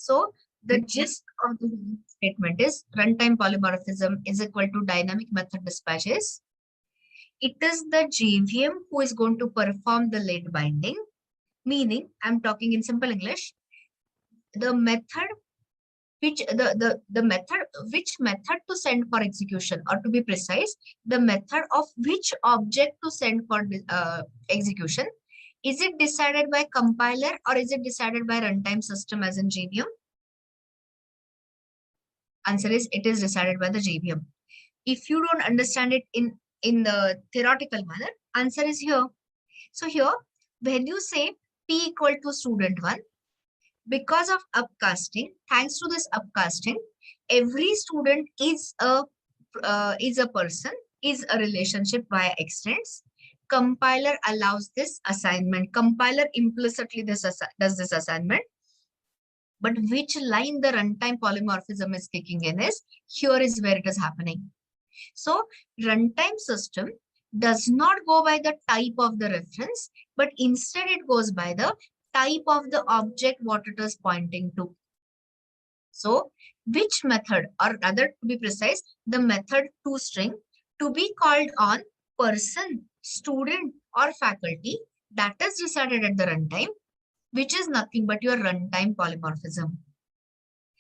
So the gist of the statement is runtime polymorphism is equal to dynamic method dispatches. It is the JVM who is going to perform the late binding, meaning I'm talking in simple English, the method which which method to send for execution, or to be precise, the method of which object to send for execution. Is it decided by compiler or is it decided by runtime system as in JVM? Answer is it is decided by the JVM. If you don't understand it in the theoretical manner, answer is here. So here, when you say P equal to student1, because of upcasting, thanks to this upcasting, every student is a person, is a relationship via extents. Compiler allows this assignment. Compiler implicitly does this assignment. But which line the runtime polymorphism is kicking in is, here is where it is happening. So runtime system does not go by the type of the reference, but instead it goes by the type of the object what it is pointing to. So which method, or rather to be precise, the method toString to be called on person, student or faculty, that is decided at the runtime, which is nothing but your runtime polymorphism.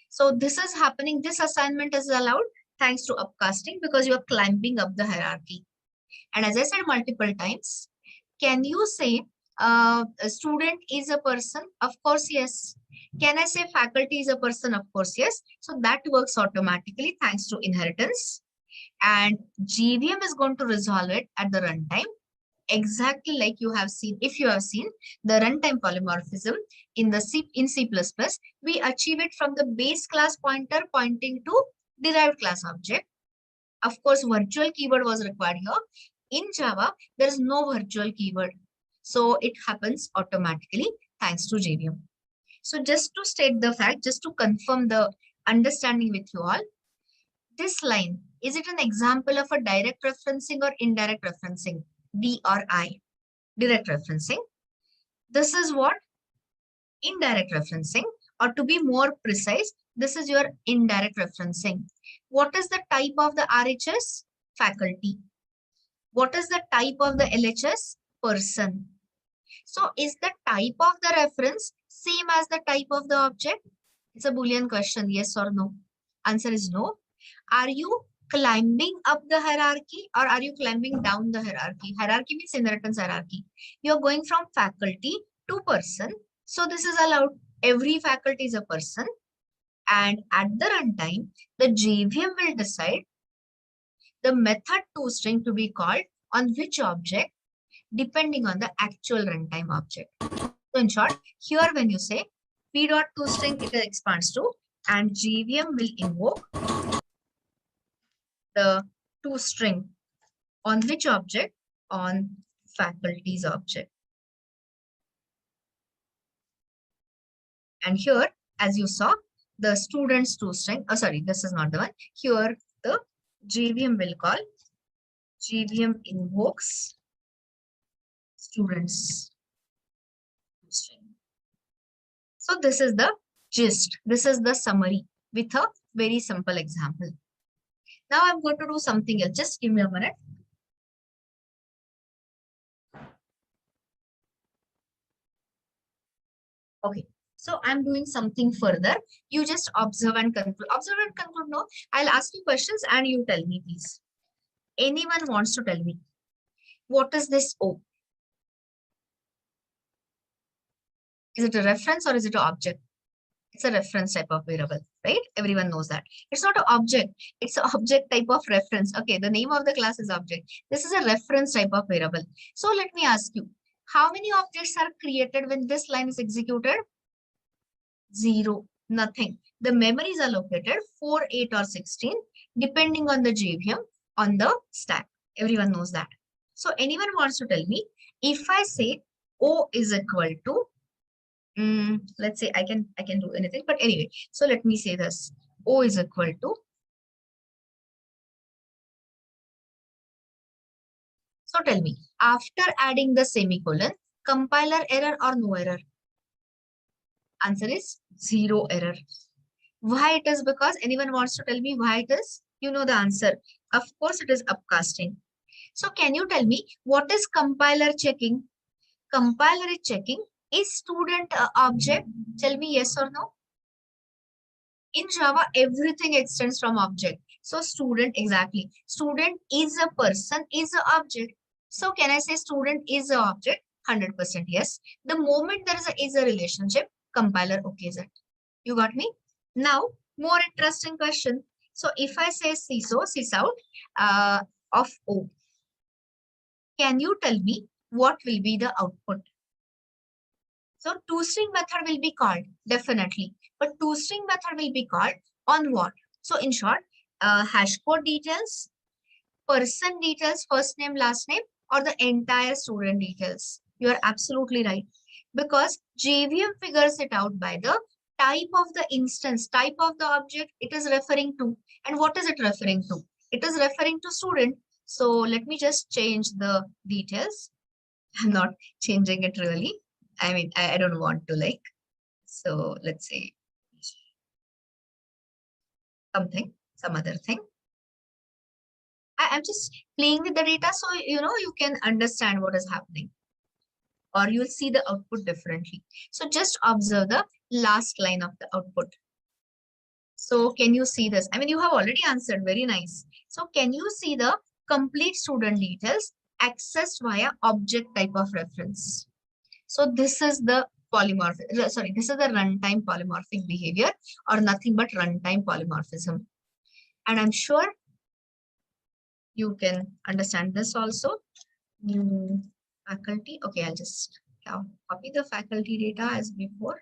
So this is happening, this assignment is allowed thanks to upcasting because you are climbing up the hierarchy. And as I said multiple times, can you say a student is a person? Of course, yes. Can I say faculty is a person? Of course, yes. So that works automatically thanks to inheritance. And JVM is going to resolve it at the runtime. Exactly like you have seen, if you have seen the runtime polymorphism in C++, we achieve it from the base class pointer pointing to derived class object. Of course, virtual keyword was required here. In Java, there is no virtual keyword. So it happens automatically thanks to JVM. So just to state the fact, just to confirm the understanding with you all, this line, is it an example of a direct referencing or indirect referencing? D or I? Direct referencing. This is what? Indirect referencing, or to be more precise, this is your indirect referencing. What is the type of the RHS? Faculty. What is the type of the LHS? Person. So is the type of the reference same as the type of the object? It's a Boolean question, yes or no? Answer is no. Are you climbing up the hierarchy or are you climbing down the hierarchy? Hierarchy means inheritance hierarchy. You're going from faculty to person. So this is allowed. Every faculty is a person. And at the runtime, the JVM will decide the method toString to be called on which object depending on the actual runtime object. So in short, here when you say p.toString, it expands to, and JVM will invoke the toString on which object? On faculty's object. And here, as you saw, the students toString, oh sorry, this is not the one. Here the JVM will call, JVM invokes students toString. So this is the gist. This is the summary with a very simple example. Now I'm going to do something else. Just give me a minute. Okay. So I'm doing something further. You just observe and conclude. Observe and conclude. No, I'll ask you questions and you tell me, please. Anyone wants to tell me what is this O? Is it a reference or is it an object? It's a reference type of variable, right? Everyone knows that. It's not an object. It's an object type of reference. Okay, the name of the class is object. This is a reference type of variable. So let me ask you, how many objects are created when this line is executed? 0, nothing. The memories are located 4, 8 or 16 depending on the JVM on the stack. Everyone knows that. So anyone wants to tell me, if I say O is equal to, let's say I can do anything, but anyway, so let me say this. O is equal to, so tell me, after adding the semicolon, compiler error or no error? Answer is zero error. Why it is? Because anyone wants to tell me why it is? You know the answer. Of course, it is upcasting. So can you tell me what is compiler checking? Compiler is checking is student object. Tell me yes or no. In Java, everything extends from object. So student, exactly. Student is a person, is an object. So can I say student is an object? 100% yes. The moment there is a relationship, compiler okays it. You got me? Now, more interesting question. So if I say sysout of O, can you tell me what will be the output? So toString method will be called, definitely. But toString method will be called on what? So in short, hash code details, person details, first name, last name, or the entire student details. You are absolutely right. Because JVM figures it out by the type of the instance, type of the object it is referring to. And what is it referring to? It is referring to student. So let me just change the details. I'm not changing it really. I mean, I don't want to like. So let's say some other thing. I'm just playing with the data so you can understand what is happening, or you'll see the output differently. So just observe the last line of the output. So can you see this? I mean, you have already answered. Very nice. So can you see the complete student details accessed via object type of reference? So this is the this is the runtime polymorphic behavior, or nothing but runtime polymorphism. And I'm sure you can understand this also. New faculty. Okay, I'll just copy the faculty data as before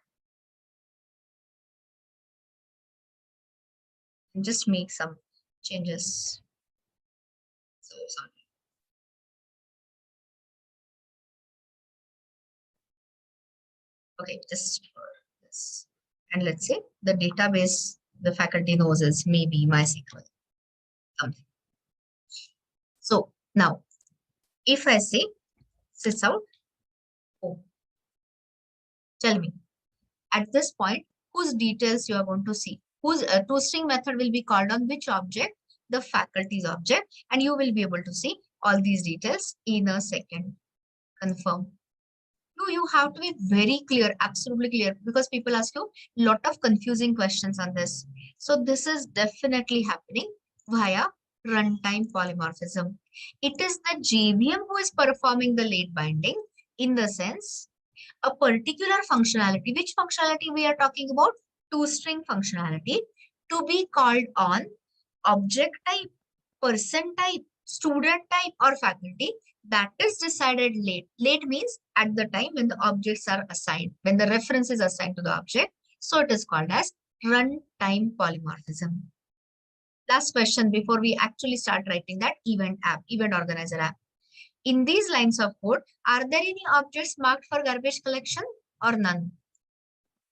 and just make some changes. So sorry. Okay, just for this. And let's say the database the faculty knows is maybe MySQL, something. So now, if I say sysout, oh, tell me at this point whose details you are going to see, whose toString method will be called on which object, the faculty's object, and you will be able to see all these details in a second. Confirm. No, you have to be very clear, absolutely clear, because people ask you a lot of confusing questions on this. So this is definitely happening via runtime polymorphism. It is the JVM who is performing the late binding, in the sense a particular functionality. Which functionality we are talking about? toString functionality to be called on object type, person type, student type, or faculty, that is decided late. Late means at the time when the objects are assigned, when the reference is assigned to the object. So it is called as runtime polymorphism. Last question before we actually start writing that event organizer app. In these lines of code, are there any objects marked for garbage collection or none?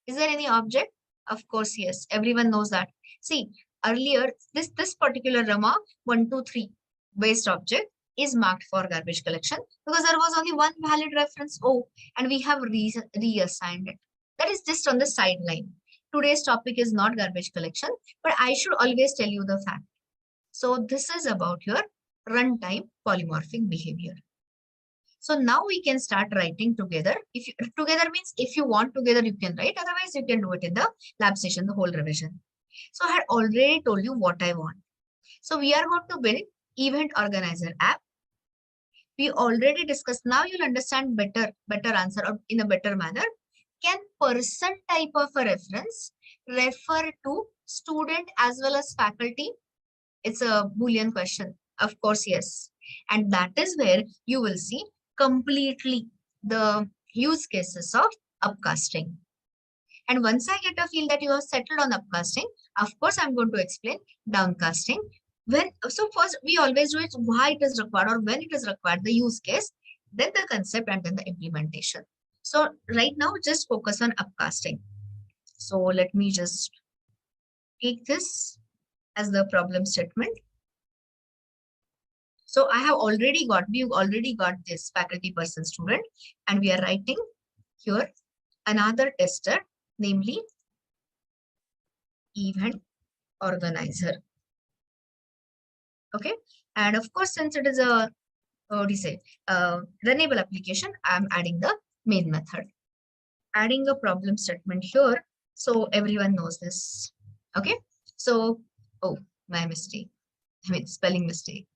Is there any object? Of course, yes. Everyone knows that. See, earlier, this particular Rama 123 based object is marked for garbage collection because there was only one valid reference O, and we have reassigned it. That is just on the sideline. Today's topic is not garbage collection, but I should always tell you the fact. So this is about your runtime polymorphic behavior. So now we can start writing together. If you, together means if you want together, you can write. Otherwise, you can do it in the lab session, the whole revision. So I had already told you what I want. So we are going to build event organizer app. We already discussed. Now you'll understand better answer or in a better manner. Can person type of a reference refer to student as well as faculty? It's a Boolean question. Of course, yes. And that is where you will see completely the use cases of upcasting. And once I get a feel that you have settled on upcasting, of course, I'm going to explain downcasting. So first, we always do it why it is required or when it is required, the use case, then the concept, and then the implementation. So right now, just focus on upcasting. So let me just take this as the problem statement. So I have already got, we've already got this faculty, person, student, and we are writing here another tester namely event organizer. Okay, and of course, since it is a what do you say, runnable application, I'm adding the main method, adding a problem statement here, so everyone knows this. Okay, so oh, my mistake. I mean spelling mistake.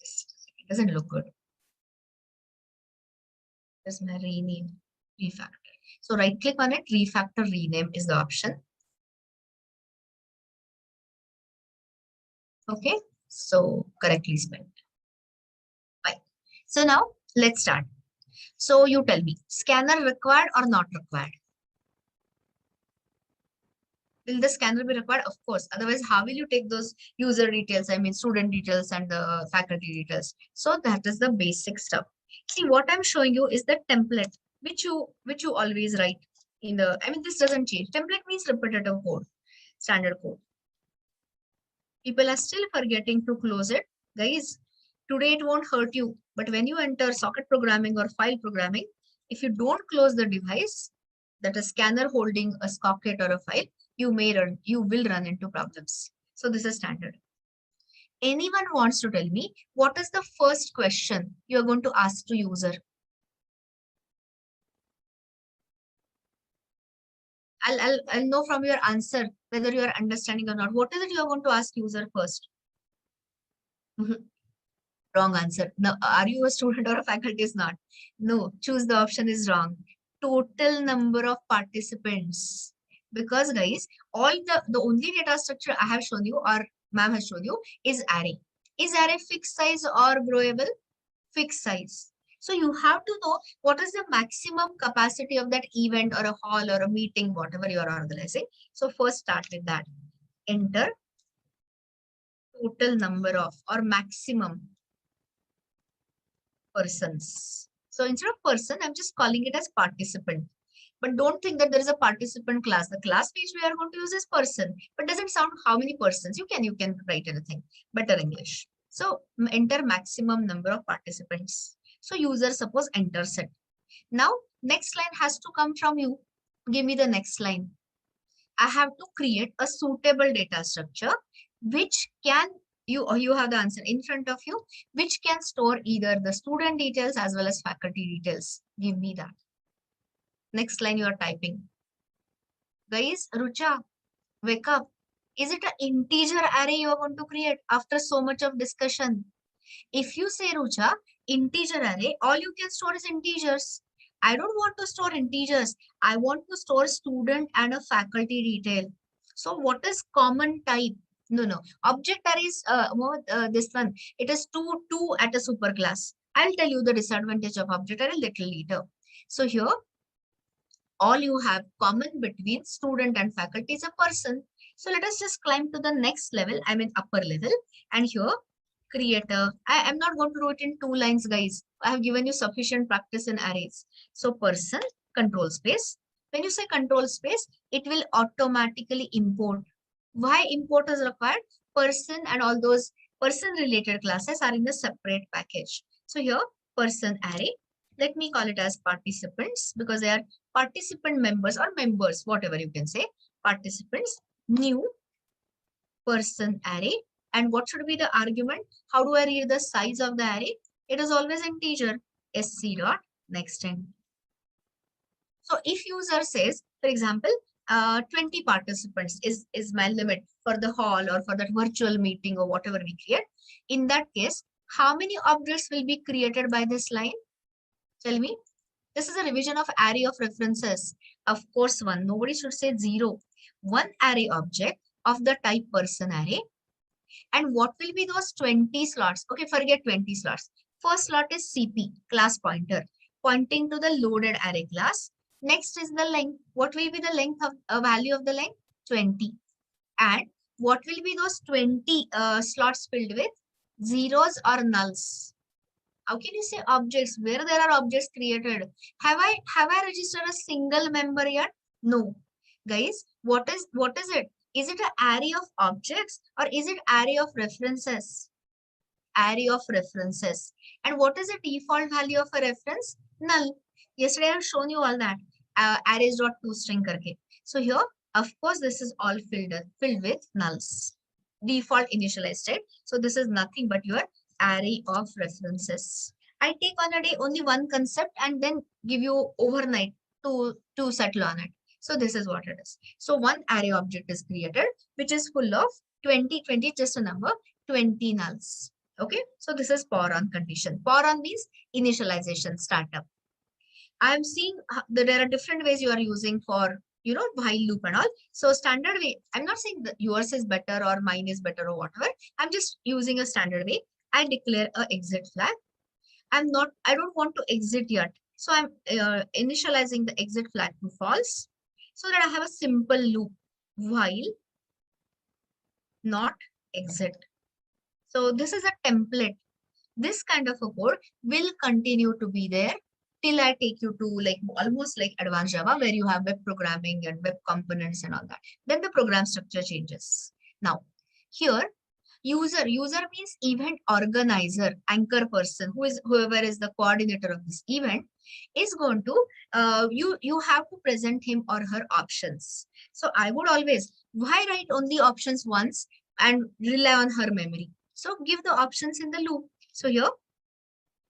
It doesn't look good. This is my rename, refactor. So right click on it, refactor rename is the option. Okay, so correctly spelled. Fine. So now let's start. So you tell me, scanner required or not required? Will the scanner be required? Of course. Otherwise, how will you take those user details, I mean student details and the faculty details? So that is the basic stuff. See, what I'm showing you is the template which you always write in the, I mean this doesn't change. Template means repetitive code, standard code. People are still forgetting to close it. Guys, today it won't hurt you, but when you enter socket programming or file programming, if you don't close the device, that a scanner holding a socket or a file, you will run into problems. So this is standard. Anyone wants to tell me what is the first question you are going to ask to user? I'll know from your answer whether you are understanding or not. What is it you are going to ask user first? Wrong answer. No, are you a student or a faculty is not? No, choose the option is wrong. Total number of participants. Because guys, all the only data structure I have shown you or ma'am has shown you is array. Is array fixed size or growable? Fixed size. So you have to know what is the maximum capacity of that event or a hall or a meeting, whatever you are organizing. So first start with that. Enter total number of or maximum persons. So instead of person, I'm just calling it as participant. But don't think that there is a participant class. The class which we are going to use is person, but doesn't sound how many persons. You can write anything. Better English. So enter maximum number of participants. So user suppose enters it. Now next line has to come from you. Give me the next line. I have to create a suitable data structure which can you have the answer in front of you, which can store either the student details as well as faculty details. Give me that. Next line you are typing. Guys, Rucha, wake up. Is it an integer array you are going to create after so much of discussion? If you say Rucha, integer array, all you can store is integers. I don't want to store integers. I want to store student and a faculty detail. So what is common type? No. Object array is this one. It is two at a superclass. I'll tell you the disadvantage of object array little later. So here, all you have common between student and faculty is a person. So let us just climb to the next level, I mean upper level. And here, create a, I am not going to do it in 2 lines, guys. I have given you sufficient practice in arrays. So person, control space. When you say control space, it will automatically import. Why import is required? Person and all those person related classes are in the separate package. So here, person array. Let me call it as participants because they are participant members or members, whatever you can say. Participants, new person array. And what should be the argument? How do I read the size of the array? It is always integer. Sc dot next end. So if user says, for example, 20 participants is my limit for the hall or for that virtual meeting or whatever we create. In that case, how many objects will be created by this line? Tell me. This is a revision of array of references. Of course, one. Nobody should say 0. One array object of the type person array. And what will be those 20 slots? Okay, forget 20 slots. First slot is CP, class pointer, pointing to the loaded array class. Next is the length. What will be the length of a value of the length? 20. And what will be those 20 slots filled with? Zeros or nulls. How can you say objects where there are objects created? Have I registered a single member yet? No. Guys, what is it? Is it an array of objects or is it array of references? Array of references. And what is the default value of a reference? Null. Yesterday I have shown you all that. arrays.toString karke. So here, of course, this is all filled with nulls. Default initialized state. So this is nothing but your array of references. I take on a day only one concept and then give you overnight to settle on it. So this is what it is. So one array object is created, which is full of 20, just a number, 20 nulls. Okay, so this is for on condition. For on means initialization startup. I'm seeing that there are different ways you are using for, while loop and all. So standard way, I'm not saying that yours is better or mine is better or whatever. I'm just using a standard way. I declare a exit flag. I don't want to exit yet. So I'm initializing the exit flag to false so that I have a simple loop while not exit. So this is a template. This kind of a code will continue to be there till I take you to like almost like advanced Java, where you have web programming and web components and all that. Then the program structure changes. Now, here, user means event organizer, anchor person, whoever is the coordinator of this event, is going to, you have to present him or her options. So I would always, why write only options once and rely on her memory? So give the options in the loop. So here,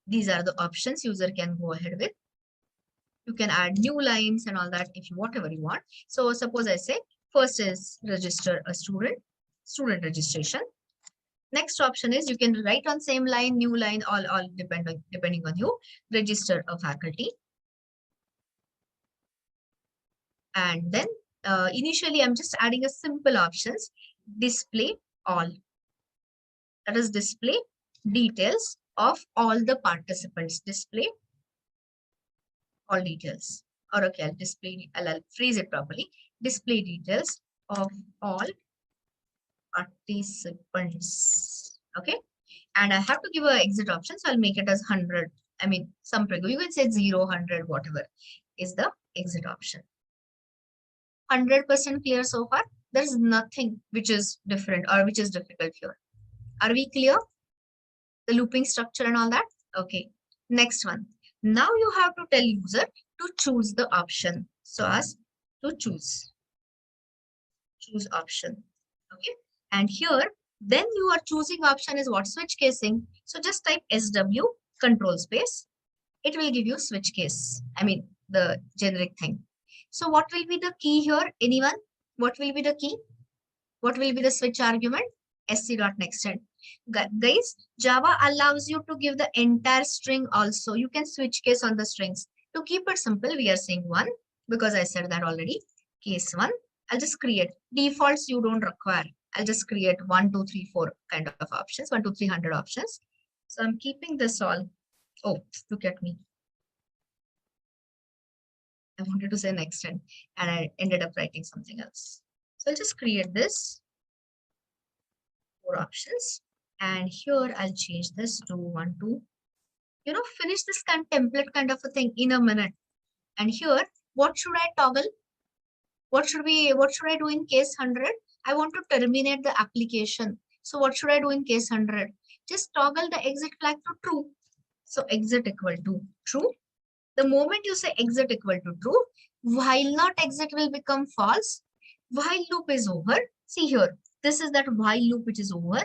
these are the options user can go ahead with. You can add new lines and all that if you whatever you want. So suppose I say first is register a student registration. Next option is you can write on same line, new line, all depending on you. Register a faculty. And then initially I'm just adding a simple options. Display all. That is display details of all the participants. Display all details. Or okay, I'll freeze it properly. Display details of all participants. Okay. And I have to give an exit option. So I'll make it as 100. I mean, some prego. You can say 0, 100, whatever is the exit option. 100% clear so far. There's nothing which is different or which is difficult here. Are we clear? The looping structure and all that? Okay. Next one. Now you have to tell user to choose the option. So as to choose option. Okay. And here, then you are choosing option is what? Switch casing. So just type SW control space. It will give you switch case. I mean, the generic thing. So what will be the key here? Anyone? What will be the key? What will be the switch argument? sc.nextend. Guys, Java allows you to give the entire string also. You can switch case on the strings. To keep it simple, we are saying 1 because I said that already. Case 1. I'll just create. Defaults you don't require. I'll just create 1, 2, 3, 4 kind of options. 1, 2, 300 options. So I'm keeping this all. Oh, look at me. I wanted to say nextend and I ended up writing something else. So I'll just create this. 4 options. And here I'll change this to 1, 2. Finish this template kind of a thing in a minute. And here, what should I toggle? What should I do in case 100? I want to terminate the application. So what should I do in case 100? Just toggle the exit flag to true. So exit equal to true. The moment you say exit equal to true, while not exit will become false. While loop is over. See here, this is that while loop which is over.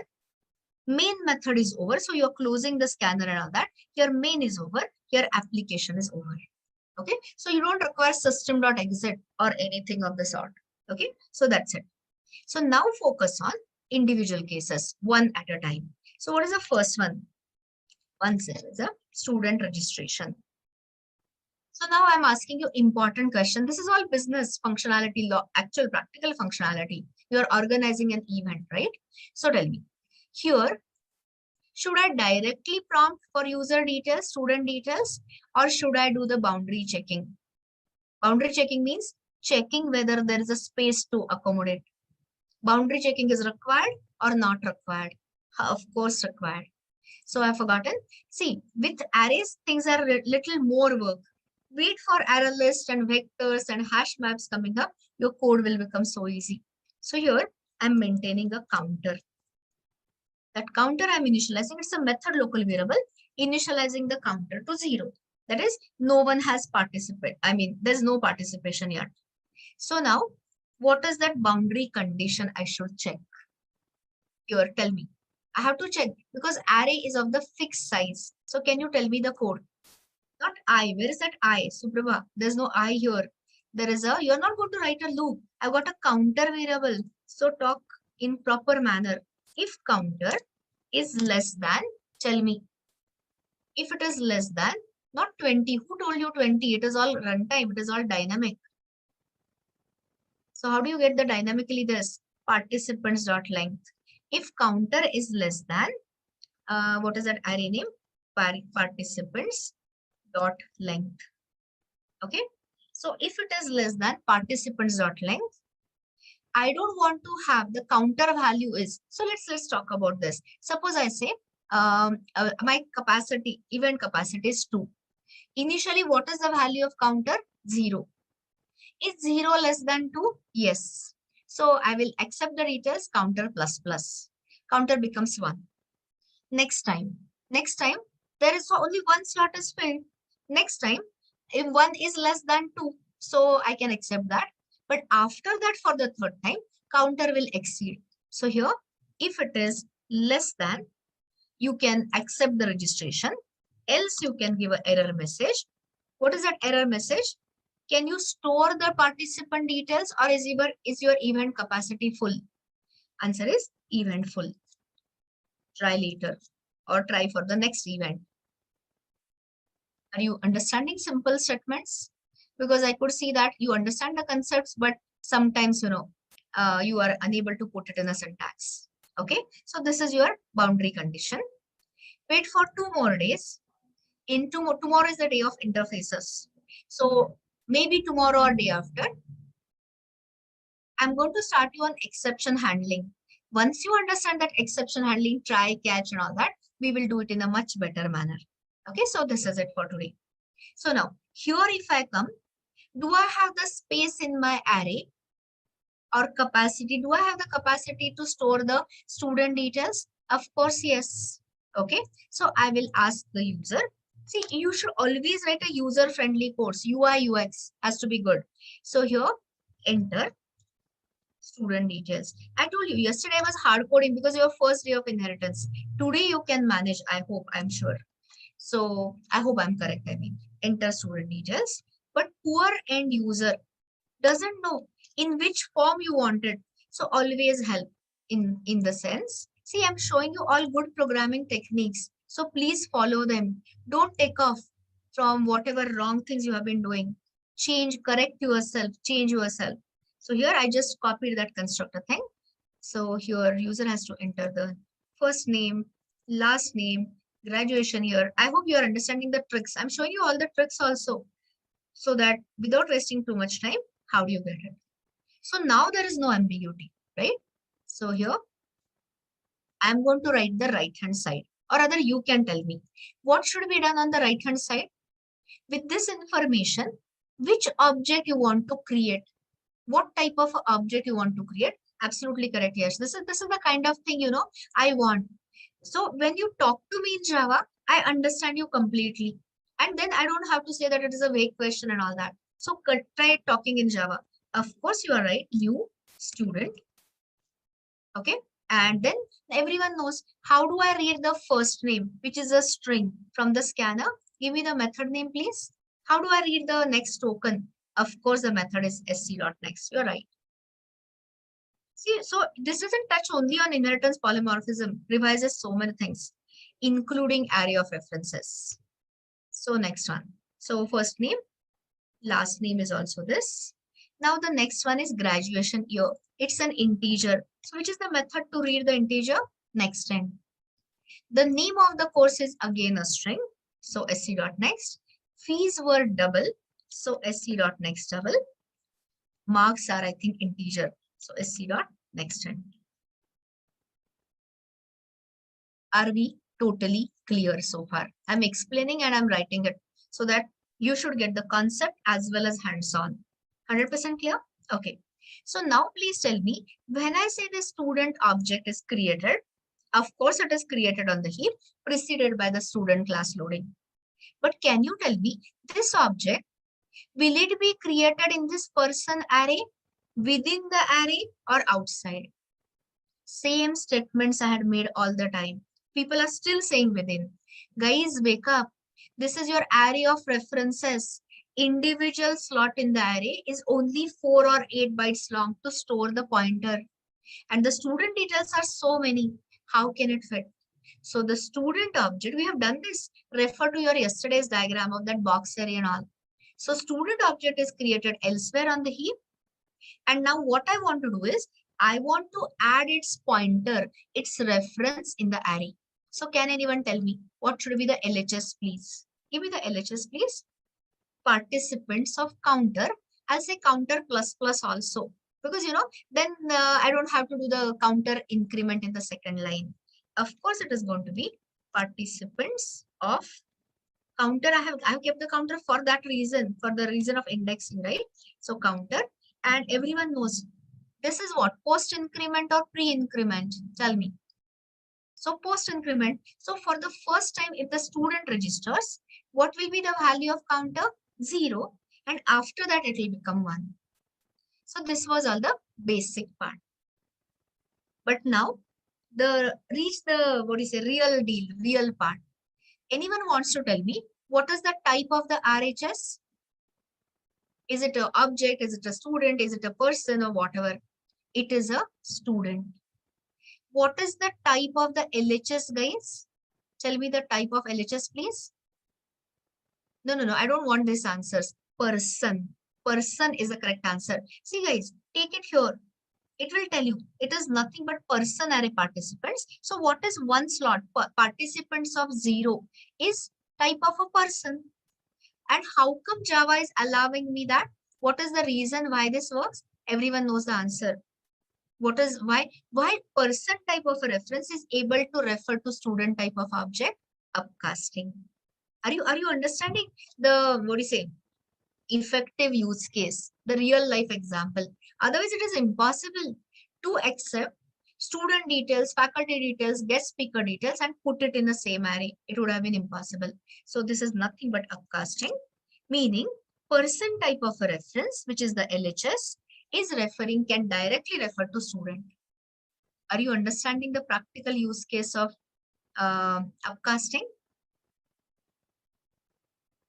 Main method is over. So you're closing the scanner and all that. Your main is over. Your application is over. Okay. So you don't require system.exit or anything of the sort. Okay. So that's it. So now focus on individual cases, one at a time. So what is the first one? One is a student registration. So now I'm asking you important question. This is all business functionality, law, actual practical functionality. You're organizing an event, right? So tell me, here, should I directly prompt for user details, student details, or should I do the boundary checking? Boundary checking means checking whether there is a space to accommodate. Boundary checking is required or not required? Of course required. So I've forgotten. See, with arrays, things are a little more work. Wait for array list and vectors and hash maps coming up. Your code will become so easy. So here, I'm maintaining a counter. That counter I'm initializing. It's a method local variable, initializing the counter to 0. That is, no one has participated. I mean, there's no participation yet. So now, what is that boundary condition I should check? Here, tell me. I have to check because array is of the fixed size. So can you tell me the code? Not I. Where is that I? Suprabha, there's no I here. There is a, you're not going to write a loop. I've got a counter variable. So talk in proper manner. If counter is less than, tell me. If it is less than, not 20. Who told you 20? It is all runtime. It is all dynamic. So how do you get the dynamically this? Participants dot length. If counter is less than, what is that array name? Participants dot length. Okay. So if it is less than participants dot length, I don't want to have the counter value is. So let's talk about this. Suppose I say my capacity, event capacity is 2. Initially, what is the value of counter? 0. Is 0 less than 2? Yes. So I will accept the details counter plus plus. Counter becomes 1. Next time, there is only one slot is filled. Next time, if 1 is less than 2, so I can accept that. But after that, for the third time, counter will exceed. So here, if it is less than, you can accept the registration. Else you can give an error message. What is that error message? Can you store the participant details or is your event capacity full? Answer is event full. Try later or try for the next event. Are you understanding simple statements? Because I could see that you understand the concepts, but sometimes, you are unable to put it in a syntax. Okay. So this is your boundary condition. Wait for 2 more days. Tomorrow is the day of interfaces. So maybe tomorrow or day after, I'm going to start you on exception handling. Once you understand that exception handling, try, catch and all that, we will do it in a much better manner. Okay, so this is it for today. So now, here if I come, do I have the space in my array or capacity? Do I have the capacity to store the student details? Of course, yes. Okay, so I will ask the user. See, you should always write a user-friendly course. UI, UX has to be good. So here, enter student details. I told you yesterday was hard coding because your first day of inheritance. Today you can manage, I hope, I'm sure. So I hope I'm correct. I mean, enter student details. But poor end user doesn't know in which form you want it. So always help in the sense. See, I'm showing you all good programming techniques. So please follow them. Don't take off from whatever wrong things you have been doing. Change, correct yourself, change yourself. So here I just copied that constructor thing. So here user has to enter the first name, last name, graduation year. I hope you are understanding the tricks. I'm showing you all the tricks also so that without wasting too much time, how do you get it? So now there is no ambiguity, right? So here I'm going to write the right hand side, or rather you can tell me what should be done on the right hand side. With this information, which object you want to create, what type of object you want to create. Absolutely correct. Yes, this is the kind of thing I want. So when you talk to me in Java, I understand you completely, and then I don't have to say that it is a vague question and all that. So try talking in Java. Of course you are right. You student. Okay, and then everyone knows how do I read the first name, which is a string from the scanner. Give me the method name, please. How do I read the next token? Of course, the method is sc.next. You're right. See, so this doesn't touch only on inheritance polymorphism, revises so many things, including array of references. So next one. So first name, last name is also this. Now the next one is graduation year. It's an integer. So which is the method to read the integer? Next end. The name of the course is again a string. So sc.next. Fees were double. So sc.next double. Marks are, I think, integer. So sc.next end. Are we totally clear so far? I'm explaining and I'm writing it so that you should get the concept as well as hands-on. 100% clear? Okay. So now please tell me, when I say the student object is created, of course it is created on the heap, preceded by the student class loading. But can you tell me this object, will it be created in this person array, within the array or outside? Same statements I had made all the time. People are still saying within. Guys, wake up. This is your array of references. Individual slot in the array is only 4 or 8 bytes long to store the pointer. And the student details are so many. How can it fit? So the student object, we have done this. Refer to your yesterday's diagram of that box array and all. So student object is created elsewhere on the heap. And now what I want to do is, I want to add its pointer, its reference in the array. So can anyone tell me what should be the LHS, please? Give me the LHS, please. Participants of counter. I'll say counter plus plus also. Because, then I don't have to do the counter increment in the second line. Of course, it is going to be participants of counter. I have kept the counter for that reason, for the reason of indexing, right? So counter, and everyone knows this is what? Post increment or pre increment? Tell me. So post increment. So for the first time, if the student registers, what will be the value of counter? 0. And after that, it will become 1. So this was all the basic part. But now, reach the, real deal, real part. Anyone wants to tell me what is the type of the RHS? Is it an object? Is it a student? Is it a person or whatever? It is a student. What is the type of the LHS, guys? Tell me the type of LHS, please. No. I don't want these answers. Person. Person is the correct answer. See, guys, take it here. It will tell you it is nothing but person array participants. So what is one slot? Participants of 0 is type of a person. And how come Java is allowing me that? What is the reason why this works? Everyone knows the answer. What is why person type of a reference is able to refer to student type of object? Upcasting. Are you understanding the effective use case, the real life example? Otherwise, it is impossible to accept student details, faculty details, guest speaker details and put it in the same array. It would have been impossible. So this is nothing but upcasting, meaning person type of a reference, which is the LHS, can directly refer to student. Are you understanding the practical use case of upcasting?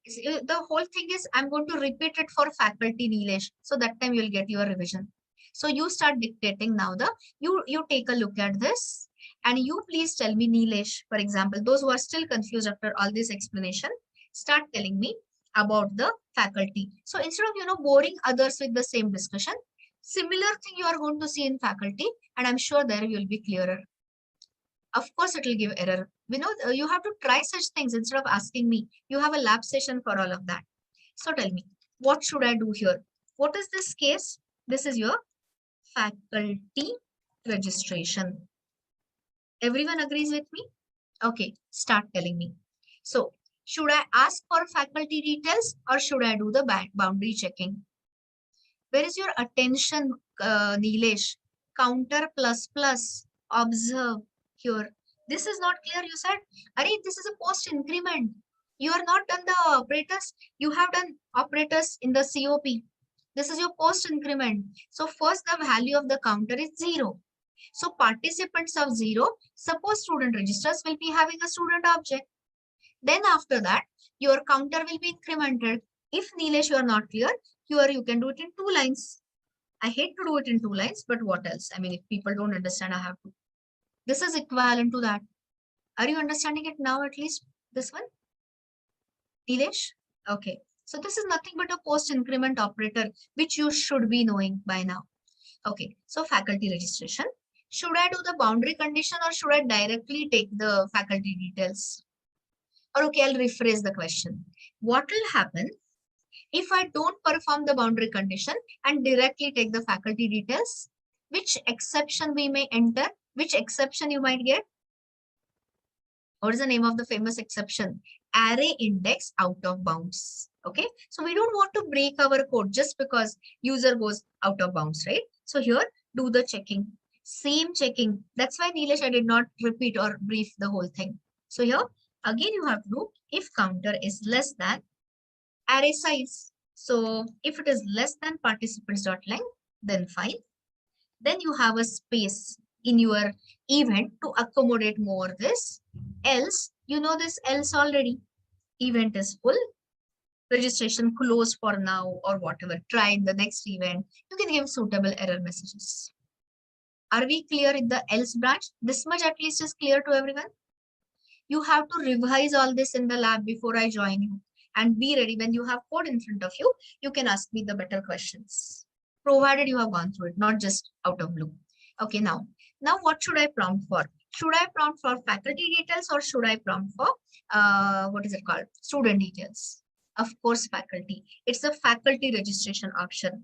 The whole thing is, I'm going to repeat it for faculty, Nilesh. So that time you'll get your revision. So you start dictating now. You take a look at this and you please tell me, Nilesh, for example, those who are still confused after all this explanation, start telling me about the faculty. So instead of, boring others with the same discussion, similar thing you are going to see in faculty, and I'm sure there you'll be clearer. Of course, it will give error. You have to try such things instead of asking me. You have a lab session for all of that. So tell me, what should I do here? What is this case? This is your faculty registration. Everyone agrees with me? Okay, start telling me. So, should I ask for faculty details or should I do the boundary checking? Where is your attention, Nilesh? Counter plus plus. Observe here. This is not clear, you said. Arey, this is a post increment. You are not done the operators. You have done operators in the COP. This is your post increment. So first the value of the counter is 0. So participants of 0, suppose student registers will be having a student object. Then after that, your counter will be incremented. If Nilesh, you are not clear, here you can do it in 2 lines. I hate to do it in 2 lines, but what else? I mean, if people don't understand, I have to. This is equivalent to that. Are you understanding it now, at least this one? Nilesh? Okay. So this is nothing but a post increment operator, which you should be knowing by now. Okay. So faculty registration. Should I do the boundary condition or should I directly take the faculty details? Or okay, I'll rephrase the question. What will happen if I don't perform the boundary condition and directly take the faculty details? Which exception we may enter? Which exception you might get? What is the name of the famous exception? Array index out of bounds. Okay. So we don't want to break our code just because user goes out of bounds, right? So here, do the checking. Same checking. That's why, Nilesh, I did not repeat or brief the whole thing. So here, Again, you have to do if counter is less than array size. So if it is less than participants dot length, then fine. Then you have a space in your event to accommodate more this. Else, you know this else already. Event is full, registration closed for now or whatever. Try in the next event. You can give suitable error messages. Are we clear in the else branch? This much at least is clear to everyone. You have to revise all this in the lab before I join you and be ready. When you have code in front of you, you can ask me the better questions, provided you have gone through it, not just out of blue. Okay, now what should I prompt for? Should I prompt for faculty details or should I prompt for what is it called? Student details. Of course, faculty. It's the faculty registration option.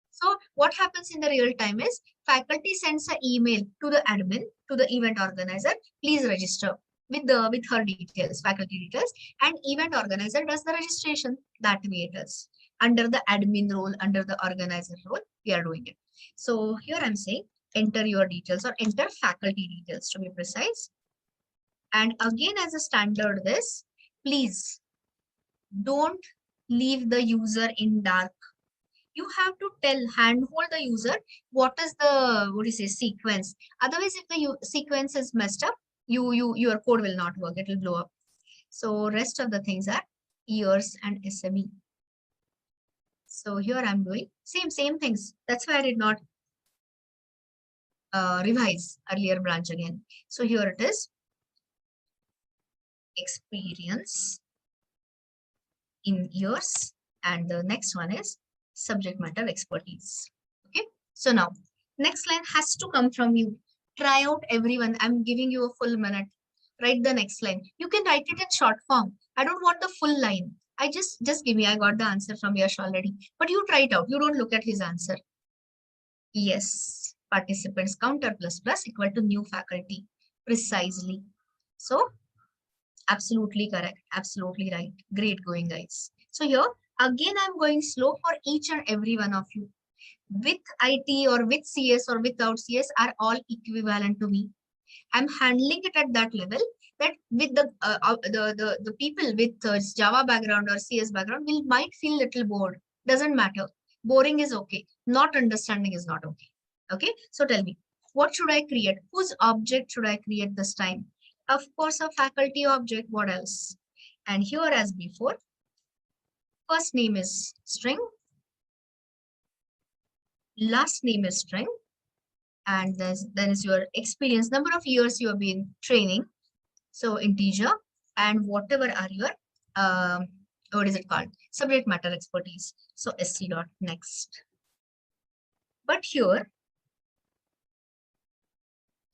So what happens in the real time is faculty sends an email to the admin, to the event organizer, please register with her details, faculty details, and event organizer does the registration. That way it is. Under the admin role, under the organizer role, we are doing it. So here I'm saying enter your details or enter faculty details to be precise. And again, as a standard this, please don't leave the user in dark. You have to handhold the user what is the sequence. Otherwise, if the sequence is messed up, your code will not work. It will blow up. So rest of the things are years and SME. So here I'm doing same things. That's why I did not revise earlier branch again. So here it is. Experience in years, and the next one is subject matter expertise. Okay, so now next line has to come from you. Try out everyone. I'm giving you a full minute. Write the next line. You can write it in short form. I don't want the full line. I just give me. I got the answer from Yash already. But you try it out. You don't look at his answer. Yes, participants counter plus plus equal to new faculty. Precisely. So absolutely correct. Absolutely right. Great going, guys. So here again, I'm going slow for each and every one of you. With IT or with CS or without CS are all equivalent to me. I'm handling it at that level that with the people with Java background or CS background might feel little bored. Doesn't matter. Boring is okay. Not understanding is not okay. Okay. So tell me, what should I create? Whose object should I create this time? Of course, a faculty object. What else? And here as before, first name is string, last name is string, and then is your experience, number of years you have been training. So integer, and whatever are your what is it called? Subject matter expertise. So sc dot next. But here,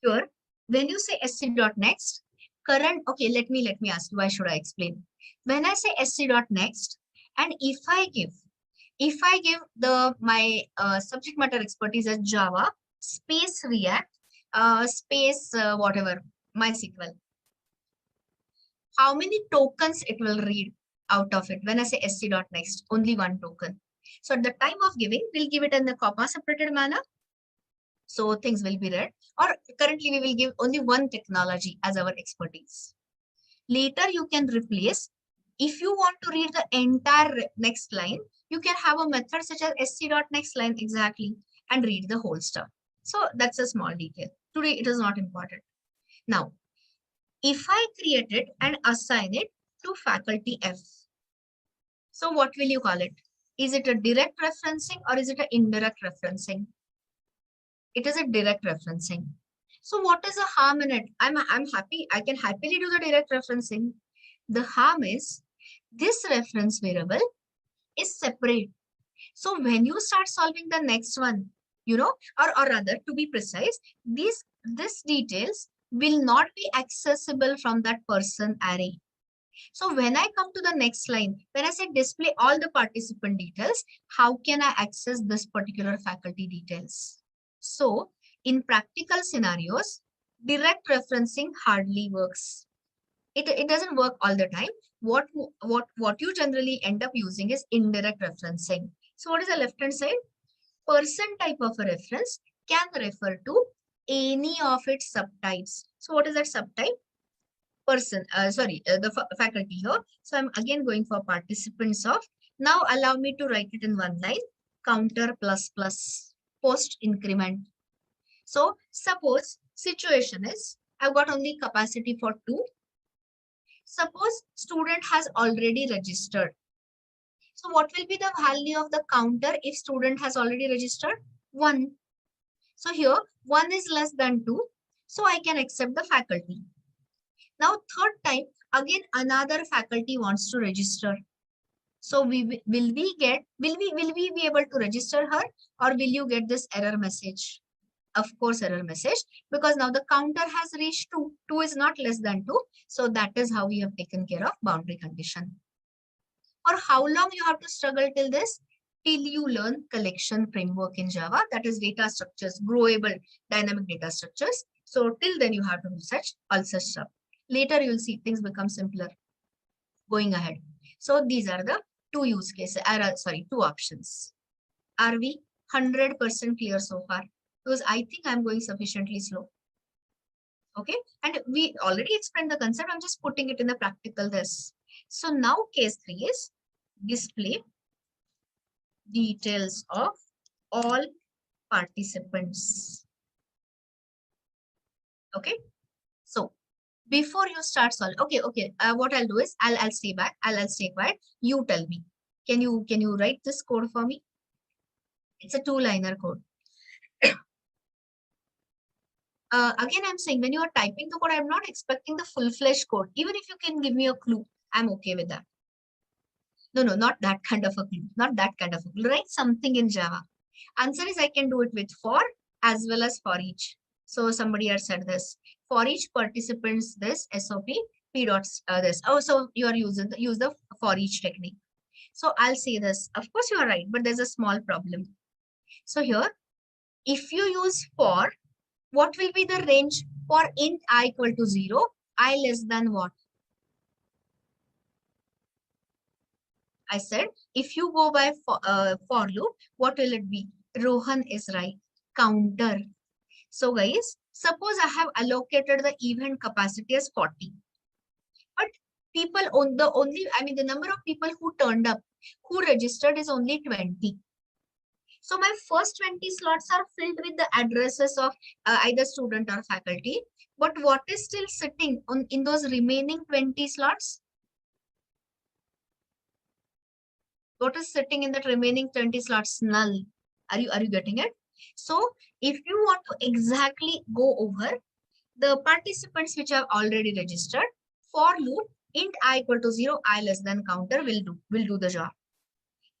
when you say sc dot next, current, okay, let me ask you, why should I explain? When I say sc dot next, and if I give my subject matter expertise as Java space React space whatever MySQL, how many tokens it will read out of it? When I say sc dot next, only one token. So at the time of giving, we'll give it in the comma separated manner. So things will be read. Or currently we will give only one technology as our expertise. Later you can replace. If you want to read the entire next line, you can have a method such as sc dot next line exactly and read the whole stuff. So that's a small detail. Today it is not important. Now, if I create it and assign it to faculty F, so what will you call it? Is it a direct referencing or is it an indirect referencing? It is a direct referencing. So what is the harm in it? I'm happy. I can happily do the direct referencing. The harm is this reference variable is separate. So when you start solving the next one, or rather to be precise, this details will not be accessible from that person array. So when I come to the next line, when I say display all the participant details, how can I access this particular faculty details? So in practical scenarios, direct referencing hardly works. It doesn't work all the time. What you generally end up using is indirect referencing. So what is the left hand side? Person type of a reference can refer to any of its subtypes. So what is that subtype? faculty here. So I'm again going for participants of. Now allow me to write it in one line. Counter plus plus post increment. So suppose situation is I've got only capacity for 2. Suppose student has already registered. So what will be the value of the counter if student has already registered? 1. So here 1 is less than 2. So I can accept the faculty. Now third time again another faculty wants to register. So will we be able to register her, or will you get this error message? Of course error message, because now the counter has reached 2. 2 is not less than 2. So that is how we have taken care of boundary condition. Or how long you have to struggle till this? Till you learn collection framework in Java, that is data structures, growable dynamic data structures. So till then you have to do all such stuff. Later you will see things become simpler going ahead. So these are the two use cases, two options. Are we 100% clear so far? Because I think I'm going sufficiently slow. Okay, and we already explained the concept. I'm just putting it in the practical this. So now case 3 is display details of all participants. Okay, so before you start solving, okay, what I'll do is I'll stay back. I'll stay quiet. You tell me. Can you write this code for me? It's a 2-liner code. Again, I'm saying when you are typing the code, I'm not expecting the full-fledged code. Even if you can give me a clue, I'm okay with that. No, not that kind of a clue. Not that kind of a clue. Write something in Java. Answer is I can do it with for as well as for each. So somebody has said this. For each participants, this SOP, P dots this. Oh, so you are use the for each technique. So I'll say this. Of course, you are right, but there's a small problem. So here, if you use for, what will be the range for int I equal to 0, I less than what? I said, if you go by for loop, what will it be? Rohan is right. Counter. So guys, suppose I have allocated the event capacity as 40. But people the number of people who turned up, who registered is only 20. So my first 20 slots are filled with the addresses of either student or faculty. But what is still sitting in those remaining 20 slots? What is sitting in that remaining 20 slots? Null. Are you getting it? So if you want to exactly go over the participants which have already registered, for loop int I equal to 0, I less than counter will do the job.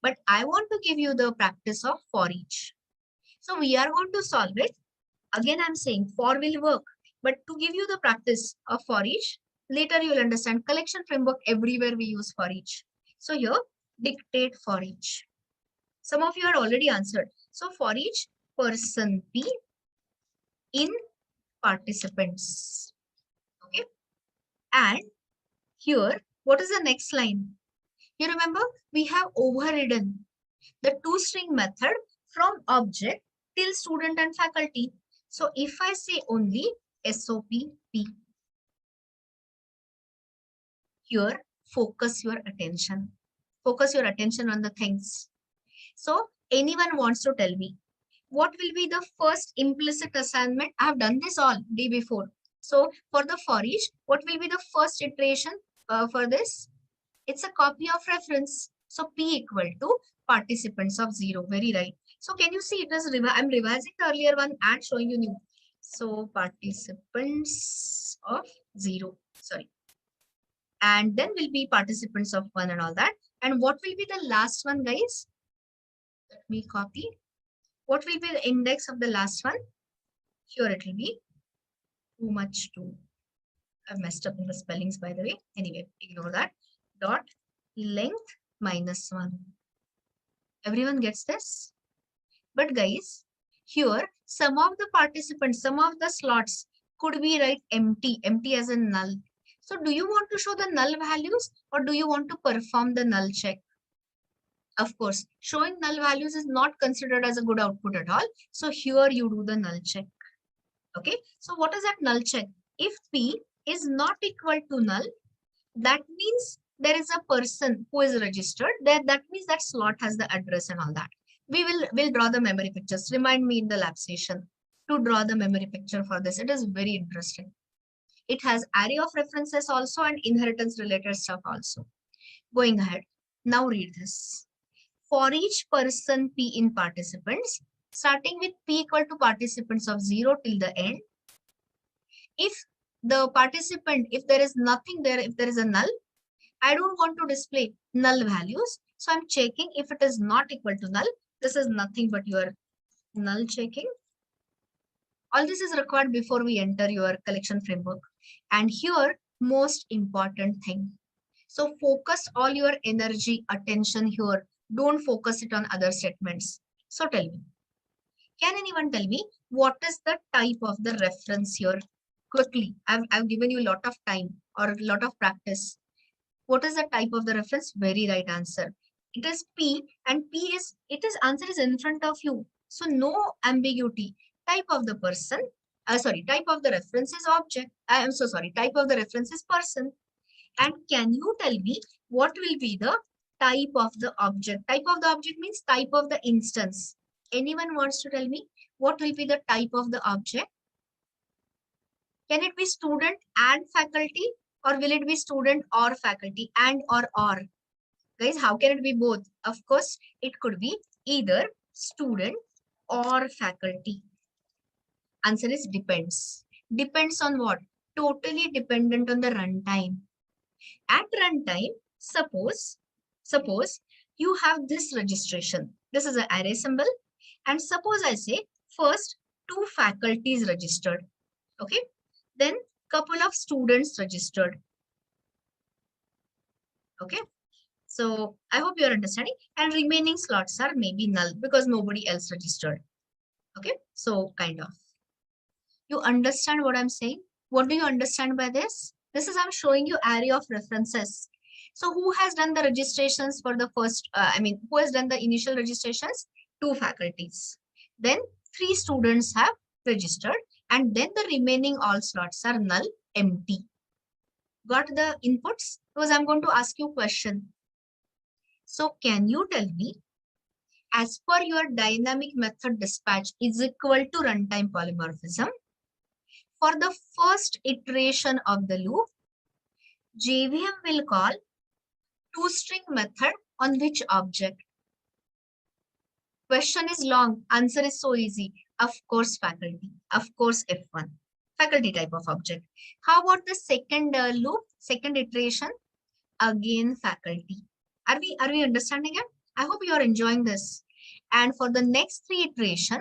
But I want to give you the practice of for each. So we are going to solve it. Again, I'm saying for will work, but to give you the practice of for each, later you will understand collection framework everywhere we use for each. So here, dictate for each. Some of you are already answered. So for each person P in participants. Okay. And here, what is the next line? You remember we have overridden the toString method from object till student and faculty. So if I say only SOP P, here focus your attention. Focus your attention on the things. So anyone wants to tell me what will be the first implicit assignment? I have done this all day before. So for the for each, what will be the first iteration for this? It's a copy of reference. So P equal to participants of 0. Very right. So can you see it is I'm revising the earlier one and showing you new. So participants of 0. Sorry. And then will be participants of 1 and all that. And what will be the last one, guys? Let me copy. What will be the index of the last one? Here it will be too much to. I've messed up in the spellings, by the way. Anyway, ignore that. Dot length minus 1. Everyone gets this? But guys, here some of the participants, some of the slots could be empty as a null. So do you want to show the null values or do you want to perform the null check? Of course, showing null values is not considered as a good output at all. So here you do the null check. Okay. So what is that null check? If P is not equal to null, that means there is a person who is registered there. That means that slot has the address and all that. We'll draw the memory pictures. Remind me in the lab session to draw the memory picture for this. It is very interesting. It has array of references also and inheritance related stuff also. Going ahead. Now read this. For each person P in participants, starting with P equal to participants of 0 till the end, if the participant, if there is nothing there, if there is a null, I don't want to display null values. So I'm checking if it is not equal to null. This is nothing but your null checking. All this is required before we enter your collection framework. And here, most important thing. So focus all your energy, attention here. Don't focus it on other statements. So tell me, can anyone tell me what is the type of the reference here? Quickly, I've given you a lot of time or a lot of practice. What is the type of the reference? Very right answer. It is P, and answer is in front of you. So no ambiguity. Type of the person, type of the reference is object. I am so sorry. Type of the reference is person. And can you tell me what will be the type of the object? Type of the object means type of the instance. Anyone wants to tell me what will be the type of the object? Can it be student and faculty, or will it be student or faculty and or? Guys, how can it be both? Of course, it could be either student or faculty. Answer is depends. Depends on what? Totally dependent on the runtime. At runtime, suppose you have this registration. This is an array symbol. And suppose I say first 2 faculties registered. Okay. Then couple of students registered. Okay. So I hope you're understanding. And remaining slots are maybe null because nobody else registered. Okay. So kind of. You understand what I'm saying? What do you understand by this? This is I'm showing you array of references. So who has done the registrations for the first, who has done the initial registrations? 2 faculties. Then 3 students have registered, and then the remaining all slots are null, empty. Got the inputs? Because I'm going to ask you a question. So can you tell me, as per your dynamic method dispatch is equal to runtime polymorphism, for the first iteration of the loop, JVM will call toString method on which object? Question is long, answer is so easy. Of course, faculty. Of course, F1. Faculty type of object. How about the second loop, second iteration? Again, faculty. Are we understanding it? I hope you are enjoying this. And for the next 3 iteration,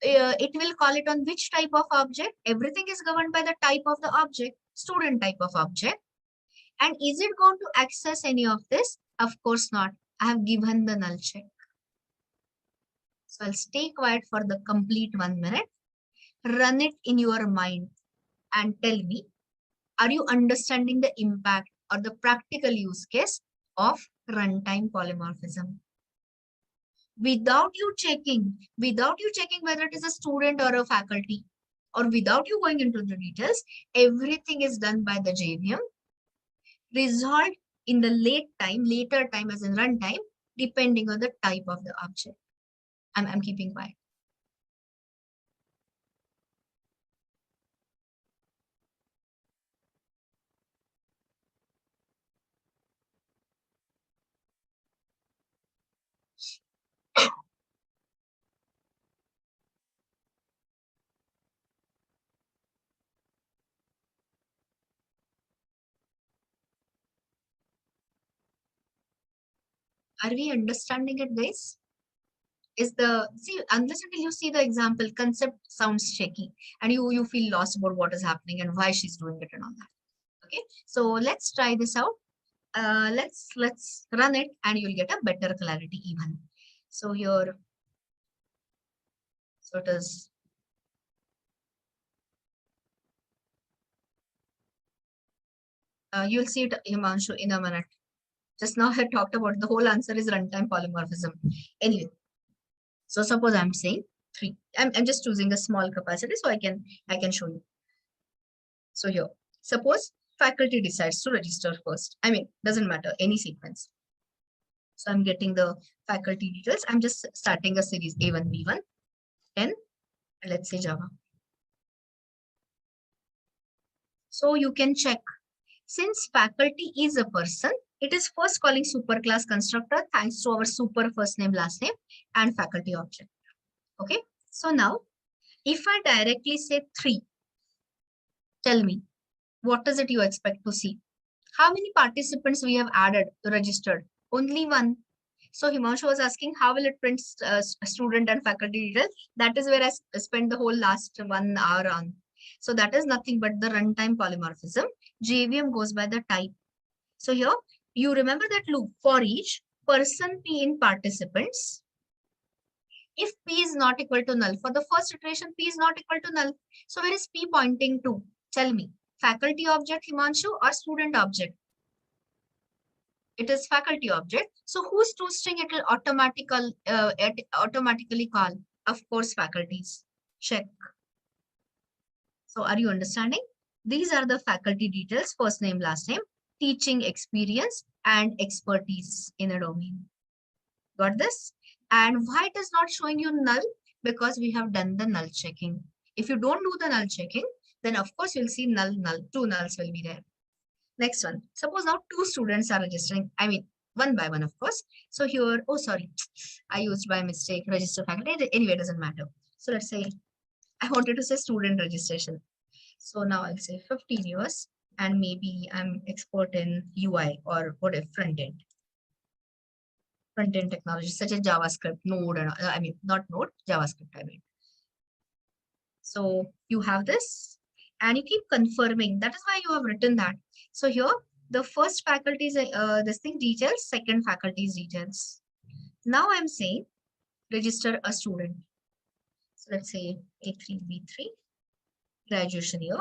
it will call it on which type of object? Everything is governed by the type of the object, student type of object. And is it going to access any of this? Of course not. I have given the null check. So I'll stay quiet for the complete 1 minute. Run it in your mind and tell me, are you understanding the impact or the practical use case of runtime polymorphism? Without you checking whether it is a student or a faculty, or without you going into the details, everything is done by the JVM, resolved in the later time as in runtime, depending on the type of the object. I'm keeping quiet. Are we understanding it, guys? Unless until you see the example, concept sounds shaky and you feel lost about what is happening and why she's doing it and all that. Okay, so let's try this out. Let's run it and you'll get a better clarity even. So here, so it is. You'll see it, Himanshu, in a minute. Just now I talked about the whole answer is runtime polymorphism. Anyway, so suppose I'm saying 3. I'm just choosing a small capacity so I can show you. So here, Suppose faculty decides to register first. I mean, doesn't matter, any sequence. So I'm getting the faculty details. I'm just starting a series A1, B1, 10, and let's say Java. So you can check. Since faculty is a person, it is first calling superclass constructor thanks to our super first name, last name, and faculty object. Okay. So now, if I directly say 3, tell me, what is it you expect to see? How many participants we have added, registered? Only 1. So Himanshu was asking, how will it print student and faculty details? That is where I spent the whole last 1 hour on. So that is nothing but the runtime polymorphism. JVM goes by the type. So here, you remember that loop for each person P in participants. If P is not equal to null, for the first iteration, P is not equal to null. So where is P pointing to? Tell me, faculty object Himanshu or student object? It is faculty object. So whose toString it will automatically call? Of course, faculties. Check. So are you understanding? These are the faculty details, first name, last name, teaching experience, and expertise in a domain. Got this? And why it is not showing you null? Because we have done the null checking. If you don't do the null checking, then of course you'll see null, 2 nulls will be there. Next one. Suppose now 2 students are registering. I mean, 1 by 1, of course. So here, oh, sorry, I used by mistake register faculty. Anyway, it doesn't matter. So let's say I wanted to say student registration. So now I'll say 15 years and maybe I'm expert in UI or whatever, front end technology such as JavaScript, Node, and I mean, not Node, JavaScript, I mean. So you have this and you keep confirming. That is why you have written that. So here, the first faculty is this thing details, second faculty is details. Now I'm saying register a student. So let's say A3, B3, graduation year,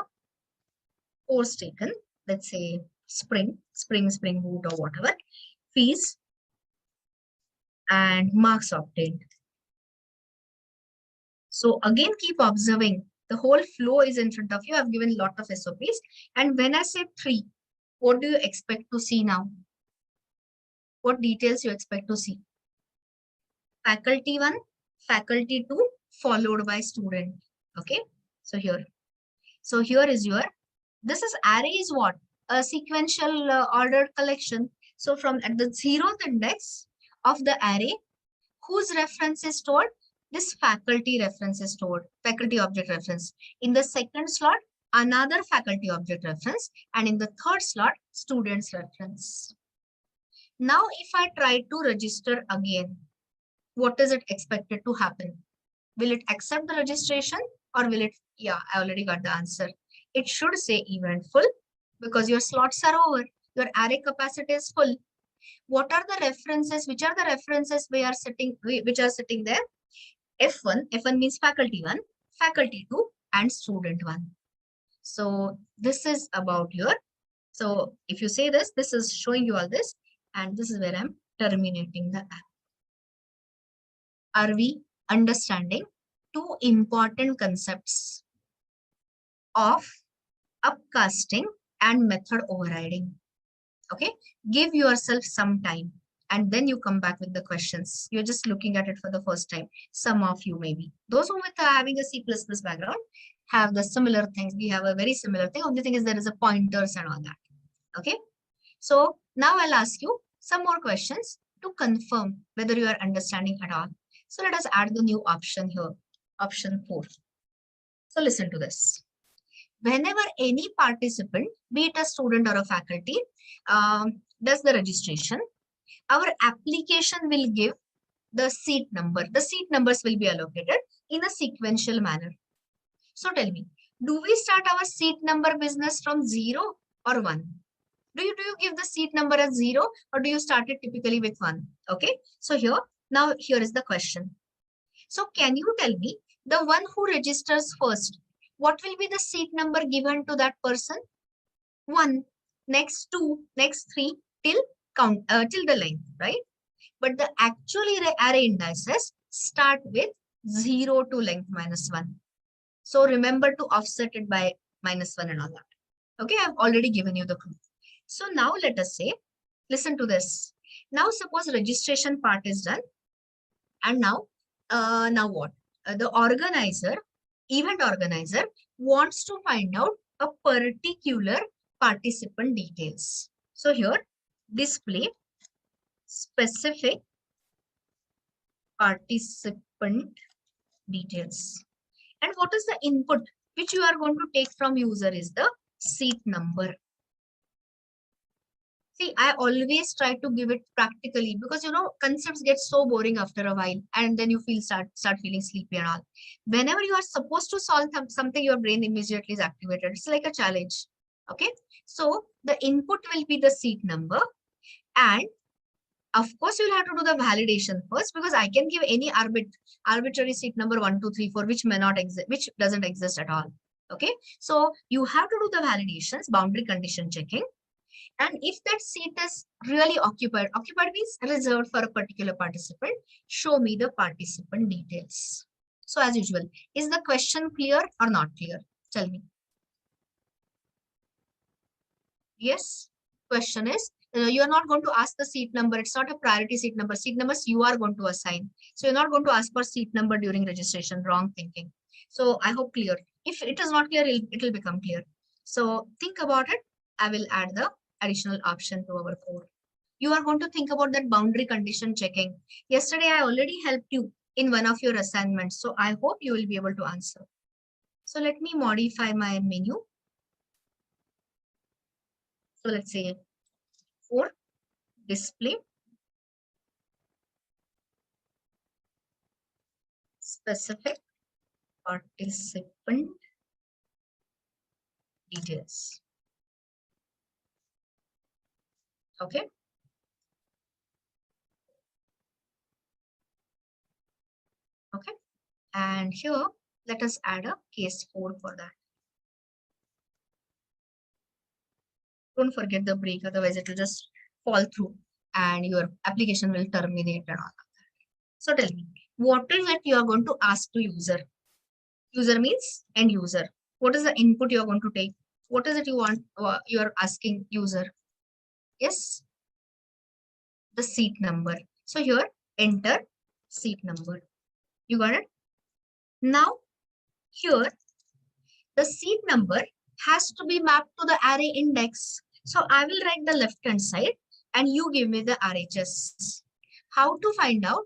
course taken, let's say Spring Boot or whatever, fees, and marks obtained. So again, keep observing. The whole flow is in front of you. I've given a lot of SOPs. And when I say 3, what do you expect to see now? What details you expect to see? Faculty 1, faculty 2, followed by student. Okay. So here is your, this is array is what? A sequential ordered collection. So from at the 0th index of the array, whose reference is stored? This faculty reference is stored, faculty object reference. In the second slot, another faculty object reference, and in the third slot, student's reference. Now, if I try to register again, what is it expected to happen? Will it accept the registration or will it? Yeah, I already got the answer. It should say event full because your slots are over. Your array capacity is full. What are the references? Which are the references which are sitting there? F1 means faculty 1, faculty 2, and student 1. So this is about your, so if you say this, this is showing you all this, and this is where I'm terminating the app. Are we understanding 2 important concepts of upcasting and method overriding? Okay, give yourself some time. And then you come back with the questions. You're just looking at it for the first time. Some of you maybe. Those who with having a C++ background have the similar things. We have a very similar thing. Only thing is there is a pointers and all that. Okay. So now I'll ask you some more questions to confirm whether you are understanding at all. So let us add the new option here. Option 4. So listen to this. Whenever any participant, be it a student or a faculty, does the registration, our application will give the seat number. The seat numbers will be allocated in a sequential manner. So tell me, do we start our seat number business from 0 or 1? Do you give the seat number as 0 or do you start it typically with 1? Okay. So here is the question. So can you tell me the one who registers first, what will be the seat number given to that person? 1, next 2, next 3 till the length, right? But the actual array indices start with 0 to length -1. So remember to offset it by -1 and all that. Okay, I've already given you the clue. So now let us say, listen to this. Now suppose registration part is done, and now what? The organizer, event organizer, wants to find out a particular participant details. So here, display specific participant details. And what is the input which you are going to take from user is the seat number. See, I always try to give it practically because concepts get so boring after a while, and then you start feeling sleepy and all. Whenever you are supposed to solve something, your brain immediately is activated. It's like a challenge. Okay, so the input will be the seat number, and of course you'll have to do the validation first, because I can give any arbitrary seat number 1, 2, 3, 4, which may not exist, which doesn't exist at all. Okay, so you have to do the validations, boundary condition checking. And if that seat is really occupied means reserved for a particular participant, show me the participant details. So as usual, is the question clear or not clear? Tell me. Yes, question is, you are not going to ask the seat number. It's not a priority seat number. Seat numbers you are going to assign. So you're not going to ask for seat number during registration. Wrong thinking. So I hope clear. If it is not clear, it will become clear. So think about it. I will add the additional option to our code. You are going to think about that boundary condition checking. Yesterday, I already helped you in one of your assignments. So I hope you will be able to answer. So let me modify my menu. So let's say for display specific participant details. Okay. Okay. And here, let us add a case 4 for that. Don't forget the break, otherwise it will just fall through and your application will terminate and all of that. So tell me, what is it you are going to ask to user? User means end user. What is the input you are going to take? What is it you want? You are asking user. Yes, the seat number. So here, enter seat number. You got it? Now, here, the seat number has to be mapped to the array index. So I will write the left hand side and you give me the RHS. How to find out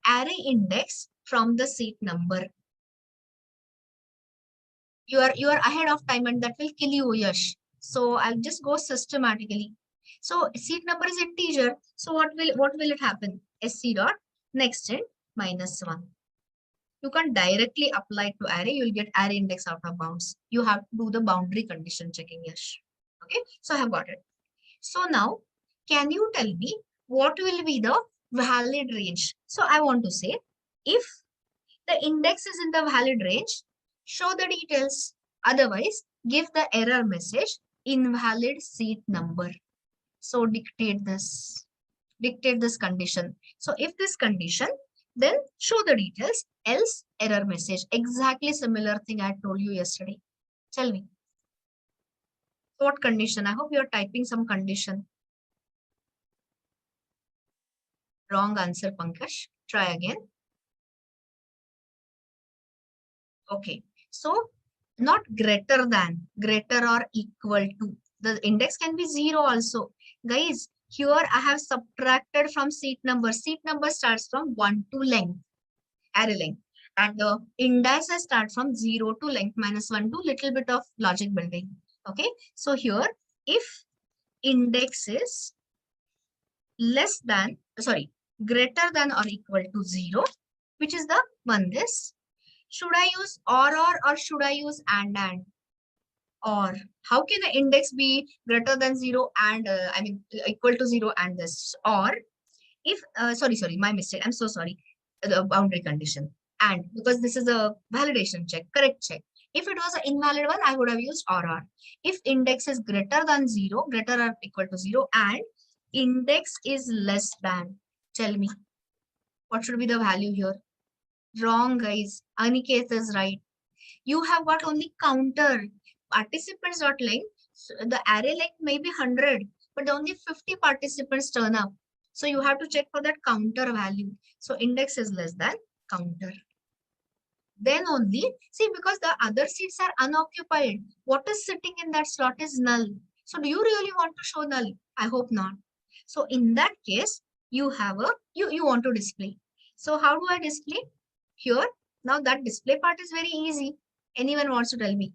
array index from the seat number? You are ahead of time and that will kill you, Yash. So I'll just go systematically. So seat number is integer. So what will it happen? SC dot next int -1. You can directly apply to array. You'll get array index out of bounds. You have to do the boundary condition checking, Yash. Okay, so I have got it. So now, can you tell me what will be the valid range? So I want to say, if the index is in the valid range, show the details. Otherwise, give the error message, invalid seat number. So dictate this condition. So if this condition, then show the details, else error message. Exactly similar thing I told you yesterday. Tell me. What condition? I hope you are typing some condition. Wrong answer, Pankaj. Try again. Okay. So not greater than, greater or equal to. The index can be 0 also. Guys, here I have subtracted from seat number. Seat number starts from 1 to length, array length. And the indices start from 0 to length -1 to little bit of logic building. Okay. So here, if index is less than, sorry, greater than or equal to 0, which is the one this, should I use or should I use and? Or how can the index be greater than 0 and equal to 0 and this? Or if sorry, my mistake, I'm so sorry, the boundary condition, and because this is a validation check, correct check. If it was an invalid one, I would have used or. If index is greater than 0, greater or equal to 0, and index is less than, tell me what should be the value here? Wrong, guys. Aniket is right. You have got only counter participants.length. So the array length may be 100, but only 50 participants turn up. So you have to check for that counter value. So index is less than counter. Then only, see, because the other seats are unoccupied, what is sitting in that slot is null. So do you really want to show null? I hope not. So in that case, you have a, you want to display. So how do I display? Here, now that display part is very easy. Anyone wants to tell me?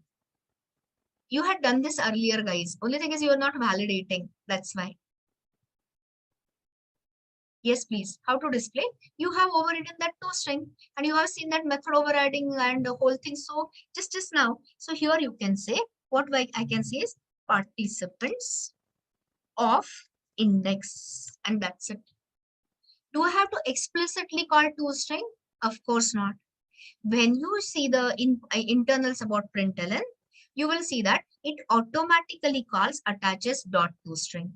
You had done this earlier, guys. Only thing is you are not validating. That's why. Yes, please. How to display? You have overridden that toString and you have seen that method overriding and the whole thing. So just now. So here you can say, what I can say is participants of index, and that's it. Do I have to explicitly call toString? Of course not. When you see the internals about println, you will see that it automatically calls attaches dot toString.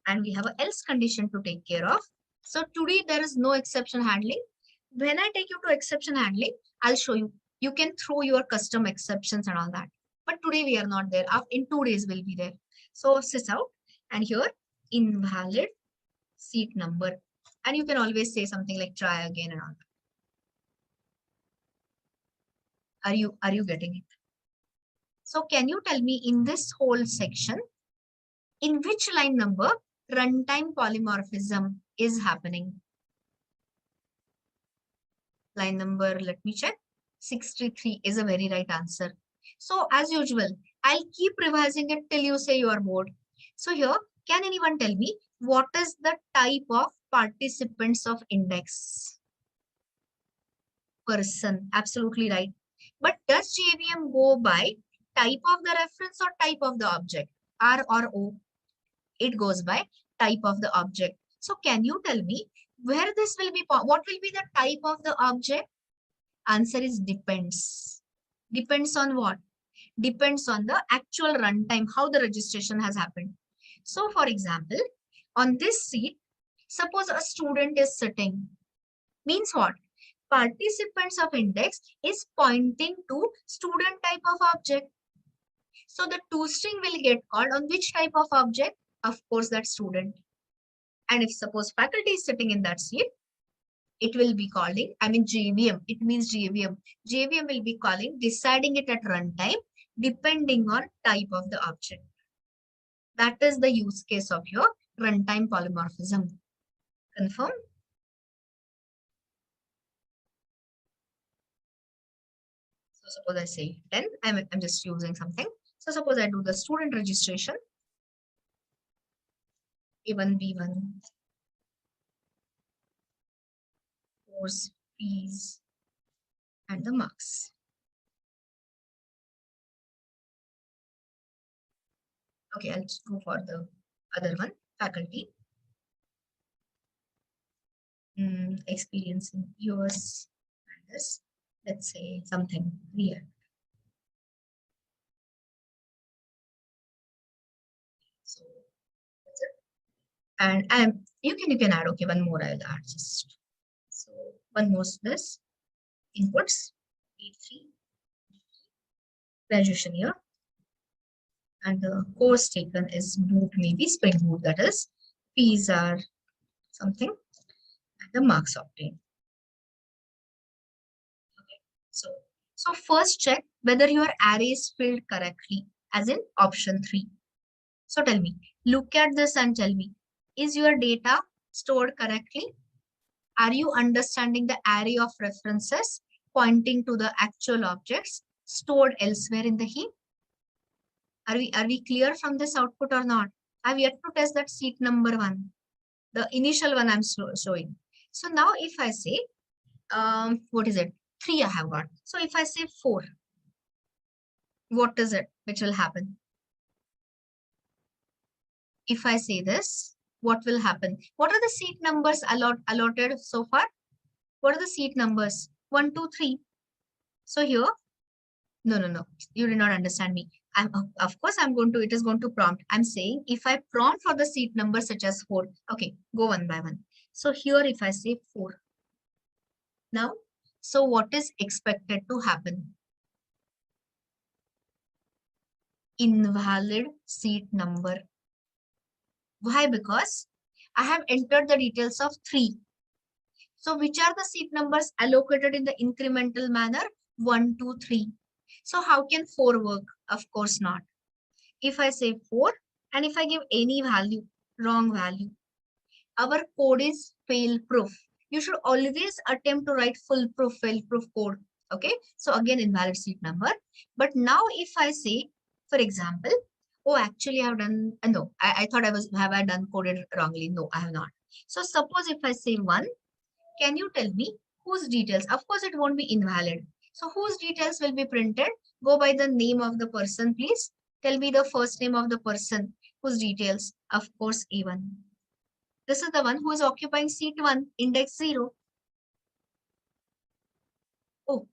And we have an else condition to take care of. So today there is no exception handling. When I take you to exception handling, I'll show you. You can throw your custom exceptions and all that. But today we are not there. In 2 days we'll be there. So sys out and here invalid seat number. And you can always say something like try again and all that. Are you getting it? So can you tell me in this whole section, in which line number runtime polymorphism is happening? Line number, let me check. 63 is a very right answer. So as usual, I'll keep revising it till you say you are bored. So here, can anyone tell me what is the type of participants of index? Person, absolutely right. But does JVM go by type of the reference or type of the object? R or O? It goes by type of the object. So can you tell me where this will be, what will be the type of the object? Answer is depends. Depends on what? Depends on the actual runtime, how the registration has happened. So for example, on this seat, suppose a student is sitting. Means what? Participants of index is pointing to student type of object. So the toString will get called on which type of object? Of course, that student. And if suppose faculty is sitting in that seat, it will be calling, I mean JVM, it means JVM. JVM will be calling, deciding it at runtime, depending on type of the object. That is the use case of your runtime polymorphism. Confirm? So suppose I say 10, I'm just using something. So suppose I do the student registration, A1, B1, course fees, and the marks. Okay, I'll just go for the other one, faculty. Experience in years, and this, let's say something real. So that's it. And you can add, okay, one more I'll add just. So one more this inputs, E3, graduation year. And the course taken is boot, maybe Spring Boot, that is. Fees are something, and the marks obtained. Okay. So first check whether your array is filled correctly, as in option 3. So tell me, look at this and tell me, is your data stored correctly? Are you understanding the array of references pointing to the actual objects stored elsewhere in the heap? Are we clear from this output or not? I've yet to test that seat number 1, the initial one I'm showing. So now if I say, what is it? 3 I have got. So if I say 4, what is it which will happen? If I say this, what will happen? What are the seat numbers allotted so far? What are the seat numbers? 1, 2, 3. So here, no, you did not understand me. Of course, it is going to prompt. I'm saying if I prompt for the seat number such as 4, okay, go one by one. So here, if I say 4, now, so what is expected to happen? invalid seat number. Why? Because I have entered the details of 3. So which are the seat numbers allocated in the incremental manner? 1, 2, 3. So how can 4 work? Of course not. If I say 4 and if I give any value, wrong value, our code is fail proof. You should always attempt to write full proof, fail proof code. Okay. So again, invalid seat number. But now if I say, for example, oh, actually I have done, no, I thought have I done coded wrongly? No, I have not. So suppose if I say 1, can you tell me whose details? Of course, it won't be invalid. So whose details will be printed? Go by the name of the person, please. Tell me the first name of the person whose details. Of course, A1. This is the one who is occupying seat 1, index 0. Oh,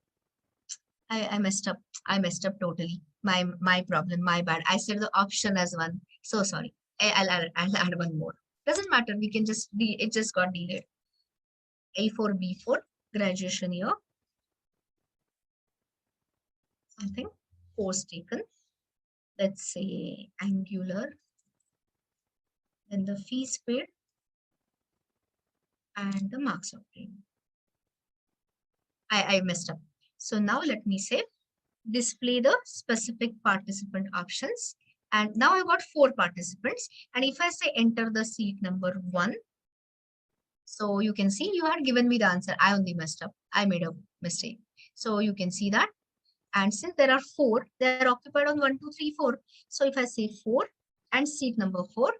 I messed up. I messed up totally. My problem, my bad. I said the option as 1. So sorry. I'll add one more. Doesn't matter. We can just, it just got delayed. A4, B4, graduation year. Something. Course taken. Let's say Angular. Then the fees paid. And the marks obtained. I messed up. So now let me say display the specific participant options. And now I got 4 participants. And if I say enter the seat number 1, so you can see you had given me the answer. I only messed up. I made a mistake. So you can see that. And since there are 4, they are occupied on 1, 2, 3, 4. So if I say 4 and seat number 4,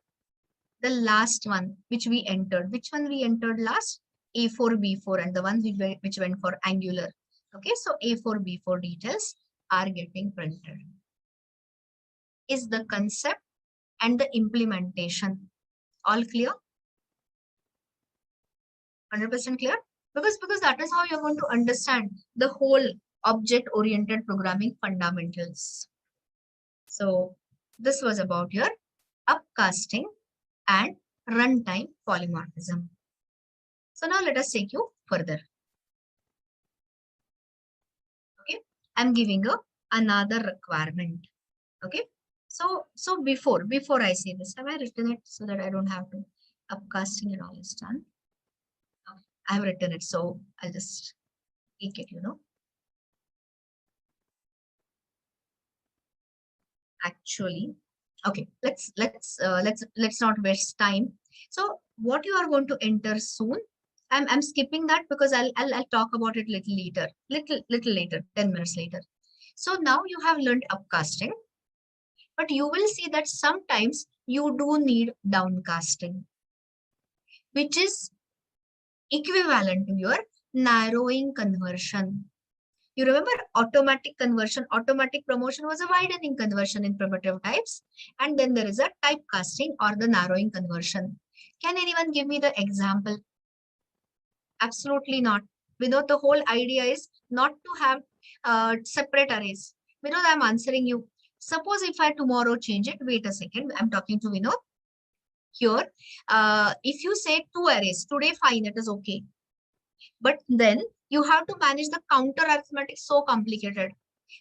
the last one which we entered, which one we entered last? A4, B4 and the one which went for Angular. Okay, so A4, B4 details are getting printed. Is the concept and the implementation all clear? 100% clear? Because that is how you're going to understand the whole object-oriented programming fundamentals. So this was about your upcasting and runtime polymorphism. So now let us take you further. Okay, I'm giving another requirement. Okay, so before I say this, have I written it so that I don't have to upcasting and all is done? Okay, I have written it, so I'll just take it, Actually, okay, let's not waste time. So what you are going to enter soon, I'm skipping that because I'll talk about it little later, 10 minutes later. So now you have learned upcasting, but you will see that sometimes you do need downcasting, which is equivalent to your narrowing conversion. You remember automatic conversion, automatic promotion was a widening conversion in primitive types. And then there is a typecasting or the narrowing conversion. Can anyone give me the example? Absolutely not. Vinod, the whole idea is not to have separate arrays. Vinod, I'm answering you. Suppose if I tomorrow change it, wait a second, I'm talking to Vinod. Here, if you say 2 arrays, today fine, it is okay. But then you have to manage the counter arithmetic, so complicated.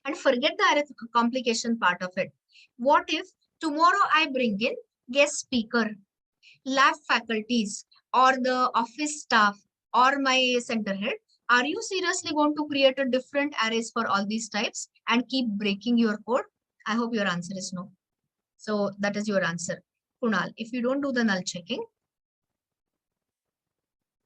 And forget the complication part of it. What if tomorrow I bring in guest speaker, lab faculties, or the office staff, or my center head? Are you seriously going to create a different arrays for all these types and keep breaking your code? I hope your answer is no. So that is your answer. Kunal, if you don't do the null checking,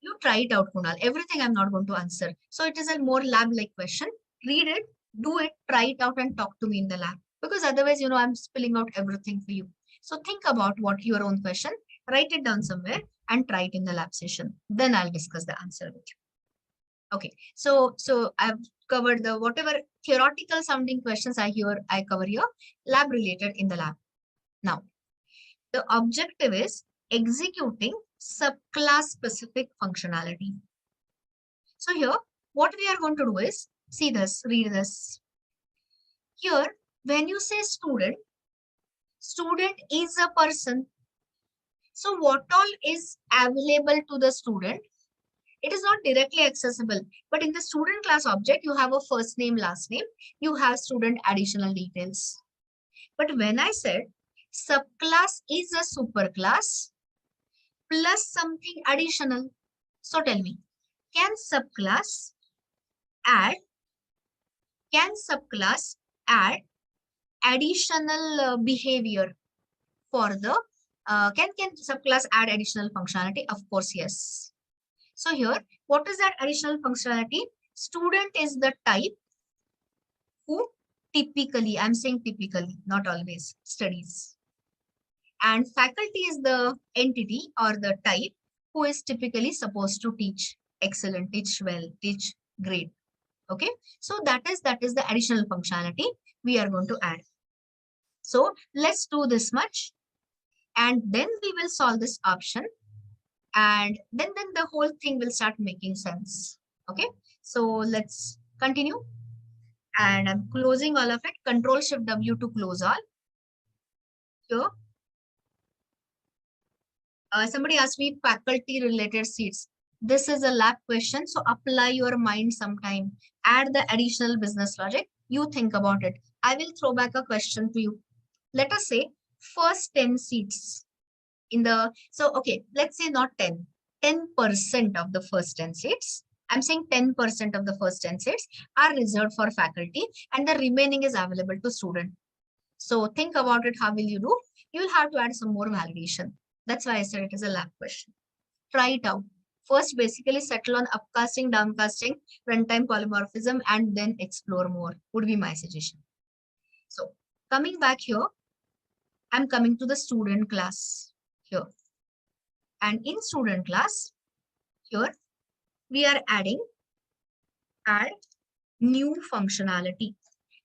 you try it out, Kunal. Everything I'm not going to answer. So it is a more lab-like question. Read it, do it, try it out and talk to me in the lab. Because otherwise, I'm spilling out everything for you. So think about what your own question, write it down somewhere and try it in the lab session. Then I'll discuss the answer with you. Okay, so I've covered the whatever theoretical sounding questions I cover here, lab related in the lab. Now, the objective is executing subclass specific functionality. So here, what we are going to do is, see this, read this. Here, when you say student, student is a person. So what all is available to the student? It is not directly accessible, but in the student class object, you have a first name, last name, you have student additional details. But when I said subclass is a superclass plus something additional, so tell me, can subclass add additional behavior for the can subclass add additional functionality? Of course, yes. So here, what is that additional functionality? Student is the type who typically, I'm saying typically, not always, studies. And faculty is the entity or the type who is typically supposed to teach excellent, teach well, teach great. Okay, so that is the additional functionality we are going to add. So let's do this much, and then we will solve this option, and then the whole thing will start making sense. Okay, so let's continue, and I'm closing all of it. Control Shift W to close all. Here, somebody asked me faculty related seats. This is a lab question, so apply your mind sometime. Add the additional business logic. You think about it. I will throw back a question to you. Let us say first 10 seats in the, so okay, let's say not 10, 10% of the first 10 seats. I'm saying 10% of the first 10 seats are reserved for faculty and the remaining is available to student. So think about it. How will you do? You will have to add some more validation. That's why I said it is a lab question. Try it out. First, basically settle on upcasting, downcasting, runtime polymorphism, and then explore more would be my suggestion. So coming back here, I'm coming to the student class here. And in student class, here, we are add new functionality.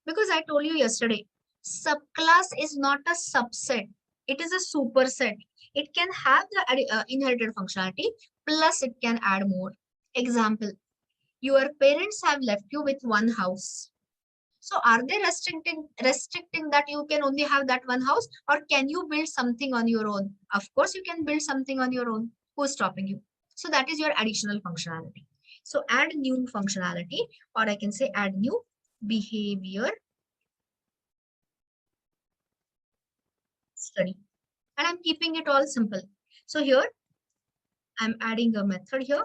Because I told you yesterday, subclass is not a subset. It is a superset. It can have the inherited functionality, plus it can add more. Example, your parents have left you with one house. So are they restricting that you can only have that one house, or can you build something on your own? Of course, you can build something on your own. Who's stopping you? So that is your additional functionality. So add new functionality, or I can say add new behavior study. And I'm keeping it all simple. So here, I'm adding a method here,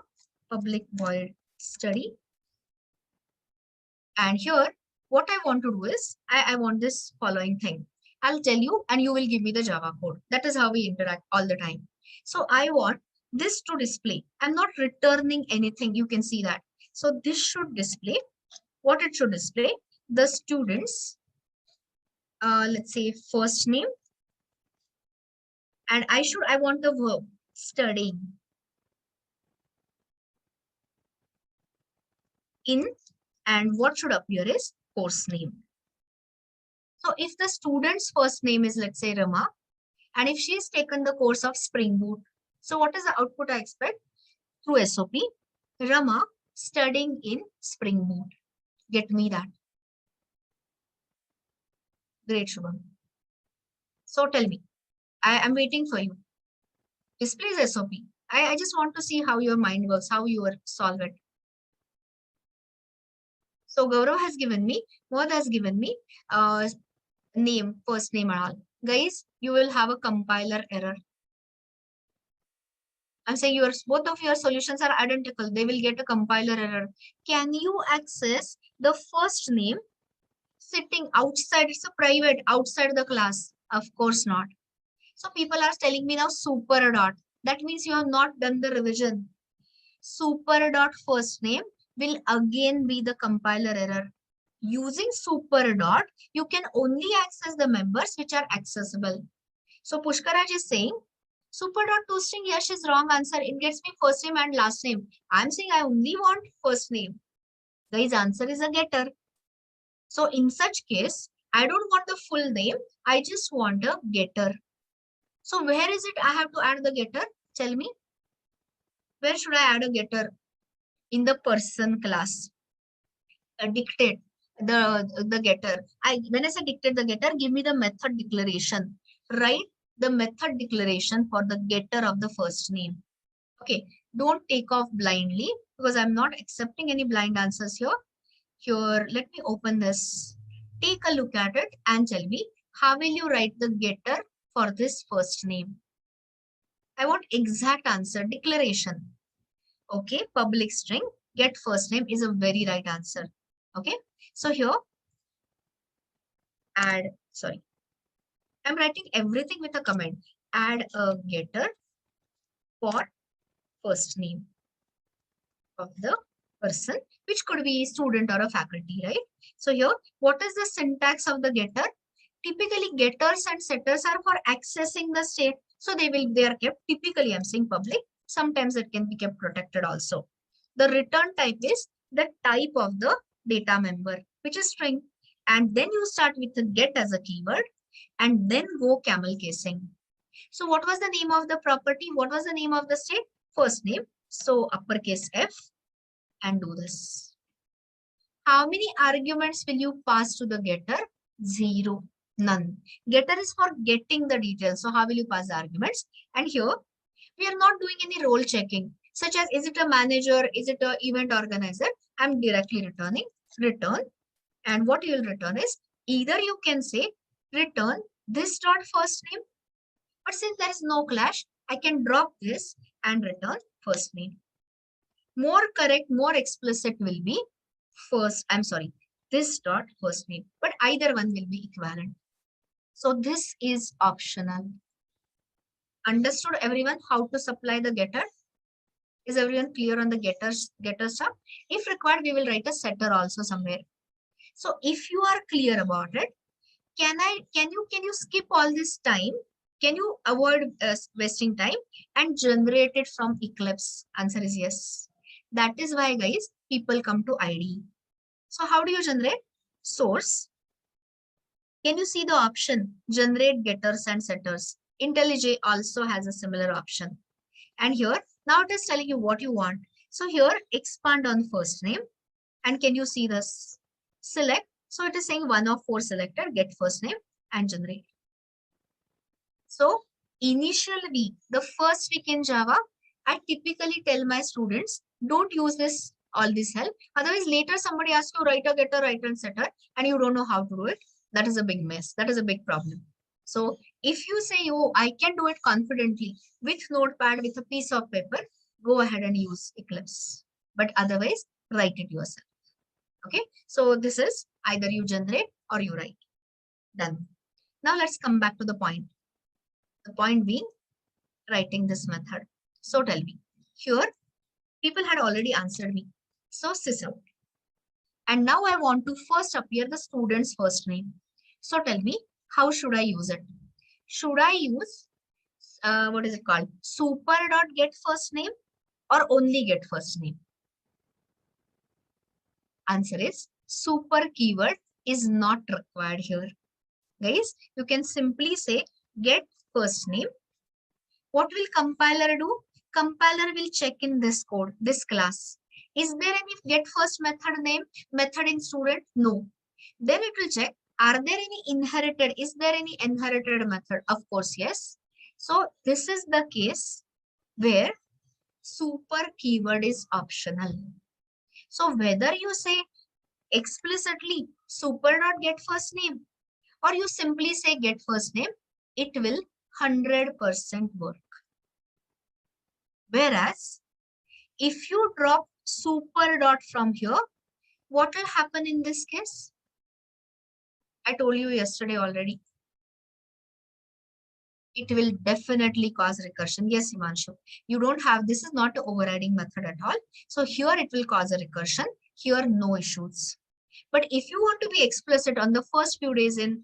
public void study. And here, what I want to do is, I want this following thing. I'll tell you and you will give me the Java code. That is how we interact all the time. So I want this to display. I'm not returning anything. You can see that. So this should display what it should display. The students, let's say first name. And I want the verb studying in, and what should appear is course name. So if the student's first name is, let's say, Rama, and if she has taken the course of Spring Boot, so what is the output I expect? Through SOP, Rama studying in Spring Boot. Get me that. Great, Shubham. So tell me, I am waiting for you. Displays SOP. I just want to see how your mind works, how you will solve it. So Gaurav has given me, Mohad has given me name, first name and all. Guys, you will have a compiler error. I'm saying both of your solutions are identical. They will get a compiler error. Can you access the first name sitting outside? It's a private, outside the class. Of course not. So people are telling me now super dot. That means you have not done the revision. Super dot first name will again be the compiler error. Using super dot, you can only access the members which are accessible. So Pushkaraj is saying, super dot toString, yes, is wrong answer. It gets me first name and last name. I'm saying I only want first name. Guys, answer is a getter. So in such case, I don't want the full name. I just want a getter. So where is it I have to add the getter? Tell me. Where should I add a getter? In the person class. Dictate the getter. When I say dictate the getter, give me the method declaration. Write the method declaration for the getter of the first name. Okay, don't take off blindly because I'm not accepting any blind answers here. Here, let me open this. Take a look at it and tell me How will you write the getter for this first name? I want exact answer, declaration. Okay, public string, get first name is a very right answer. Okay, so here, add, sorry, I'm writing everything with a comment. Add a getter for first name of the person, which could be student or a faculty, right? So here, what is the syntax of the getter? Typically, getters and setters are for accessing the state. So they are kept, typically I'm saying public. Sometimes it can be kept protected also. The return type is the type of the data member, which is string. And then you start with the get as a keyword and then go camel casing. So what was the name of the property? What was the name of the state? First name. So uppercase F and do this. How many arguments will you pass to the getter? 0. None. Getter is for getting the details. So how will you pass the arguments? And here we are not doing any role checking, such as is it a manager, is it an event organizer? I'm directly returning return. And what you will return is either you can say return this dot first name, but since there is no clash, I can drop this and return first name. More correct, more explicit will be this dot first name, but either one will be equivalent. So this is optional. Understood everyone how to supply the getter? Is everyone clear on the getter stuff? If required, we will write a setter also somewhere. So if you are clear about it, can you skip all this time? Can you avoid wasting time and generate it from Eclipse? Answer is yes. That is why, guys, people come to IDE. So how do you generate? Source. Can you see the option? Generate getters and setters. IntelliJ also has a similar option. And here, now it is telling you what you want. So here, expand on first name. And can you see this? Select. So it is saying 1 of 4 selected, get first name and generate. So initial week, the first week in Java, I typically tell my students, don't use all this help. Otherwise, later somebody asks you write a getter, write and setter, and you don't know how to do it. That is a big mess. That is a big problem. So if you say, oh, I can do it confidently with Notepad, with a piece of paper, go ahead and use Eclipse. But otherwise, write it yourself. Okay. So this is either you generate or you write. Done. Now let's come back to the point. The point being writing this method. So tell me, here people had already answered me. So sysout. And now I want to first appear the student's first name. So tell me, how should I use it? Should I use, what is it called? Super.get first name or only get first name? Answer is super keyword is not required here. Guys, you can simply say get first name. What will compiler do? Compiler will check in this code, this class. Is there any get first method in student? No. Then it will check, are there any inherited? Is there any inherited method? Of course, yes. So this is the case where super keyword is optional. So whether you say explicitly super.get first name or you simply say get first name, it will 100% work. Whereas if you drop super dot from here, what will happen in this case? I told you yesterday already. It will definitely cause recursion. Yes, Himanshu, you don't have, this is not an overriding method at all. So here it will cause a recursion. Here, no issues. But if you want to be explicit on the first few days in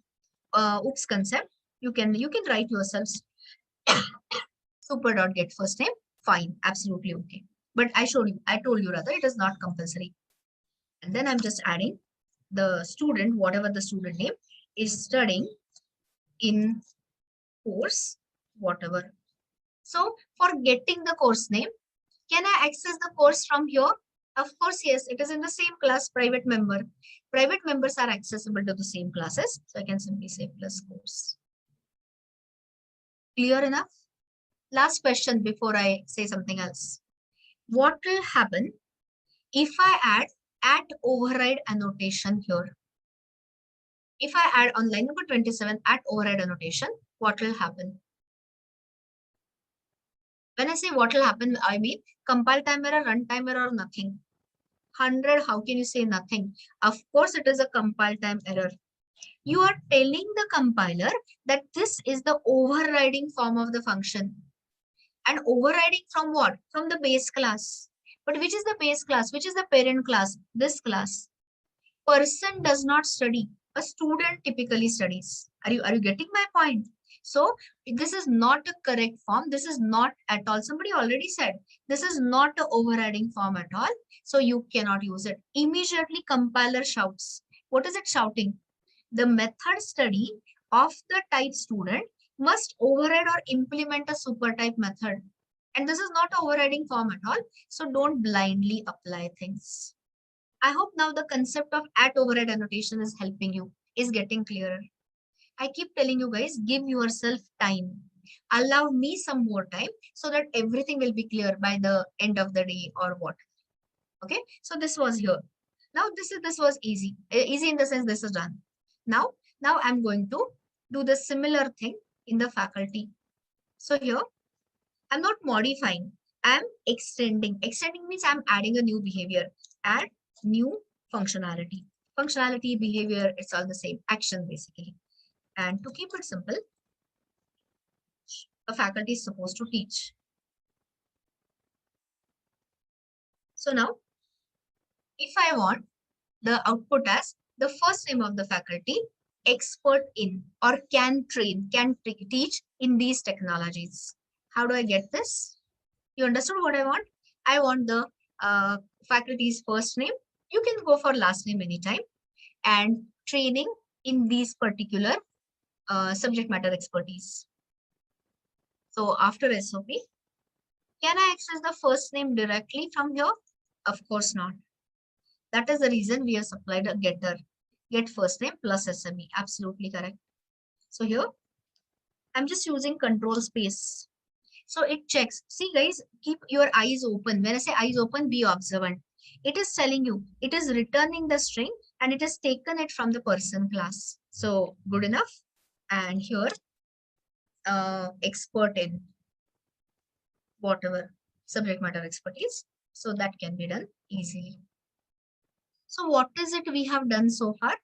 OOPS concept, you can write yourselves super.get first name. Fine, absolutely okay. But I told you rather, it is not compulsory. And then I'm just adding the student, whatever the student name is studying in course, whatever. So for getting the course name, can I access the course from here? Of course, yes, it is in the same class, private member. Private members are accessible to the same classes. So I can simply say plus course. Clear enough? Last question before I say something else. What will happen if I add @ override annotation here? If I add on line number 27 at override annotation, what will happen? When I say what will happen, I mean compile time error, run time error, or nothing. 100, how can you say nothing? Of course, it is a compile time error. You are telling the compiler that this is the overriding form of the function. And overriding from what? From the base class. But which is the base class? Which is the parent class? This class. Person does not study. A student typically studies. Are you getting my point? So this is not a correct form. This is not at all. Somebody already said this is not an overriding form at all. So you cannot use it. Immediately compiler shouts. What is it shouting? The method study of the type student must override or implement a super type method. And this is not an overriding form at all. So don't blindly apply things. I hope now the concept of at override annotation is helping you, is getting clearer. I keep telling you guys, give yourself time. Allow me some more time so that everything will be clear by the end of the day or what. Okay, so this was here. Now this was easy. Easy in the sense this is done. Now I'm going to do the similar thing in the faculty. So here, I'm not modifying. I'm extending. Extending means I'm adding a new behavior. Add new functionality. Functionality, behavior, it's all the same. Action basically. And to keep it simple, a faculty is supposed to teach. So now, if I want the output as the first name of the faculty, expert in or can train, can teach in these technologies. How do I get this? You understood what I want? I want the faculty's first name. You can go for last name anytime. And training in these particular subject matter expertise. So after SOP, can I access the first name directly from here? Of course not. That is the reason we have supplied a getter. Get first name plus SME. Absolutely correct. So here, I'm just using control space. So it checks. See guys, keep your eyes open. When I say eyes open, be observant. It is telling you, it is returning the string and it has taken it from the person class. So good enough. And here, expert in whatever subject matter expertise. So that can be done easily. So what is it we have done so far?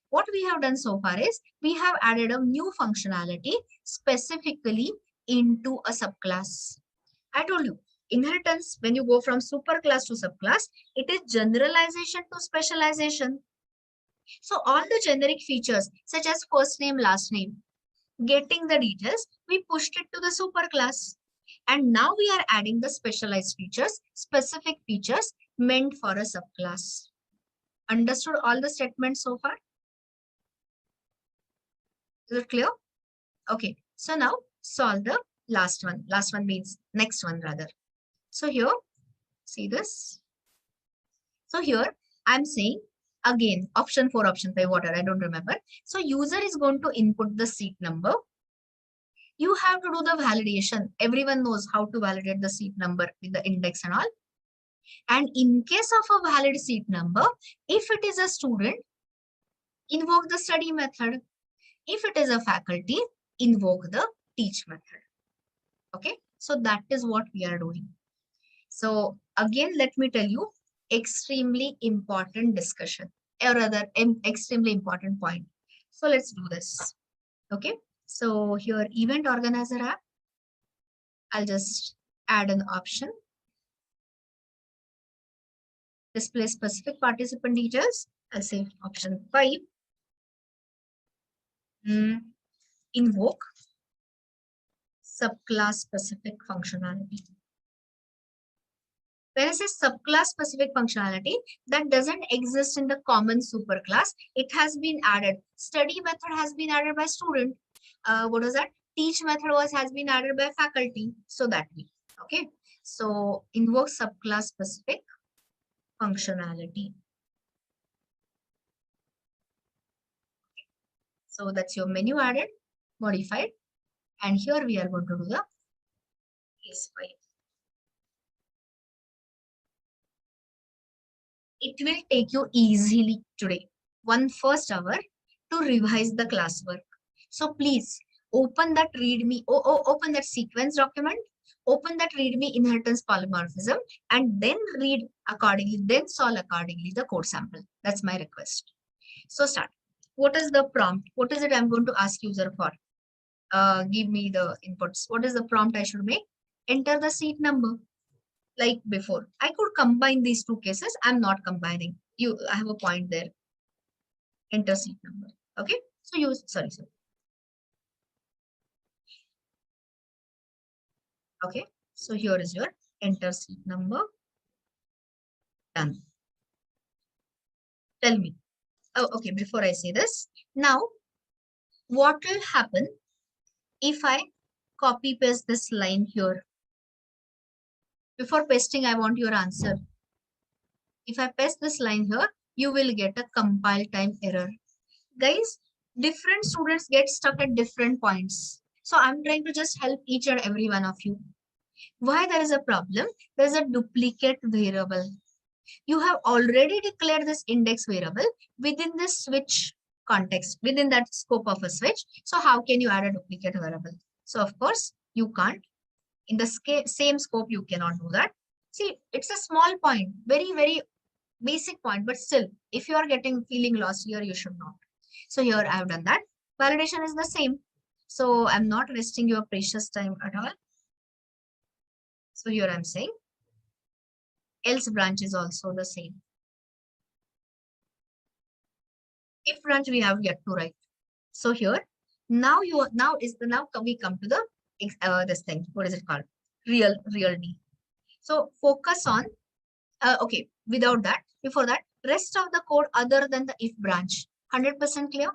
What we have done so far is we have added a new functionality specifically into a subclass. I told you, inheritance, when you go from superclass to subclass, it is generalization to specialization. So all the generic features such as first name, last name, getting the details, we pushed it to the superclass. And now we are adding the specialized features, specific features meant for a subclass. Understood all the statements so far? Is it clear? Okay, so now solve the last one. Last one means next one rather. So here, see this. So here, I'm saying again, option 4, option 5, whatever, I don't remember. So user is going to input the seat number. You have to do the validation. Everyone knows how to validate the seat number with the index and all. And in case of a valid seat number, if it is a student, invoke the study method. If it is a faculty, invoke the teach method. Okay, so that is what we are doing. So again, let me tell you, extremely important discussion or rather extremely important point. So let's do this. Okay, so here event organizer app, I'll just add an option. Display specific participant details. I'll say option 5. Invoke subclass specific functionality. When I say subclass specific functionality, that doesn't exist in the common superclass. It has been added. Study method has been added by student. What was that? Teach method has been added by faculty. So that way. Okay. So invoke subclass specific functionality. So that's your menu added, modified. And here we are going to do the case 5. It will take you easily today. 1 hour to revise the classwork. So please open that readme, open that sequence document, open that readme inheritance polymorphism, and then read accordingly, then solve accordingly the code sample. That's my request. So start. What is the prompt? What is it I'm going to ask user for? Give me the inputs. What is the prompt I should make? Enter the seat number. Like before, I could combine these two cases. I'm not combining. I have a point there. Enter seat number. Okay. So use, sorry. Okay. So here is your enter seat number. Done. Tell me. Oh, okay. Before I say this, now what will happen if I copy paste this line here? Before pasting, I want your answer. If I paste this line here, you will get a compile time error. Guys, different students get stuck at different points. So I'm trying to just help each and every one of you. Why there is a problem? There is a duplicate variable. You have already declared this index variable within this switch context, within that scope of a switch. So how can you add a duplicate variable? So of course, you can't. In the same scope, you cannot do that. See, it's a small point, very, very basic point, but still, if you are feeling lost here, you should not. So here I have done that. Validation is the same. So I'm not wasting your precious time at all. So here I'm saying else branch is also the same. If branch we have yet to write. So here now we come to the this thing. What is it called? Real D. So focus on okay. Without that, before that, rest of the code other than the if branch. 100% clear?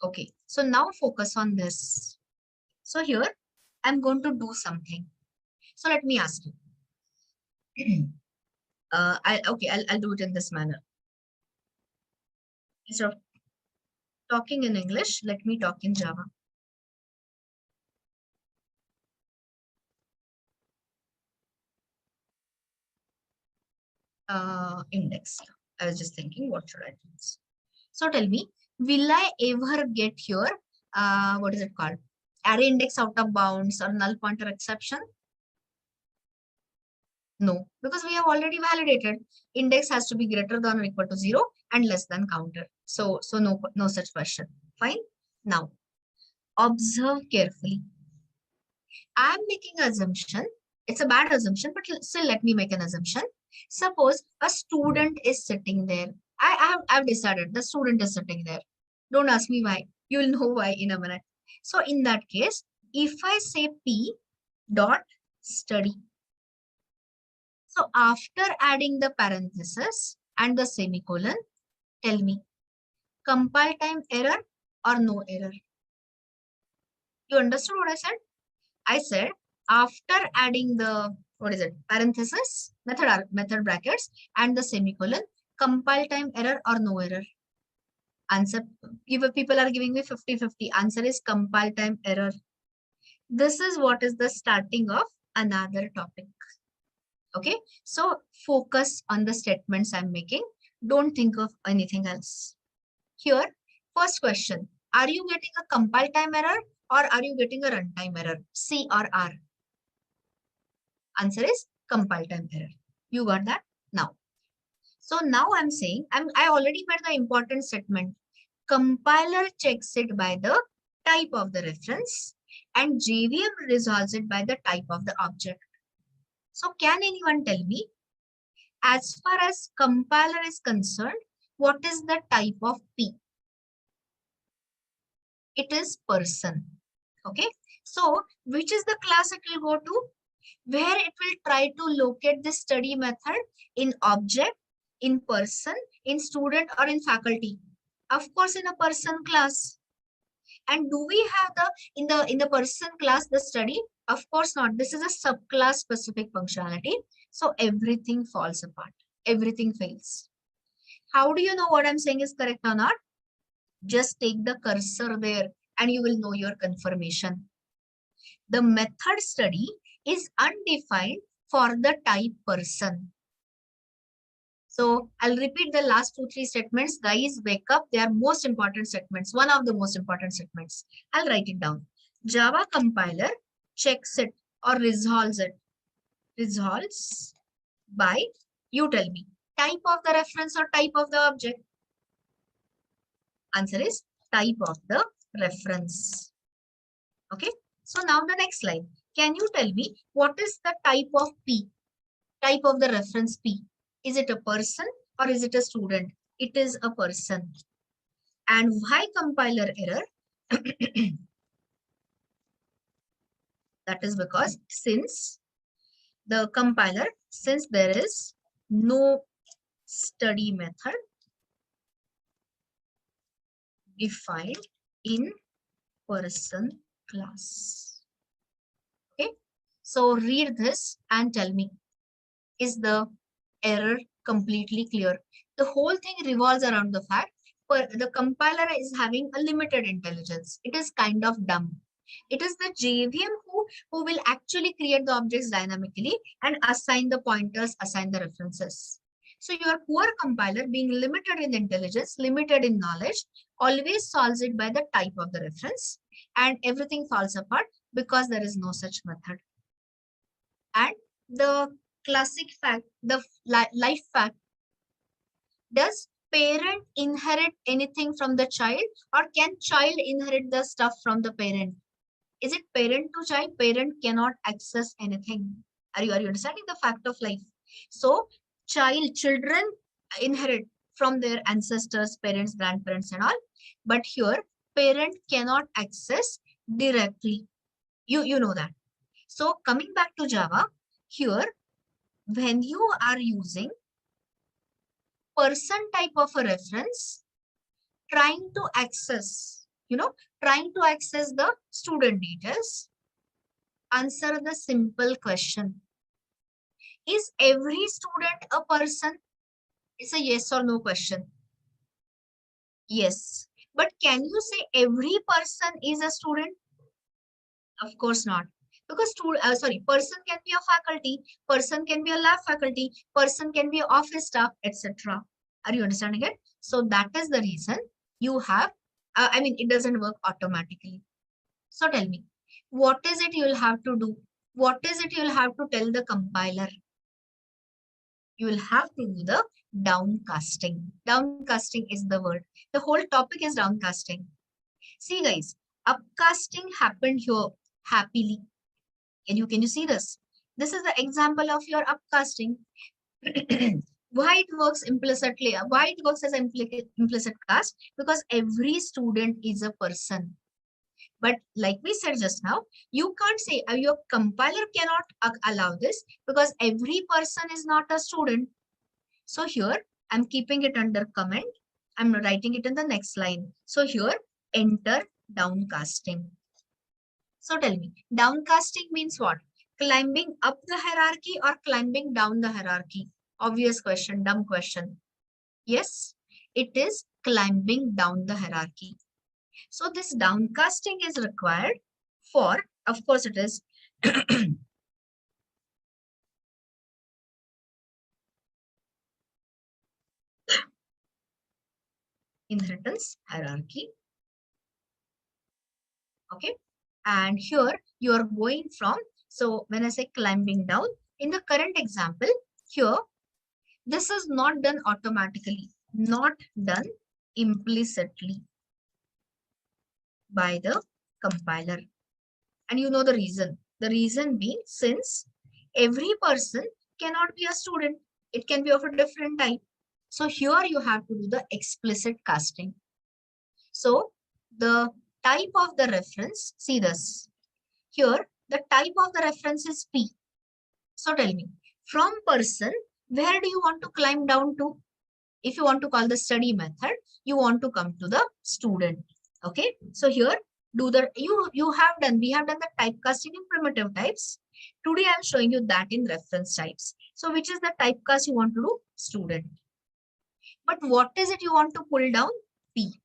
Okay. So now focus on this. So here I'm going to do something. So let me ask you. I'll do it in this manner. Instead of talking in English, let me talk in Java. Index. I was just thinking, what should I do? So tell me, will I ever get here? What is it called? Array index out of bounds or null pointer exception? No, because we have already validated index has to be greater than or equal to 0 and less than counter. So no such question. Fine. Now, observe carefully. I'm making an assumption. It's a bad assumption, but still let me make an assumption. Suppose a student is sitting there. I've decided the student is sitting there. Don't ask me why. You will know why in a minute. So in that case, if I say P dot study. So after adding the parenthesis and the semicolon, tell me, compile time error or no error? You understood what I said? I said after adding the, what is it, parenthesis, method brackets and the semicolon, compile time error or no error? Answer, people are giving me 50-50. Answer is compile time error. This is what is the starting of another topic. Okay, so focus on the statements I'm making. Don't think of anything else. Here, first question, are you getting a compile time error or are you getting a runtime error? C or R? Answer is compile time error. You got that? Now. So now I'm saying, I already made the important statement. Compiler checks it by the type of the reference and JVM resolves it by the type of the object. So can anyone tell me, as far as compiler is concerned, what is the type of P? It is person. Okay. So which is the class it will go to? Where it will try to locate the study method in object, in person, in student, or in faculty. Of course, in a person class. And do we have in the person class the study? Of course not. This is a subclass specific functionality. So everything falls apart. Everything fails. How do you know what I'm saying is correct or not? Just take the cursor there and you will know your confirmation. The method study is undefined for the type person. So I'll repeat the last 2-3 statements. Guys, wake up. They are most important statements. One of the most important statements. I'll write it down. Java compiler checks it or resolves it. Resolves by, you tell me, type of the reference or type of the object. Answer is type of the reference. Okay. So now the next line. Can you tell me what is the type of P? Type of the reference P. Is it a person or is it a student? It is a person. And why compiler error? That is because since the compiler, since there is no study method defined in person class. Okay. So read this and tell me, is the error completely clear? The whole thing revolves around the fact the compiler is having a limited intelligence. It is kind of dumb. It is the JVM who will actually create the objects dynamically and assign the pointers, assign the references. So your poor compiler, being limited in intelligence, limited in knowledge, always solves it by the type of the reference, and everything falls apart because there is no such method. And the classic fact, the life fact, does parent inherit anything from the child, or can child inherit the stuff from the parent? Is it parent to child? Parent cannot access anything. Are you understanding the fact of life? So children inherit from their ancestors, parents, grandparents and all. But here parent cannot access directly. You know that. So coming back to Java, here when you are using person type of a reference, trying to access, trying to access the student details, answer the simple question. Is every student a person? It's a yes or no question. Yes. But can you say every person is a student? Of course not. Because person can be a faculty, person can be a lab faculty, person can be office staff, etc. Are you understanding it? So that is the reason you have, it doesn't work automatically. So tell me, what is it you'll have to do? What is it you'll have to tell the compiler? You will have to do the downcasting. Downcasting is the word. The whole topic is downcasting. See guys, upcasting happened here happily. Can you see this? This is the example of your upcasting. Why it works implicitly? Why it works as implicit cast? Because every student is a person. But like we said just now, you can't say your compiler cannot allow this because every person is not a student. So here I'm keeping it under comment. I'm writing it in the next line. So here enter downcasting. So tell me, downcasting means what? Climbing up the hierarchy or climbing down the hierarchy? Obvious question, dumb question. Yes, it is climbing down the hierarchy. So this downcasting is required for, of course it is, inheritance hierarchy. Okay. And here you are going from, so when I say climbing down, in the current example, here, this is not done automatically, not done implicitly by the compiler. And you know the reason. The reason being, since every person cannot be a student, it can be of a different type. So here you have to do the explicit casting. So the type of the reference, see this. Here, the type of the reference is P. So tell me, from person, where do you want to climb down to? If you want to call the study method, you want to come to the student. Okay. So here, we have done the typecasting in primitive types. Today, I'm showing you that in reference types. So which is the typecast you want to do? Student. But what is it you want to pull down? P.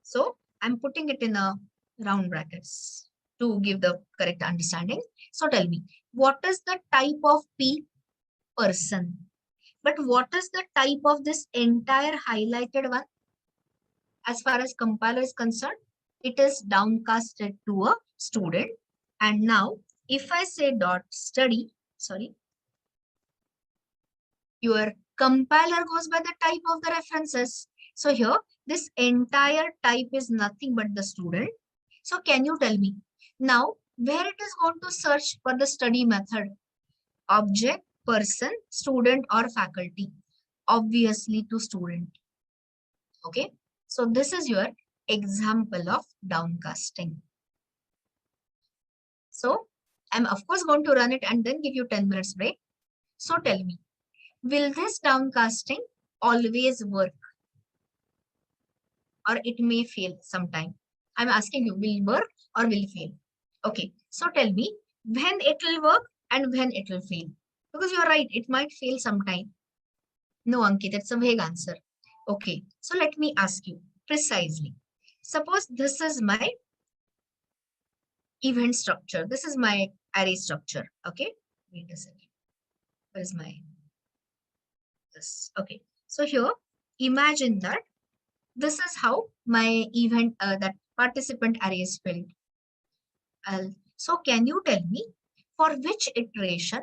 So I'm putting it in a round brackets to give the correct understanding. So tell me, what is the type of P? Person. But what is the type of this entire highlighted one? As far as compiler is concerned, it is downcasted to a student. And now if I say dot study, sorry, your compiler goes by the type of the references. So here, this entire type is nothing but the student. So can you tell me now where it is going to search for the study method? Object, person, student, or faculty? Obviously to student. Okay. So this is your example of downcasting. So I'm of course going to run it and then give you 10 minutes break. So tell me, will this downcasting always work? Or it may fail sometime? I'm asking you, will work or will fail? Okay, so tell me when it will work and when it will fail. Because you're right, it might fail sometime. No, Ankit, that's a vague answer. Okay, so let me ask you precisely. Suppose this is my event structure. This is my array structure. Okay, wait a second. Where is my this? Okay, so here, imagine that this is how my event, that participant array is filled. So can you tell me for which iteration?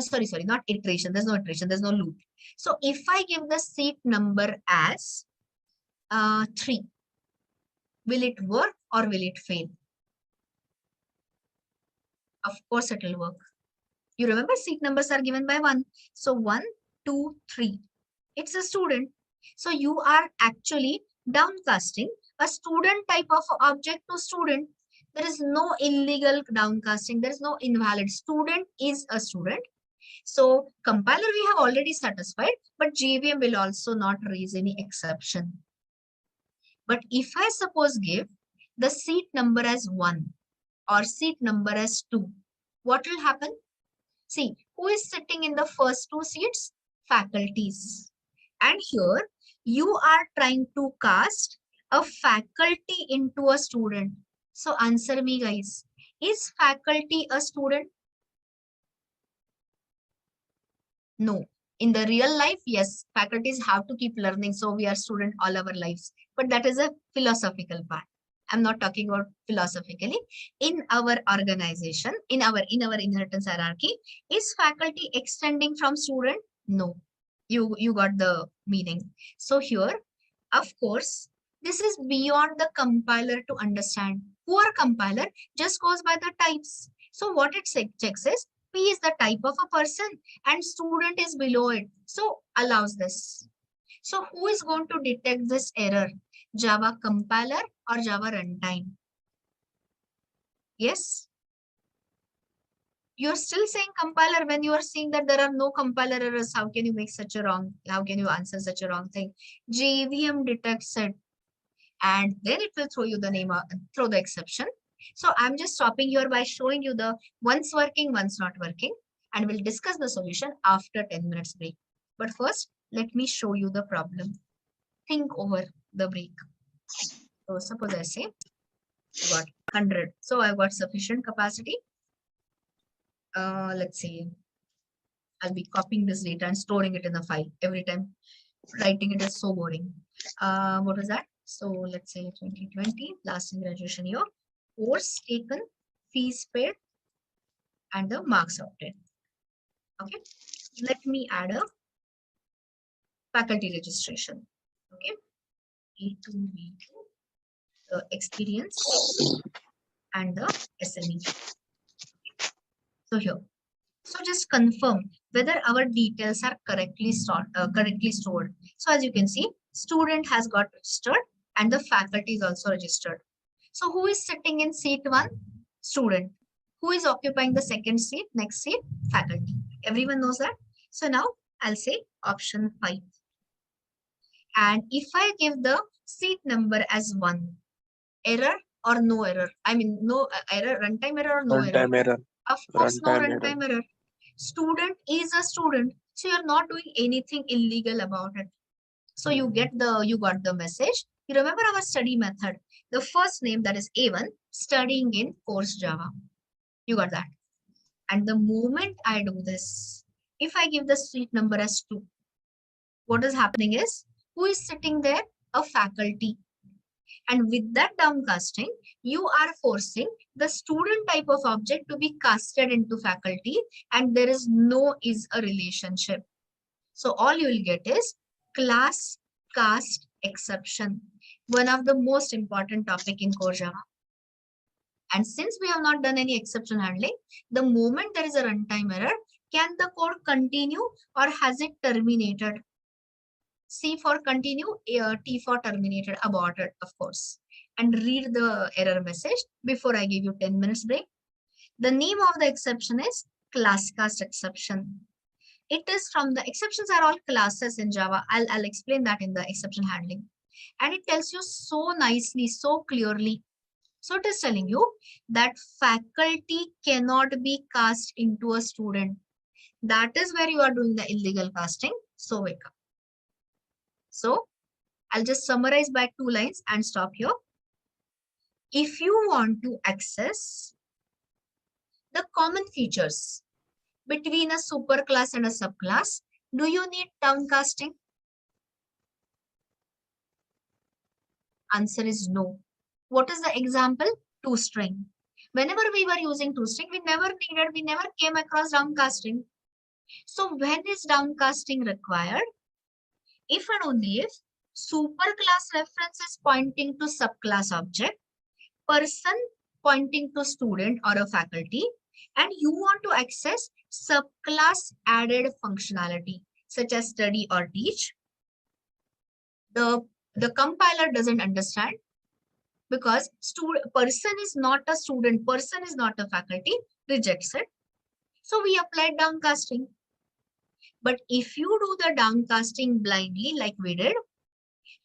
Sorry, not iteration. There's no iteration. There's no loop. So if I give the seat number as 3, will it work or will it fail? Of course it will work. You remember seat numbers are given by 1. So 1, 2, 3. It's a student. So you are actually downcasting a student type of object to student. There is no illegal downcasting. There is no invalid. Student is a student. So compiler we have already satisfied, but JVM will also not raise any exception. But if I suppose give the seat number as 1 or seat number as 2, what will happen? See, who is sitting in the first 2 seats? Faculties. And here you are trying to cast a faculty into a student. So answer me guys, is faculty a student? No. In the real life, yes, faculties have to keep learning. So we are student all our lives. But that is a philosophical part. I'm not talking about philosophically. In our organization, in our inheritance hierarchy, is faculty extending from student? No. You got the meaning. So here, of course, this is beyond the compiler to understand. Poor compiler just goes by the types. So what it checks is P is the type of a person and student is below it. So allows this. So who is going to detect this error? Java compiler or Java runtime? Yes. You're still saying compiler when you are seeing that there are no compiler errors. How can you make such a wrong? How can you answer such a wrong thing? JVM detects it and then it will throw you the name, throw the exception. So I'm just stopping here by showing you the once working, once not working, and we'll discuss the solution after 10 minutes break. But first, let me show you the problem. Think over the break. So suppose I say I got 100. So I've got sufficient capacity. Let's see. I'll be copying this data and storing it in a file. Every time writing it is so boring. What was that? So let's say 2020, last in graduation year, course taken, fees paid, and the marks obtained. Okay, let me add a faculty registration. Okay, A2, B2, the experience, and the SME. So here, so just confirm whether our details are correctly stored. So as you can see, student has got registered and the faculty is also registered. So who is sitting in seat 1? Student. Who is occupying the second seat? Next seat? Faculty. Everyone knows that. So now I'll say option 5. And if I give the seat number as 1, error or no error? I mean, no error, runtime error or no Runtime error? error. Of course, no Runtime runtime error. Student is a student. So you're not doing anything illegal about it. So you got the message. You remember our study method. The first name, that is A1, studying in course Java. You got that. And the moment I do this, if I give the seat number as 2, what is happening is, who is sitting there? A faculty. And with that downcasting, you are forcing the student type of object to be casted into faculty, and there is no is a relationship. So all you will get is class cast exception, one of the most important topic in core Java. And since we have not done any exception handling, the moment there is a runtime error, can the code continue or has it terminated? C for continue, T for terminated, aborted, of course. And read the error message before I give you 10 minutes break. The name of the exception is class cast exception. It is from the exceptions are all classes in Java. I'll explain that in the exception handling. And it tells you so nicely, so clearly. So it is telling you that faculty cannot be cast into a student. That is where you are doing the illegal casting. So wake up. So I'll just summarize by 2 lines and stop here. If you want to access the common features between a superclass and a subclass, do you need downcasting? Answer is no. What is the example? ToString. Whenever we were using ToString, we never came across downcasting. So when is downcasting required? If and only if superclass reference is pointing to subclass object, person pointing to student or a faculty, and you want to access subclass added functionality such as study or teach. The compiler doesn't understand because person is not a student, person is not a faculty, rejects it. So we applied downcasting. But if you do the downcasting blindly like we did,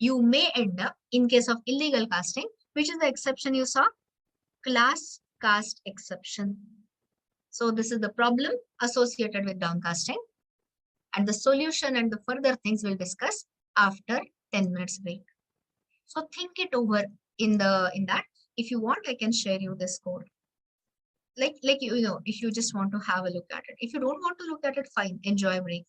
you may end up, in case of illegal casting, which is the exception you saw, class cast exception. So this is the problem associated with downcasting, and the solution and the further things we'll discuss after 10 minutes break. So think it over in that. If you want, I can share you this code. Like you know, if you just want to have a look at it. If you don't want to look at it, fine, enjoy break.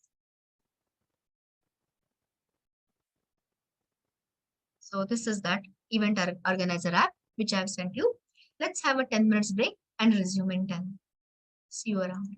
So this is that event organizer app which I have sent you. Let's have a 10 minutes break and resume in 10. See you around.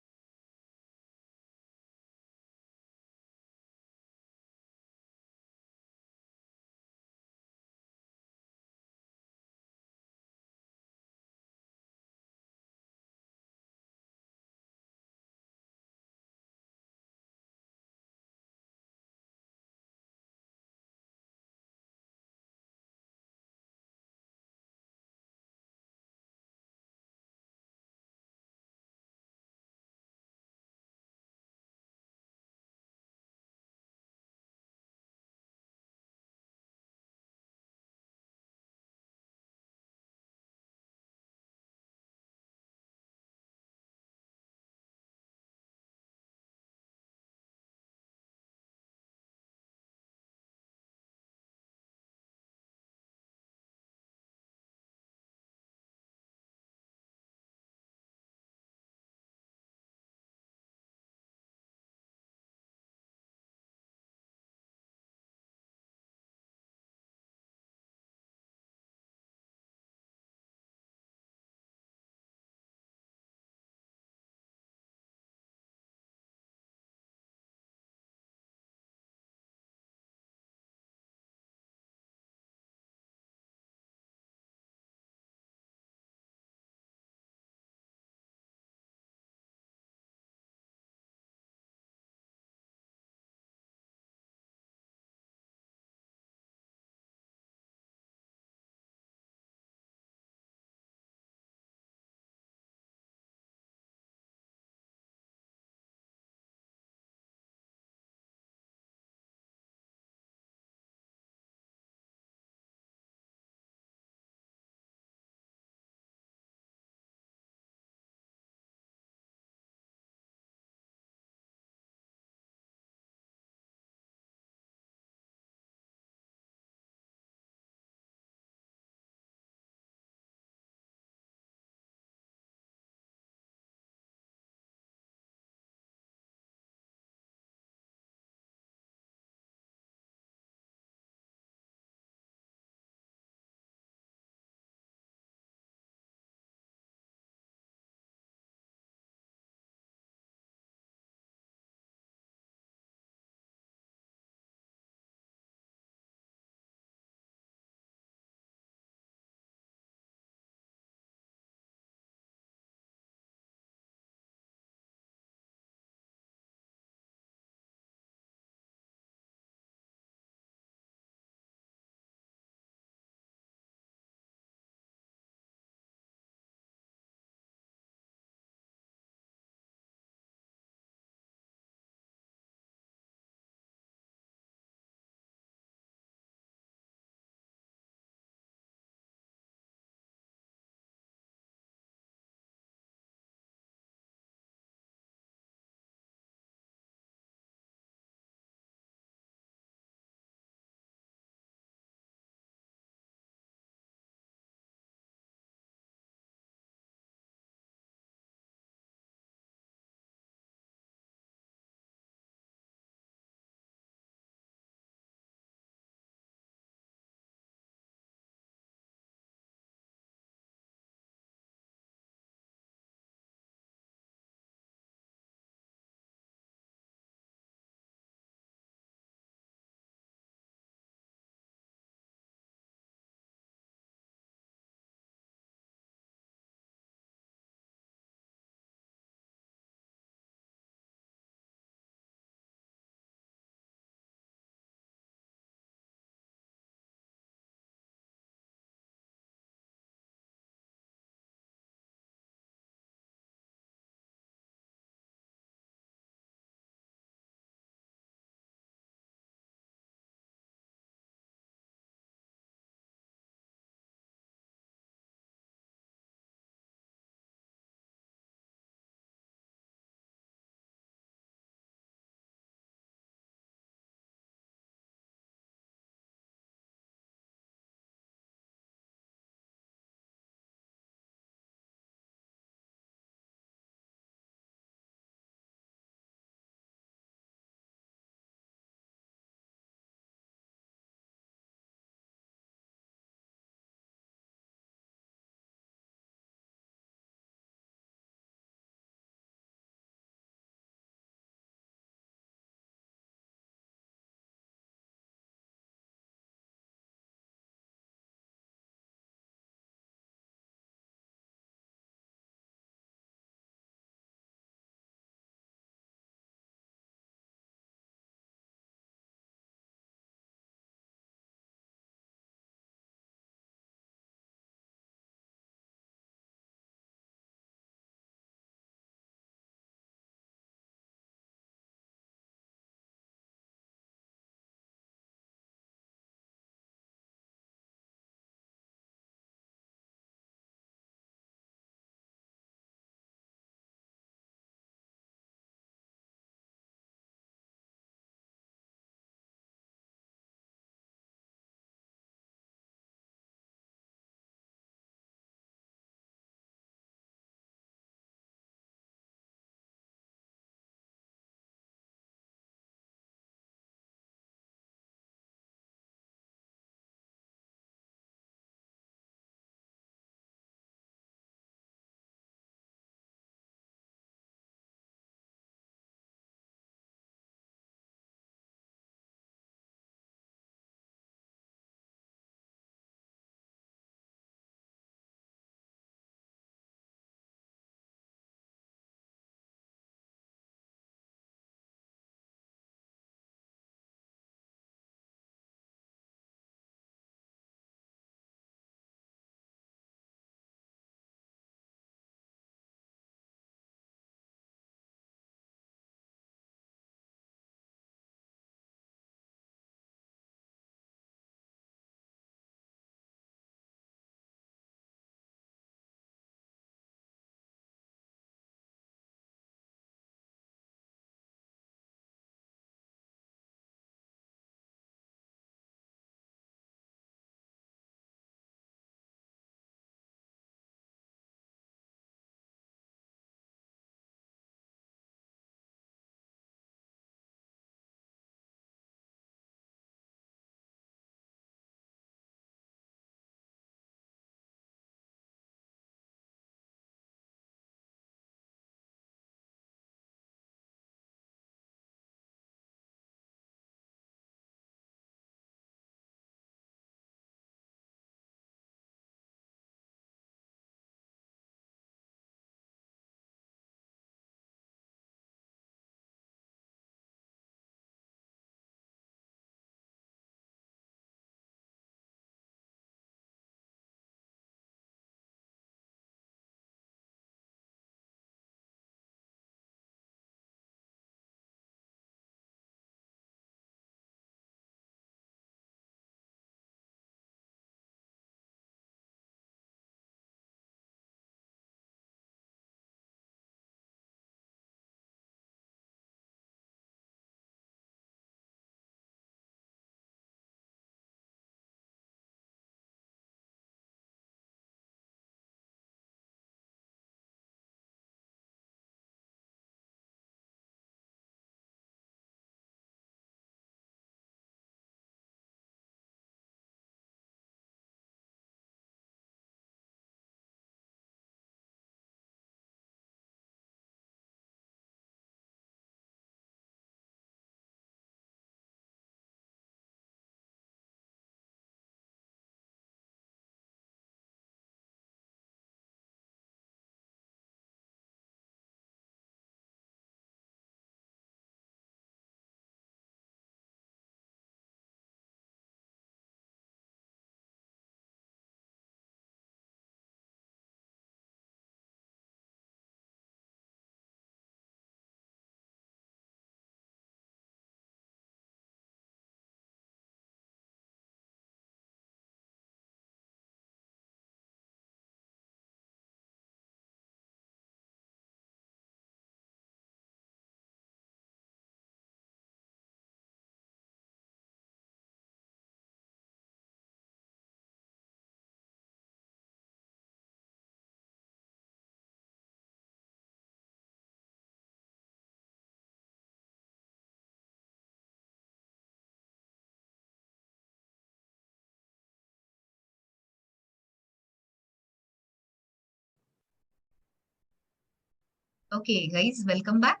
Okay, guys, welcome back.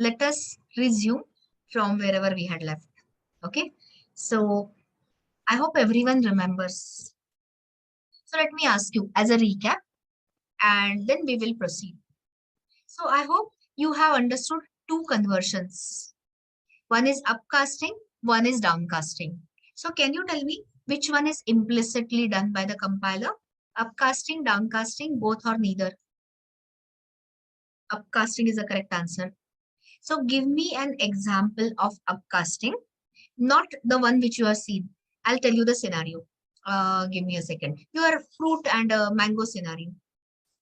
Let us resume from wherever we had left. Okay, so I hope everyone remembers. So let me ask you as a recap and then we will proceed. So I hope you have understood two conversions. One is upcasting, one is downcasting. So can you tell me which one is implicitly done by the compiler? Upcasting, downcasting, both or neither? Upcasting is the correct answer. So give me an example of upcasting, not the one which you have seen. I'll tell you the scenario. Give me a second. Your fruit and mango scenario.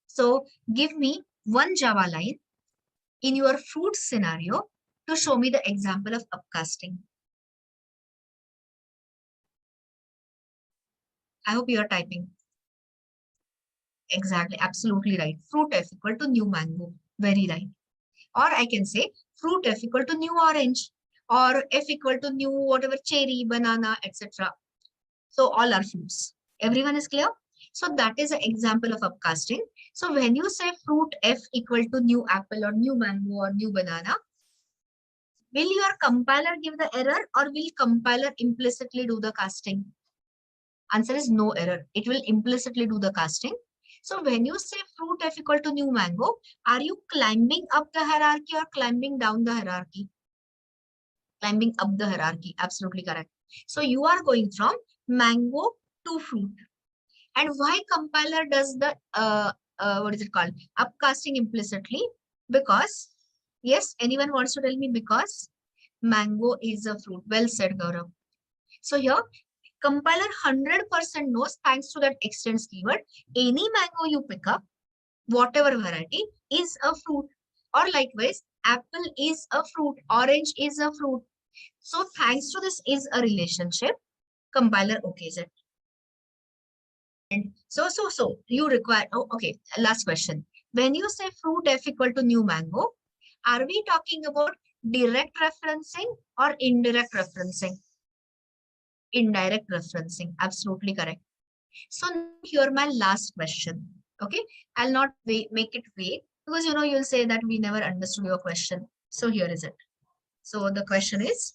So give me one Java line in your fruit scenario to show me the example of upcasting. I hope you are typing. Exactly, absolutely right. Fruit f equal to new mango. Very right. Or I can say fruit f equal to new orange or f equal to new whatever cherry, banana, etc. So all are fruits. Everyone is clear? So that is an example of upcasting. So when you say fruit f equal to new apple or new mango or new banana, will your compiler give the error or will compiler implicitly do the casting? Answer is no error. It will implicitly do the casting. So when you say fruit f equal to new mango, are you climbing up the hierarchy or climbing down the hierarchy? Climbing up the hierarchy. Absolutely correct. So you are going from mango to fruit. And why compiler does the, what is it called? Upcasting implicitly? Because, yes, anyone wants to tell me because mango is a fruit. Well said, Gaurav. So here, compiler 100% knows thanks to that extends keyword. Any mango you pick up, whatever variety, is a fruit. Or likewise, apple is a fruit, orange is a fruit. So thanks to this is a relationship, compiler okays it. And so you require, oh, okay, last question. When you say fruit f equal to new mango, are we talking about direct referencing or indirect referencing? Indirect referencing, absolutely correct. So here my last question. Okay, I'll not make it vague because you'll say that we never understood your question. So here is it. So the question is,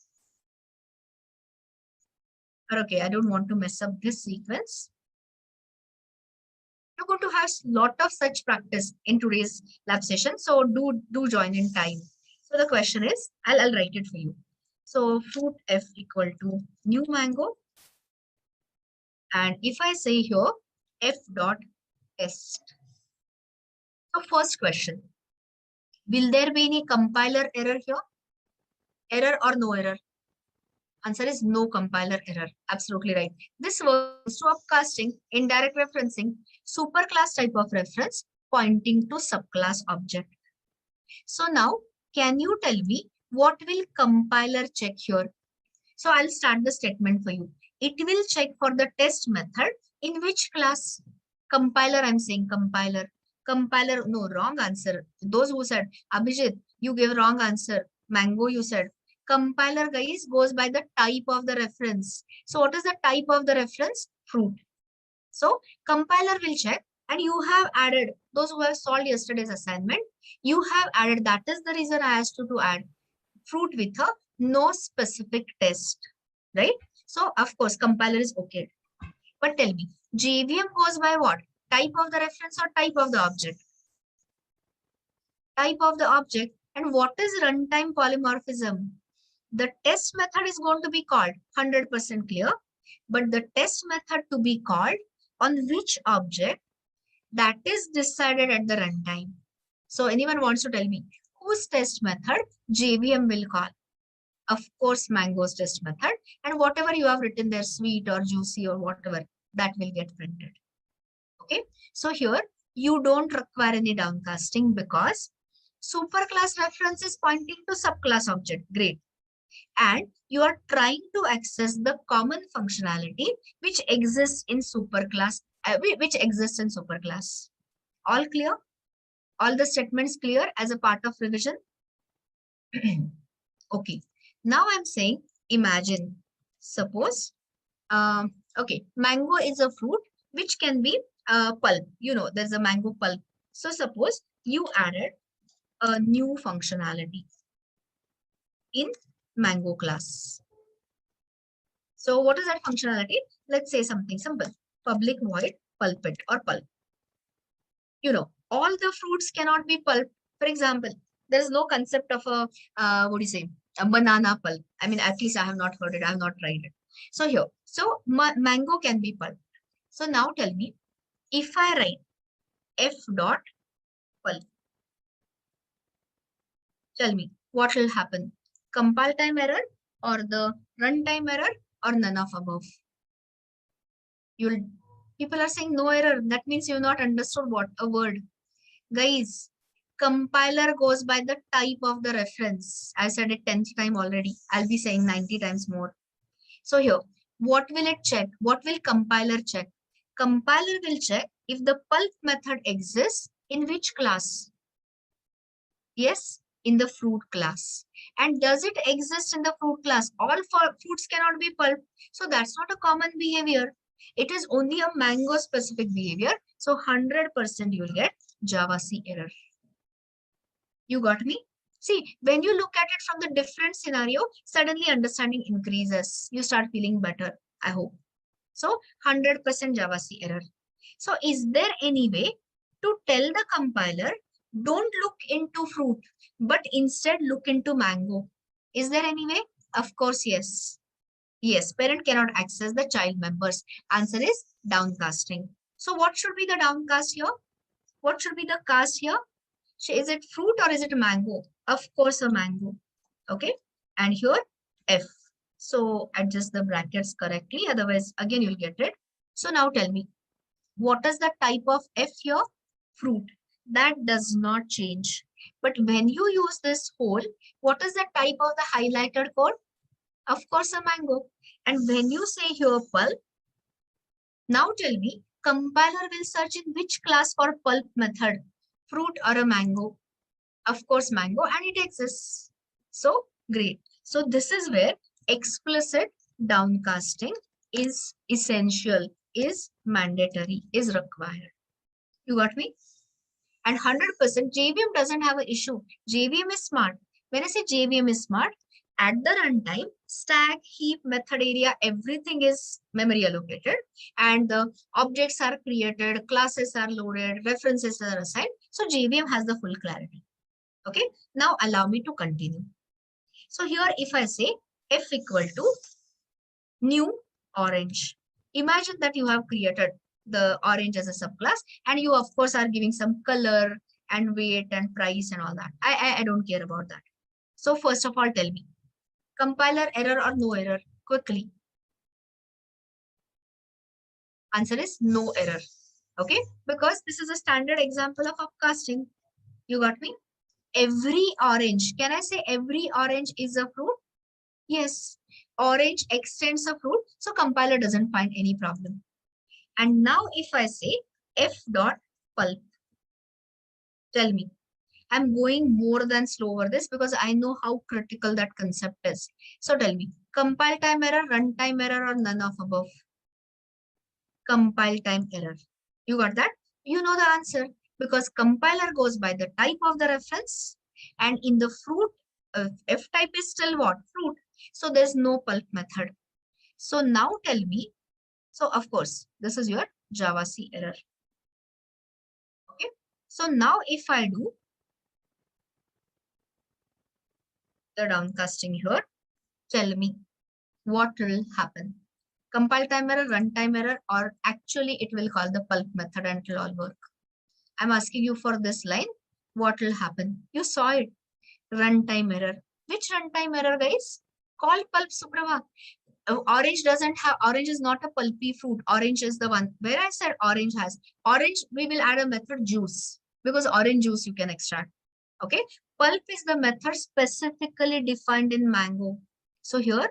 okay, I don't want to mess up this sequence. You're going to have a lot of such practice in today's lab session. So do join in time. So the question is, I'll write it for you. So fruit f equal to new mango. And if I say here f dot test. So first question, will there be any compiler error here? Error or no error? Answer is no compiler error. Absolutely right. This was to upcasting, indirect referencing, superclass type of reference pointing to subclass object. So now, can you tell me what will compiler check here? So I'll start the statement for you. It will check for the test method in which class? Compiler, I'm saying compiler. Compiler, no, wrong answer. Those who said, Abhijit, you gave wrong answer. Mango, you said. Compiler, guys, goes by the type of the reference. So what is the type of the reference? Fruit. So compiler will check and you have added, those who have solved yesterday's assignment, you have added, that is the reason I asked you to add fruit with a no specific test, right? So of course, compiler is okay. But tell me, JVM goes by what? Type of the reference or type of the object? Type of the object. And what is runtime polymorphism? The test method is going to be called 100% clear, but the test method to be called on which object, that is decided at the runtime. So anyone wants to tell me whose test method JVM will call? Of course, mango's test method, and whatever you have written there, sweet or juicy or whatever, that will get printed. Okay, so here you don't require any downcasting because superclass reference is pointing to subclass object. Great. And you are trying to access the common functionality which exists in superclass, All clear? All the statements clear as a part of revision? Okay. Now I'm saying, imagine, suppose, okay, mango is a fruit which can be pulp. There's a mango pulp. So suppose you added a new functionality in Mango class. So what is that functionality? Let's say something simple. Public void pulpit or pulp. You know, all the fruits cannot be pulp. For example, there is no concept of a, what do you say, a banana pulp. I mean, at least I have not heard it. I have not tried it. So here, so mango can be pulp. So now tell me, if I write f dot pulp, tell me what will happen? Compile time error or the runtime error or none of above? You'll People are saying no error. That means you've not understood what a word. Guys, compiler goes by the type of the reference. I said it 10th time already. I'll be saying 90 times more. So here, what will it check? What will compiler check? Compiler will check if the pulp method exists in which class? Yes, in the fruit class. And does it exist in the fruit class? All fruits cannot be pulp. So that's not a common behavior. It is only a mango specific behavior. So 100% you will get Java C error. You got me? See, when you look at it from the different scenario, suddenly understanding increases. You start feeling better, I hope. So 100% Java C error. So is there any way to tell the compiler, don't look into fruit, but instead look into mango? Is there any way? Of course, yes. Yes, parent cannot access the child members. Answer is downcasting. So what should be the downcast here? What should be the cast here? So is it fruit or is it mango? Of course, a mango. Okay. And here, F. So adjust the brackets correctly. Otherwise, again, you'll get it. So now tell me, what is the type of F here? Fruit. That does not change. But when you use this whole, what is the type of the highlighted code? Of course, a mango. And when you say here pulp, now tell me, compiler will search in which class for pulp method? Fruit or a mango? Of course, mango, and it exists. So, great. So, this is where explicit downcasting is essential, is mandatory, is required. You got me? And 100% JVM doesn't have an issue. JVM is smart. When I say JVM is smart, at the runtime, stack, heap, method area, everything is memory allocated and the objects are created, classes are loaded, references are assigned. So JVM has the full clarity. Okay, now allow me to continue. So here if I say f equal to new orange, imagine that you have created the orange as a subclass and you of course are giving some color and weight and price and all that. I don't care about that. So first of all, tell me, compiler error or no error? Quickly. Answer is no error. Okay, because this is a standard example of upcasting. You got me? Every orange, can I say every orange is a fruit? Yes, orange extends a fruit, so compiler doesn't find any problem. And now if I say f dot pulp, tell me, I'm going more than slow over this because I know how critical that concept is. So tell me, compile time error, runtime error, or none of above? Compile time error. You got that? You know the answer because compiler goes by the type of the reference and in the fruit, F type is still what? Fruit. So there's no pulp method. So now tell me, so of course, this is your Java C error. Okay. So now if I do the downcasting here, tell me what will happen. Compile time error, runtime error, or actually it will call the pulp method and it will all work. I'm asking you for this line, what will happen? You saw it, runtime error. Which runtime error, guys? Call pulp Suprava. Orange doesn't have, orange is not a pulpy fruit. Orange is the one where I said orange has. Orange, we will add a method juice because orange juice you can extract. Okay. Pulp is the method specifically defined in mango. So here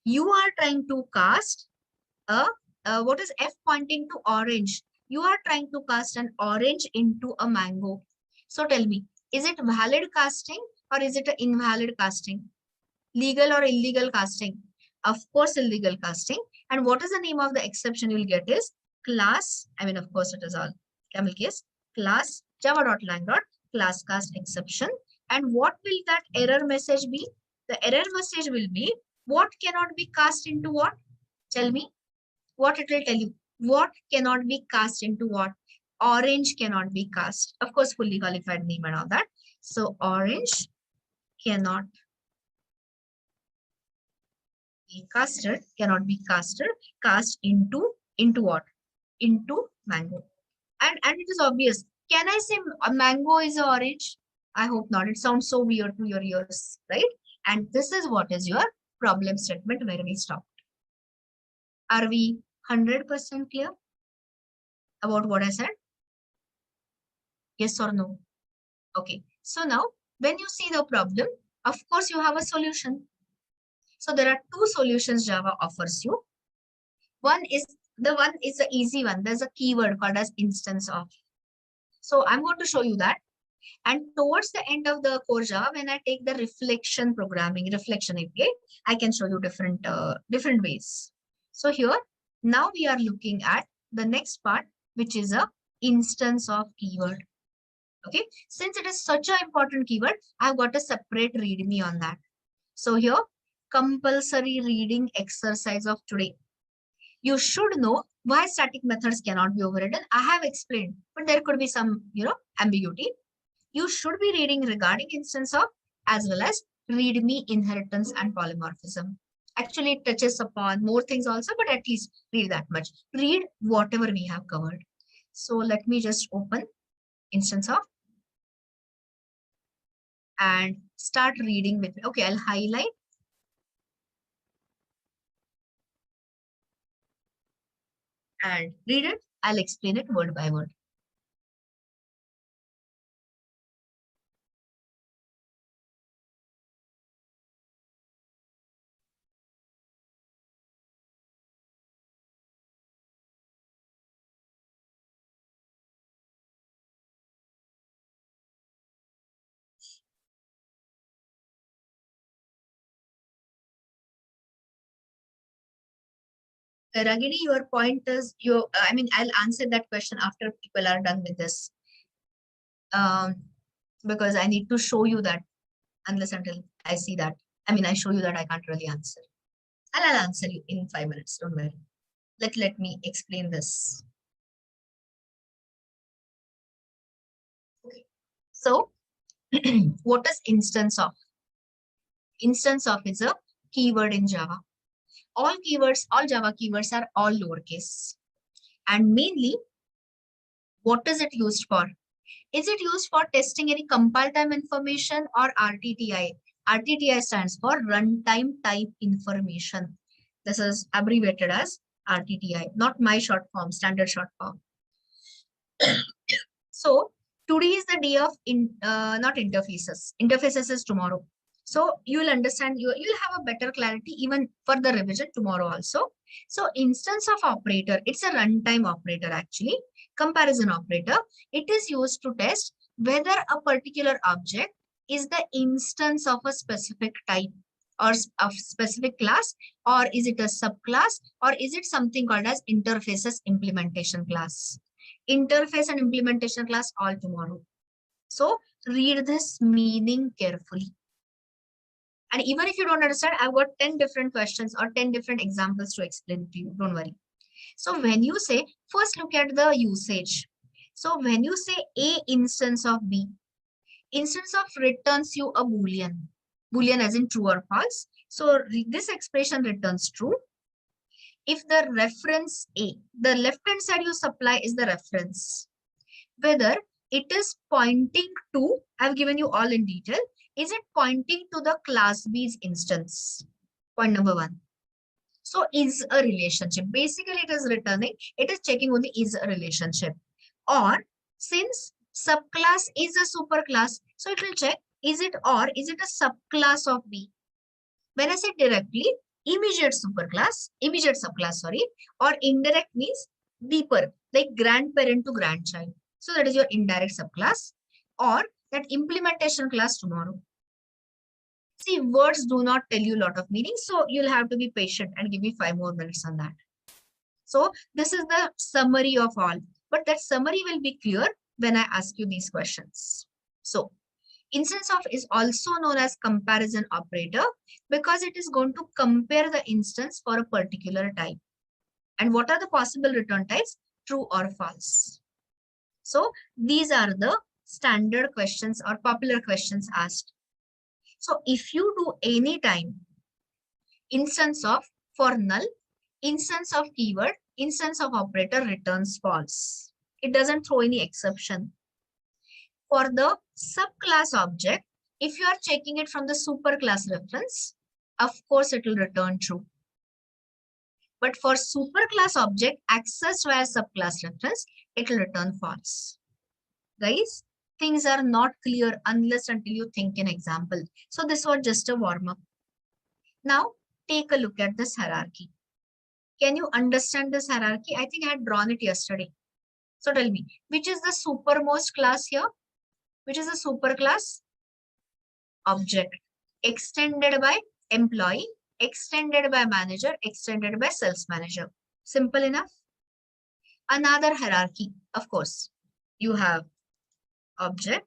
you are trying to cast a, what is F pointing to orange? You are trying to cast an orange into a mango. So tell me, is it valid casting or is it an invalid casting? Legal or illegal casting? Of course, illegal casting. And what is the name of the exception you'll get is class. I mean, of course, it is all camel case. Class java.lang. class cast exception. And what will that error message be? The error message will be what cannot be cast into what? Tell me what it will tell you. What cannot be cast into what? Orange cannot be cast. Of course, fully qualified name and all that. So orange cannot be casted, cast into what? Into mango. And it is obvious. Can I say a mango is orange? I hope not. It sounds so weird to your ears, right? And this is what is your problem statement where we stop. Are we 100% clear about what I said? Yes or no? Okay. So now, when you see the problem, of course, you have a solution. So there are two solutions Java offers you. One is the easy one. There's a keyword called as instance of. So I'm going to show you that. And towards the end of the core Java, when I take the reflection API, I can show you different ways. So here, now we are looking at the next part, which is a instance of keyword. Okay, since it is such an important keyword, I've got a separate readme on that. So here, compulsory reading exercise of today. You should know why static methods cannot be overridden. I have explained, but there could be some, ambiguity. You should be reading regarding instance of as well as readme, inheritance, and polymorphism. Actually, it touches upon more things also, but at least read that much. Read whatever we have covered. So let me just open instance of and start reading with me. Okay, I'll highlight. And read it. I'll explain it word by word. Ragini, your point is, I'll answer that question after people are done with this. Because I need to show you that unless until I see that. I show you that I can't really answer. And I'll answer you in 5 minutes. Don't worry. Let me explain this. Okay. So, what is instance of? Instance of is a keyword in Java. All Java keywords are all lowercase. And mainly, what is it used for? Is it used for testing any compile time information or RTTI? RTTI stands for runtime type information. This is abbreviated as RTTI, not my short form, standard short form. So today is the day of not interfaces. Interfaces is tomorrow. So you will understand, you'll have a better clarity even for the revision tomorrow also. So instance of operator, it's a runtime operator actually, comparison operator. It is used to test whether a particular object is the instance of a specific type or of specific class, or is it a subclass, or is it something called as interfaces implementation class. Interface and implementation class all tomorrow. So read this meaning carefully. And even if you don't understand, I've got 10 different questions or 10 different examples to explain to you. Don't worry. So when you say, first look at the usage. So when you say A instance of B, instance of returns you a Boolean. Boolean as in true or false. So this expression returns true. If the reference A, the left-hand side you supply is the reference. Whether it is pointing to, I've given you all in detail, is it pointing to the class B's instance? Point number 1. So is a relationship. Basically, it is returning, it is checking only is a relationship. Or since subclass is a superclass, so it will check is it a subclass of B. When I say directly, immediate subclass, or indirect means deeper, like grandparent to grandchild. So that is your indirect subclass, or that implementation class tomorrow. See, words do not tell you a lot of meaning, so you'll have to be patient and give me 5 more minutes on that. So this is the summary of all, but that summary will be clear when I ask you these questions. So instance of is also known as comparison operator because it is going to compare the instance for a particular type. And what are the possible return types? True or false. So these are the standard questions or popular questions asked. So if you do any time instance of for null, instance of keyword, instance of operator returns false. It doesn't throw any exception. For the subclass object, if you are checking it from the superclass reference, of course it will return true. But for superclass object accessed via subclass reference, it will return false. Guys, things are not clear unless until you think in example. So this was just a warm-up. Now take a look at this hierarchy. Can you understand this hierarchy? I think I had drawn it yesterday. So tell me, which is the supermost class here? Which is the superclass? Object. Extended by employee, extended by manager, extended by sales manager. Simple enough. Another hierarchy, of course, you have object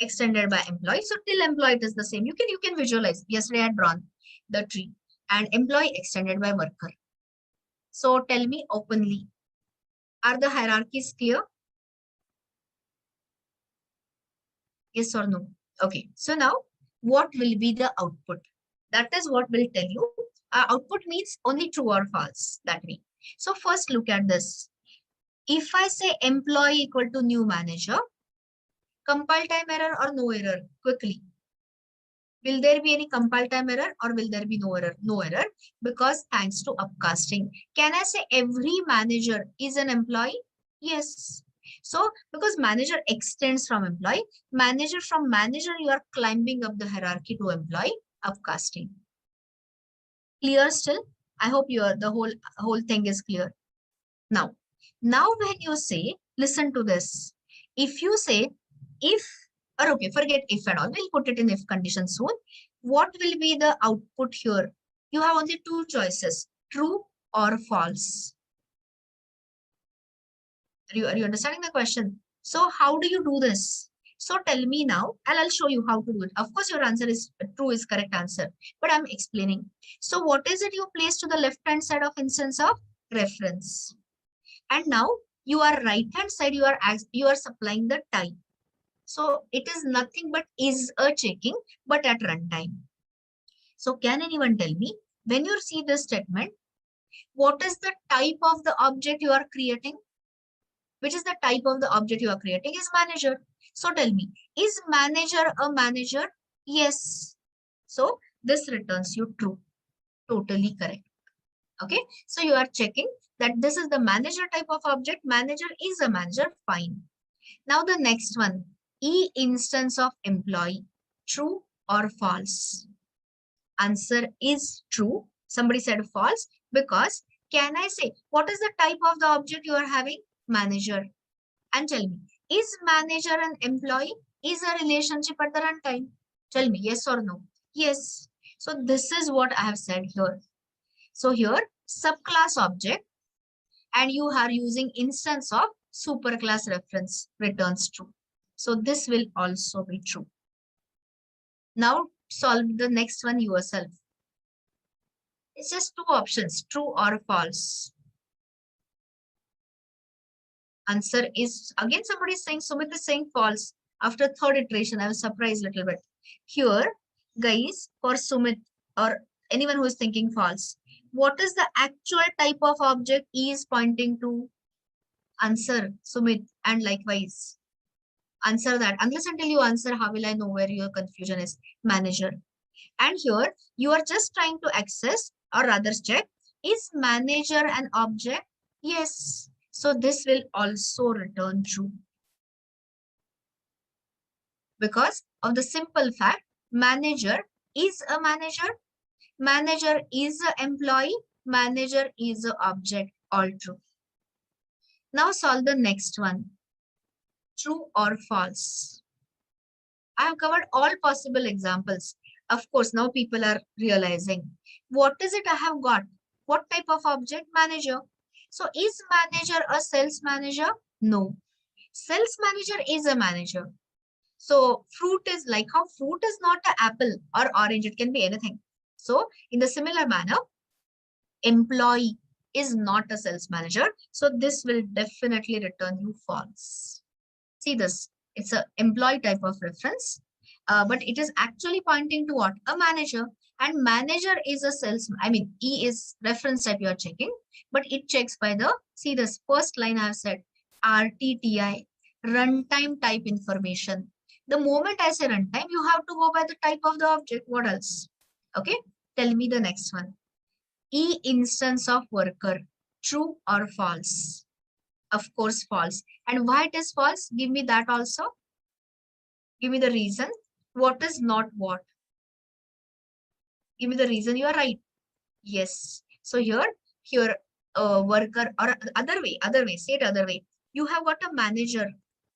extended by employee. So till employee it is the same. You can visualize. Yesterday I had drawn the tree and employee extended by worker. So tell me openly, are the hierarchies clear? Yes or no? Okay. So now what will be the output? That is what will tell you. Output means only true or false that way. So first look at this. If I say employee equal to new manager, compile time error or no error? Quickly. Will there be any compile time error or will there be no error? No error, because thanks to upcasting. Can I say every manager is an employee? Yes. So because manager extends from employee, manager from manager, you are climbing up the hierarchy to employee, upcasting. Clear still? I hope the whole thing is clear. Now when you say, listen to this. If you say if, or okay, forget if and all, we'll put it in if condition soon. What will be the output here? You have only two choices, true or false. Are you understanding the question? So how do you do this? So tell me now, and I'll show you how to do it. Of course, your answer is true is correct answer, but I'm explaining. So what is it you place to the left-hand side of instance of reference? And now you are right-hand side, you are supplying the type. So it is nothing but is a checking, but at runtime. So can anyone tell me, when you see this statement, what is the type of the object you are creating? Which is the type of the object you are creating is manager. So tell me, is manager a manager? Yes. So this returns you true. Totally correct. Okay. So you are checking that this is the manager type of object. Manager is a manager. Fine. Now the next one, E instance of employee, true or false? Answer is true. Somebody said false because can I say what is the type of the object you are having? Manager. And tell me, is manager an employee? Is a relationship at the runtime? Tell me yes or no. Yes. So this is what I have said here. So here subclass object and you are using instance of superclass reference returns true. So this will also be true. Now solve the next one yourself. It's just two options, true or false. Answer is, again somebody is saying, Sumit is saying false. After third iteration, I was surprised a little bit. Here, guys, for Sumit or anyone who is thinking false, what is the actual type of object E is pointing to? Answer, Sumit, and likewise. Answer that. Unless until you answer, how will I know where your confusion is? Manager. And here, you are just trying to access or rather check, is manager an object? Yes. So this will also return true. Because of the simple fact, manager is a manager, manager is an employee, manager is an object, all true. Now solve the next one. True or false? I have covered all possible examples. Of course, now people are realizing, what is it I have got? What type of object? Manager. So is manager a sales manager? No. Sales manager is a manager. So fruit is like how fruit is not an apple or orange, it can be anything. So in the similar manner, employee is not a sales manager. So this will definitely return you false. See this, it's an employee type of reference, but it is actually pointing to what? A manager. And manager is a sales, I mean, E is reference type you are checking, but it checks by the, see this first line I have said, RTTI, runtime type information. The moment I say runtime, you have to go by the type of the object. What else? Okay, tell me the next one. E instance of worker, true or false? Of course, false. And why it is false? Give me that also. Give me the reason. What is not what? Give me the reason. You are right. Yes. So here, worker or other way, say it other way. You have got a manager.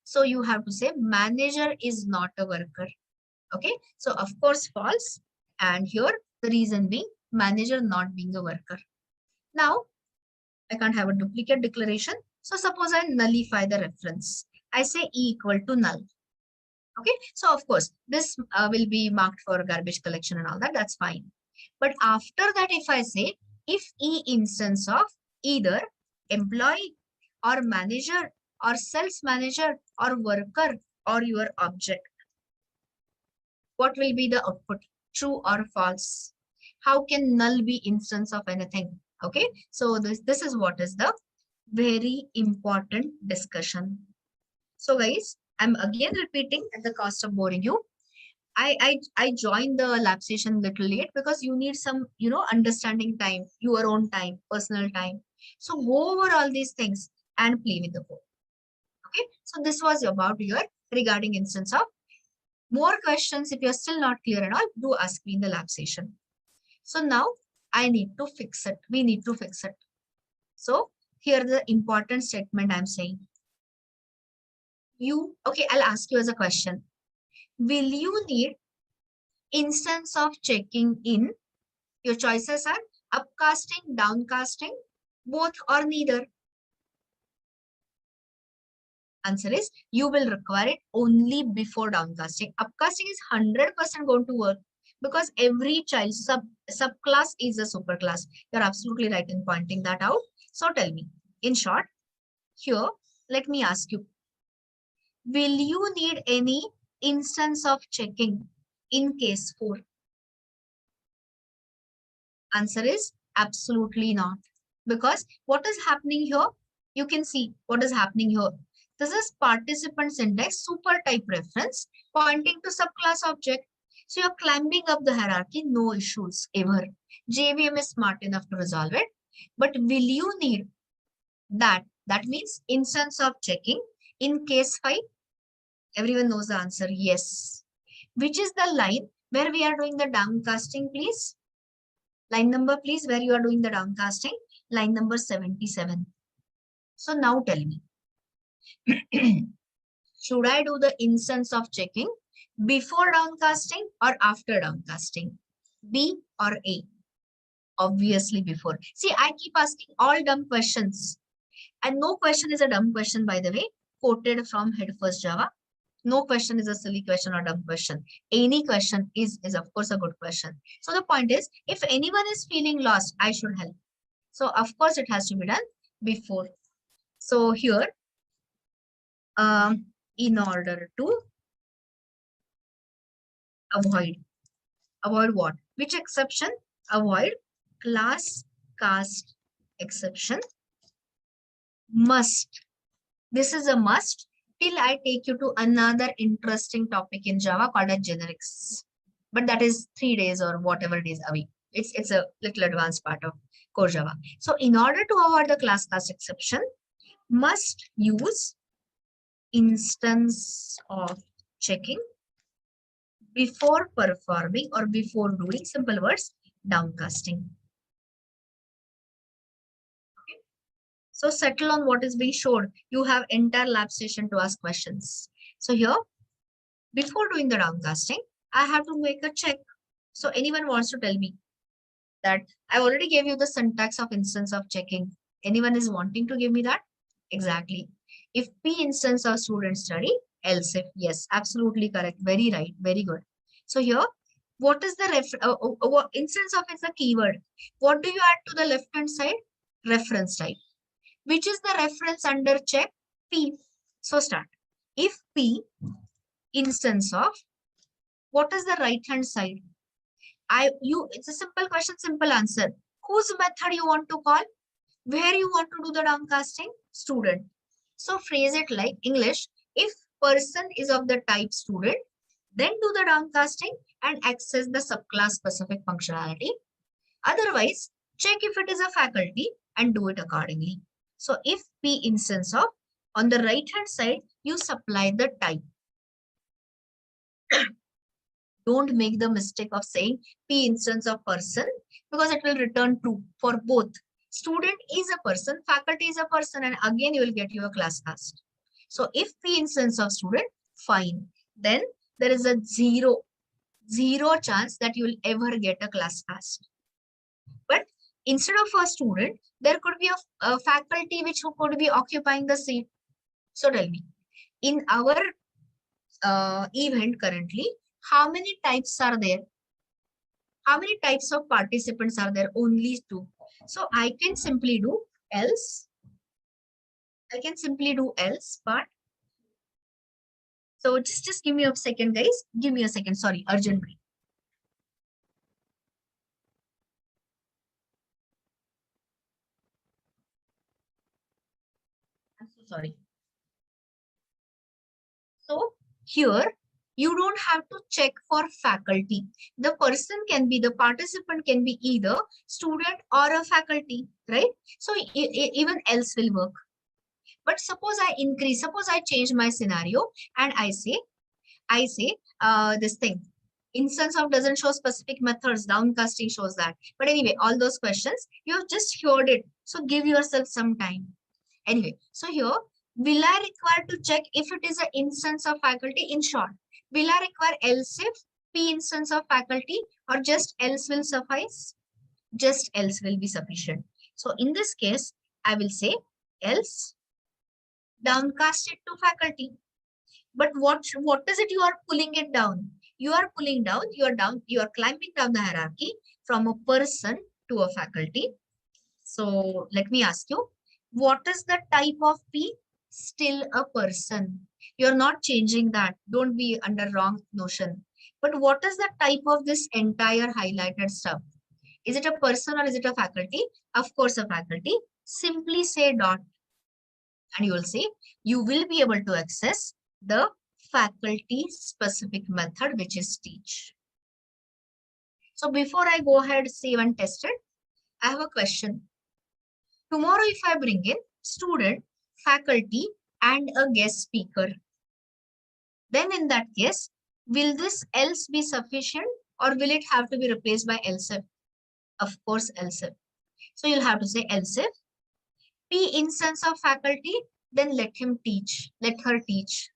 So you have to say manager is not a worker. Okay. So of course, false. And here the reason being manager not being a worker. Now, I can't have a duplicate declaration. So suppose I nullify the reference. I say E equal to null. Okay. So of course, this will be marked for garbage collection and all that. That's fine. But after that, if I say if E instance of either employee or manager or sales manager or worker or your object, what will be the output? True or false? How can null be instance of anything? Okay. So this is what is the very important discussion. So guys, I'm again repeating at the cost of boring you. I joined the lab session little late because you need some, understanding time, your own time, personal time. So go over all these things and play with the code. Okay. So this was about your regarding instance of. More questions, if you're still not clear at all, do ask me in the lab session. So now I need to fix it. We need to fix it. So here the important statement I'm saying. Okay, I'll ask you as a question. Will you need instance of checking in? Your choices are upcasting, downcasting, both or neither. Answer is you will require it only before downcasting. Upcasting is 100% going to work because every child subclass is a superclass. You're absolutely right in pointing that out. So tell me, in short, here, let me ask you, will you need any instance of checking in case 4? Answer is absolutely not. Because what is happening here? You can see what is happening here. This is participants index super type reference pointing to subclass object. So you're climbing up the hierarchy, no issues ever. JVM is smart enough to resolve it. But will you need that? That means instance of checking in case 5. Everyone knows the answer, yes. Which is the line where we are doing the downcasting, please? Line number, please, where you are doing the downcasting. Line number 77. So now tell me, should I do the instance of checking before downcasting or after downcasting? B or A? Obviously before. See, I keep asking all dumb questions. And no question is a dumb question, by the way, quoted from Head First Java. No question is a silly question or dumb question. Any question is of course a good question. So the point is, if anyone is feeling lost, I should help. So of course it has to be done before. So here, in order to avoid what? Which exception? Avoid class cast exception. Must. This is a must. Till I take you to another interesting topic in Java called as generics. But that is 3 days or whatever days away. It's a little advanced part of core Java. So in order to avoid the class cast exception, must use instance of checking before performing or before doing, simple words, downcasting. So settle on what is being showed. You have entire lab session to ask questions. So here, before doing the downcasting, I have to make a check. So anyone wants to tell me that I already gave you the syntax of instance of checking. Anyone is wanting to give me that? Exactly. If P instance of student study, else if. Yes, absolutely correct. Very right. Very good. So here, what is the instance of is the keyword. What do you add to the left hand side? Reference type. Which is the reference under check? P. So start. If P instance of, what is the right hand side? It's a simple question, simple answer. Whose method you want to call? Where you want to do the downcasting? Student. So phrase it like English. If person is of the type student, then do the downcasting and access the subclass specific functionality. Otherwise, check if it is a faculty and do it accordingly. So if P instance of, on the right hand side, you supply the type. Don't make the mistake of saying P instance of person, because it will return true for both. Student is a person, faculty is a person, and again you will get your class cast. So if P instance of student, fine. Then there is a zero chance that you will ever get a class cast. But instead of a student, there could be a faculty which could be occupying the seat. So tell me, in our event currently, how many types are there? How many types of participants are there? Only 2. So I can simply do else. I can simply do else part. So just give me a second, guys. Give me a second. Sorry, urgently. I'm so sorry. So here, you don't have to check for faculty. The person can be, the participant can be either student or a faculty, right? So even else will work. But suppose I increase, suppose I change my scenario and I say this thing. Instance of doesn't show specific methods, downcasting shows that. But anyway, all those questions, you have just heard it. So give yourself some time. Anyway, so here, will I require to check if it is an instance of faculty? In short, will I require else if P instance of faculty, or just else will suffice? Just else will be sufficient. So in this case, I will say else downcast it to faculty. But what is it you are pulling it down? You are pulling down, you are climbing down the hierarchy from a person to a faculty. So let me ask you, what is the type of P? Still a person. You're not changing that. Don't be under wrong notion. But what is the type of this entire highlighted stuff? Is it a person or is it a faculty? Of course, a faculty. Simply say dot. And you will see, you will be able to access the faculty specific method, which is teach. So before I go ahead, save and test it, I have a question. Tomorrow, if I bring in student, faculty, and a guest speaker, then in that case, will this else be sufficient or will it have to be replaced by else if? Of course, else if. So you'll have to say else if P instance of faculty, then let him teach, let her teach.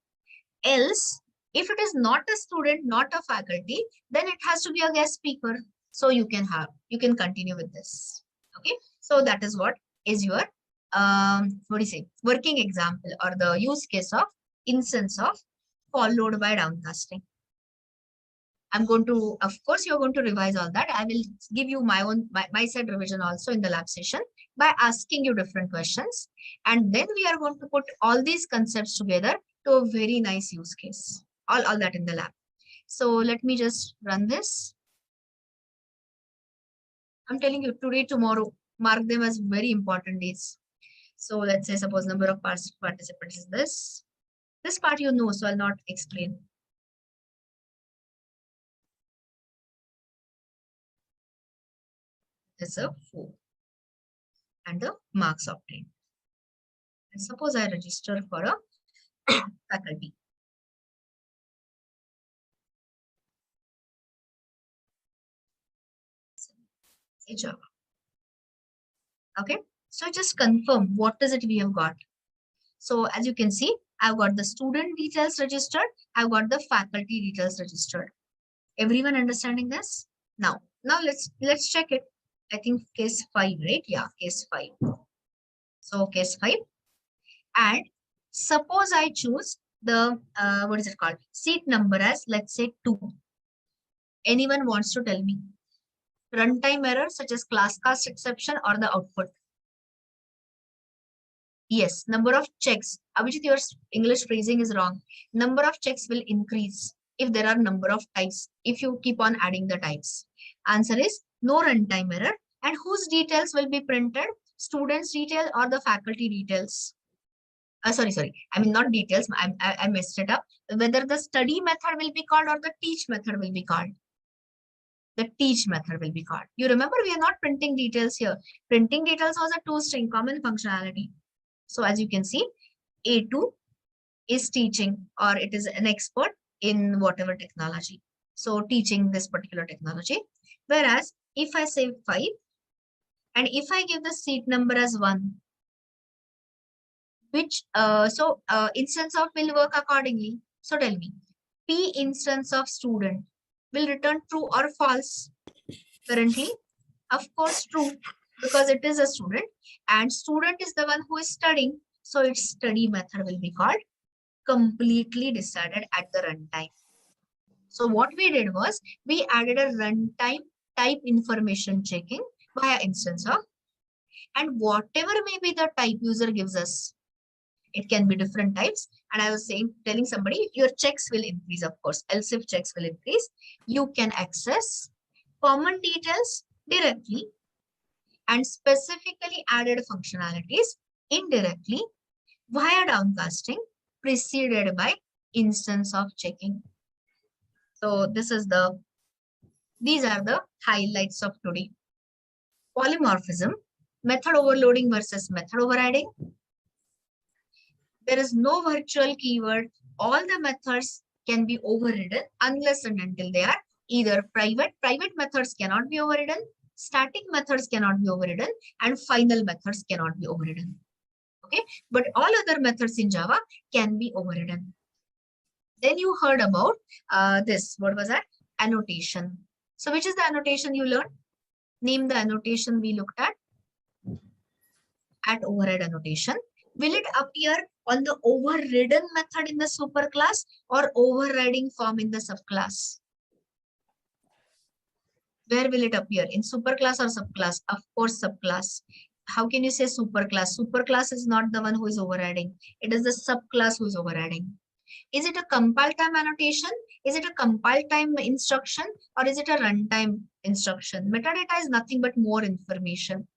Else, if it is not a student, not a faculty, then it has to be a guest speaker. So you can continue with this. Okay. So that is what is your, what do you say, working example or the use case of instance of followed by downcasting. I'm going to, of course, you're going to revise all that. I will give you my set revision also in the lab session by asking you different questions. And then we are going to put all these concepts together to a very nice use case. All that in the lab. So let me just run this. I'm telling you, today, tomorrow, mark them as very important days. So let's say, suppose number of participants is this. This part you know, so I'll not explain. It's a 4. And the marks obtained. And suppose I register for a faculty. Java. Okay, so just confirm what is it we have got. So as you can see, I've got the student details registered. I've got the faculty details registered. Everyone understanding this? Now let's check it. I think case 5, right? Yeah, case 5. So case 5. And Suppose I choose the, what is it called? Seat number as, let's say 2. Anyone wants to tell me? Runtime error such as class cast exception or the output? Yes, number of checks. Abhijit, your English phrasing is wrong. Number of checks will increase if there are number of types, if you keep on adding the types. Answer is no runtime error. And whose details will be printed? Students' detail or the faculty details? Sorry. I mean, not details. I messed it up. Whether the study method will be called or the teach method will be called. The teach method will be called. You remember we are not printing details here. Printing details was a two-string common functionality. So as you can see, A2 is teaching, or it is an expert in whatever technology. So teaching this particular technology. Whereas if I say 5 and if I give the seat number as 1, which instance of will work accordingly. So tell me, P instance of student will return true or false? Currently, of course, true, because it is a student and student is the one who is studying. So its study method will be called completely decided at the runtime. So what we did was we added a runtime type information checking via instance of, and whatever may be the type user gives us, it can be different types. And I was telling somebody your checks will increase, of course, else if checks will increase, you can access common details directly and specifically added functionalities indirectly via downcasting preceded by instance of checking. So these are the highlights of today. Polymorphism, method overloading versus method overriding. There is no virtual keyword. All the methods can be overridden unless and until they are either private. Private methods cannot be overridden. Static methods cannot be overridden. And final methods cannot be overridden. Okay. But all other methods in Java can be overridden. Then you heard about this. What was that? Annotation. So which is the annotation you learned? Name the annotation we looked at. At override annotation. Will it appear on the overridden method in the superclass or overriding form in the subclass? Where will it appear? In superclass or subclass? Of course, subclass. How can you say superclass? Superclass is not the one who is overriding. It is the subclass who is overriding. Is it a compile time annotation? Is it a compile time instruction? Or is it a runtime instruction? Metadata is nothing but more information.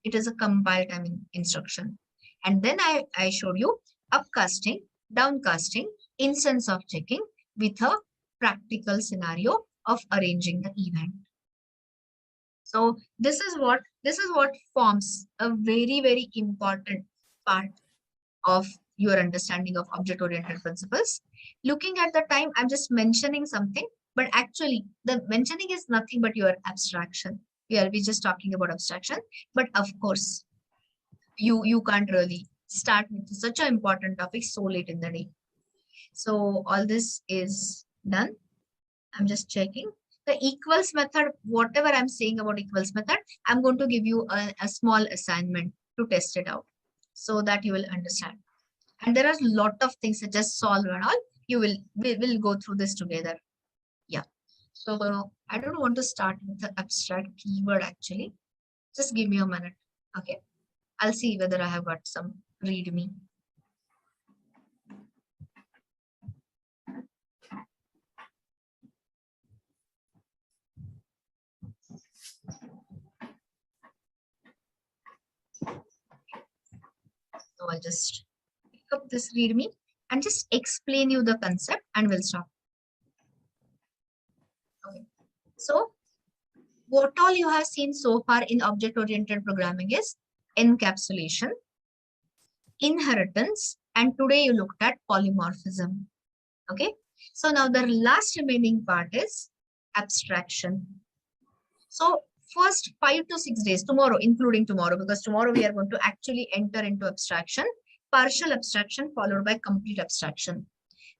It is a compile time instruction. And then I showed you upcasting, downcasting, instance of checking with a practical scenario of arranging the event. So this is what forms a very, very important part of your understanding of object-oriented principles. Looking at the time, I'm just mentioning something, but actually the mentioning is nothing but your abstraction. We'll be just talking about abstraction, but of course, you can't really start with such an important topic so late in the day. So all this is done. I'm just checking. The equals method, whatever I'm saying about equals method, I'm going to give you a small assignment to test it out so that you will understand. And there are a lot of things such as solve and all. We will go through this together. Yeah. So I don't want to start with the abstract keyword actually. Just give me a minute. Okay. I'll see whether I have got some readme. So I'll just pick up this readme and just explain you the concept and we'll stop. Okay. So what all you have seen so far in object-oriented programming is encapsulation, inheritance, and today you looked at polymorphism. Okay. So now the last remaining part is abstraction. So first 5 to 6 days, tomorrow, including tomorrow, because tomorrow we are going to actually enter into abstraction, partial abstraction followed by complete abstraction.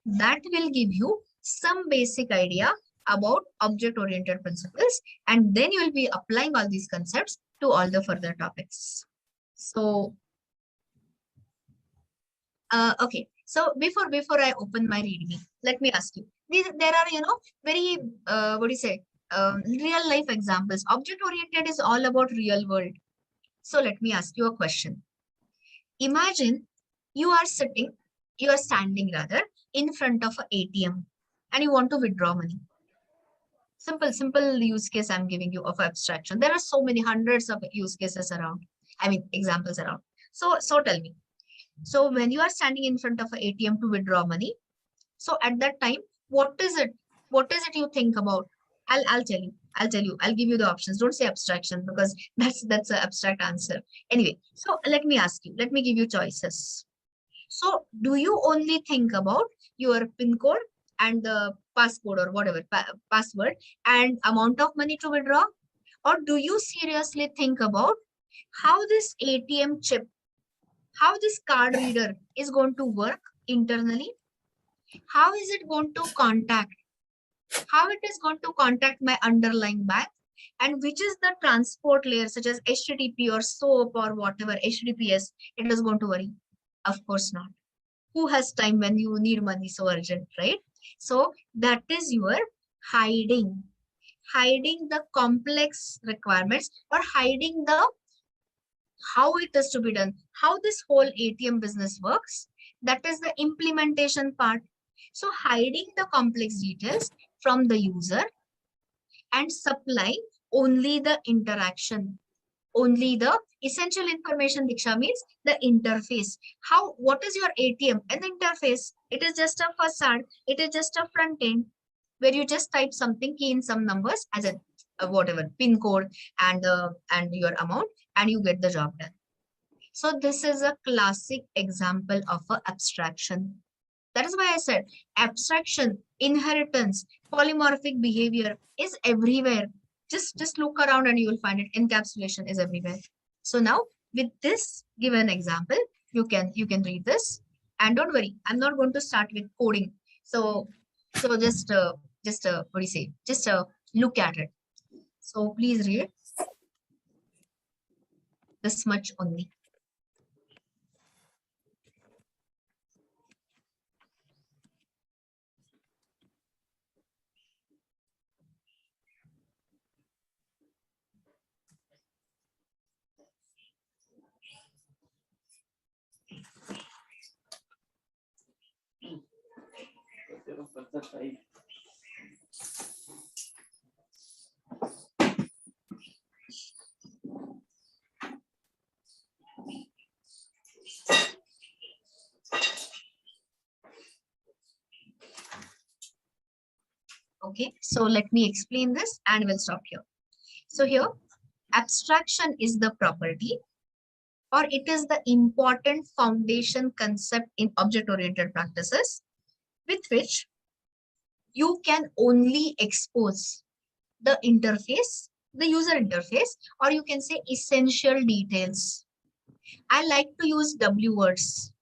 That will give you some basic idea about object-oriented principles, and then you will be applying all these concepts to all the further topics. So Okay. So before I open my readme, let me ask you. There are very what do you say real life examples. Object oriented is all about real world. So let me ask you a question. Imagine you are standing rather in front of an ATM and you want to withdraw money. Simple use case I'm giving you of abstraction. There are so many hundreds of use cases around. I mean examples around. So tell me. So when you are standing in front of an ATM to withdraw money, so at that time, what is it? What is it you think about? I'll tell you. I'll tell you. I'll give you the options. Don't say abstraction because that's an abstract answer. Anyway, so let me ask you. Let me give you choices. So do you only think about your PIN code and the passcode or whatever password and amount of money to withdraw? Or do you seriously think about how this ATM chip, how this card reader is going to work internally? How is it going to contact? How it is going to contact my underlying bank? And which is the transport layer such as HTTP or SOAP or whatever, HTTPS, it is going to worry? Of course not. Who has time when you need money so urgent, right? So that is your hiding the complex requirements or hiding the how it is to be done, how this whole ATM business works. That is the implementation part. So hiding the complex details from the user and supplying only the interaction, only the essential information. Diksha means the interface. What is your ATM? An interface. It is just a facade. It is just a front end where you just type something, key in some numbers as a whatever PIN code and your amount, and you get the job done. So this is a classic example of an abstraction. That is why I said abstraction, inheritance, polymorphic behavior is everywhere. Just look around and you will find it. Encapsulation is everywhere. So now with this given example, you can read this. And don't worry, I'm not going to start with coding. So just what do you say? Just look at it. So please read this much only. Okay, so let me explain this and we'll stop here. So here, abstraction is the property or it is the important foundation concept in object-oriented practices with which you can only expose the interface, the user interface, or you can say essential details. I like to use W words.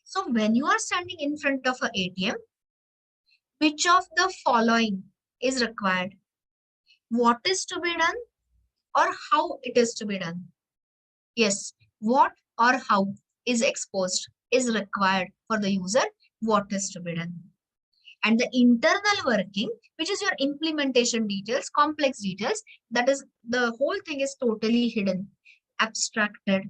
So when you are standing in front of an ATM, which of the following is required? What is to be done or how it is to be done? Yes, what or how is exposed is required for the user, what is to be done. And the internal working, which is your implementation details, complex details, that is the whole thing is totally hidden, abstracted.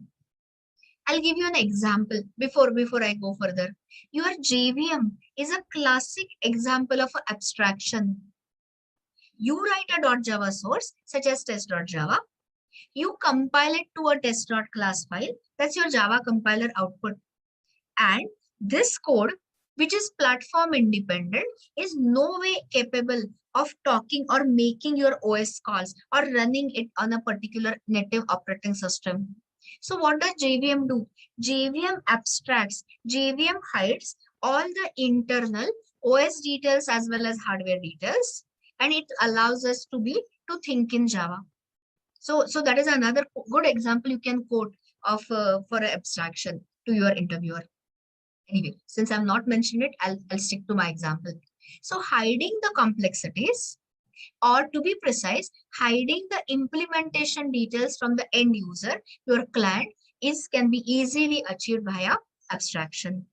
I'll give you an example before I go further. Your JVM is a classic example of an abstraction. You write a .java source such as test.java. You compile it to a test.class file. That's your Java compiler output. And this code, which is platform independent, is no way capable of talking or making your OS calls or running it on a particular native operating system. So what does JVM do? JVM abstracts, JVM hides all the internal OS details as well as hardware details, and it allows us to think in Java. So that is another good example you can quote of for an abstraction to your interviewer. Anyway, since I'm not mentioning it, I'll stick to my example. So hiding the complexities, or to be precise, hiding the implementation details from the end user, your client, can be easily achieved via abstraction.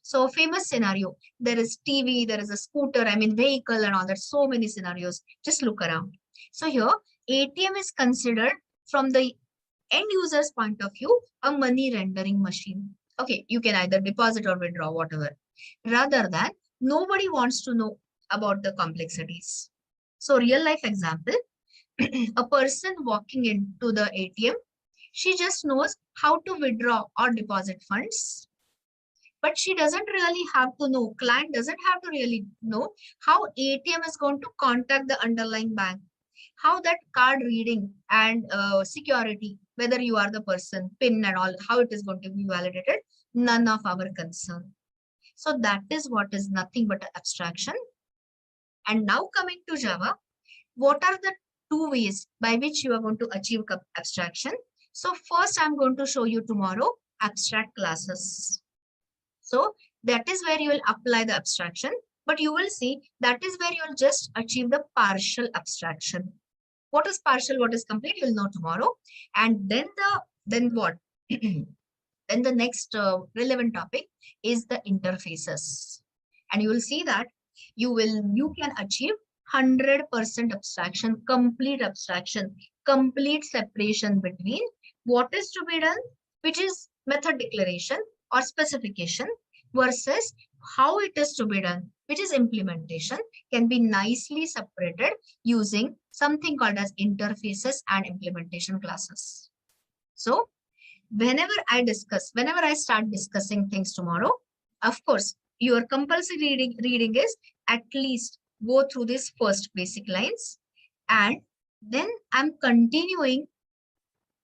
So famous scenario, there is TV, there is a scooter, I mean vehicle and all that, so many scenarios. Just look around. So here, ATM is considered from the end user's point of view, a money rendering machine. Okay, you can either deposit or withdraw, whatever. Rather than, nobody wants to know about the complexities. So real life example, a person walking into the ATM, she just knows how to withdraw or deposit funds, but she doesn't really have to know, client doesn't have to really know how ATM is going to contact the underlying bank, how that card reading and security, whether you are the person, PIN and all, how it is going to be validated, none of our concern. So that is what is nothing but abstraction. And now coming to Java, what are the two ways by which you are going to achieve abstraction? So first I'm going to show you tomorrow abstract classes. So that is where you will apply the abstraction, but you will see that is where you will just achieve the partial abstraction. What is partial, what is complete, you will know tomorrow. And then what? Then the next relevant topic is the interfaces. And you will see that you can achieve 100% abstraction, complete separation between what is to be done, which is method declaration or specification, versus how it is to be done, which is implementation, can be nicely separated using something called as interfaces and implementation classes. So whenever I start discussing things tomorrow, of course, your compulsory reading is at least go through these first basic lines, and then I'm continuing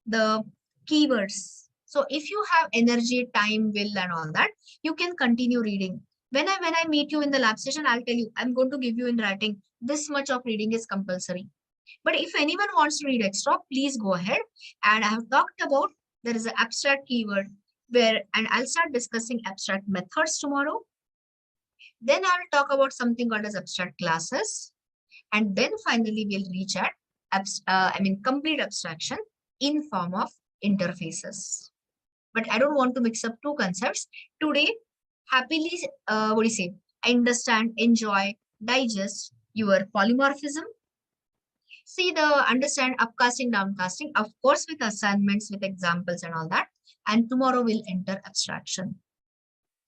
the keywords. So if you have energy, time, will, and all that, you can continue reading. When I meet you in the lab session, I'll tell you, I'm going to give you in writing, this much of reading is compulsory. But if anyone wants to read extra, please go ahead. And I have talked about, there is an abstract keyword and I'll start discussing abstract methods tomorrow. Then I'll talk about something called as abstract classes. And then finally we'll reach at complete abstraction in form of interfaces. But I don't want to mix up two concepts. Today, happily, understand, enjoy, digest your polymorphism. See understand upcasting, downcasting, of course, with assignments, with examples and all that. And tomorrow we'll enter abstraction.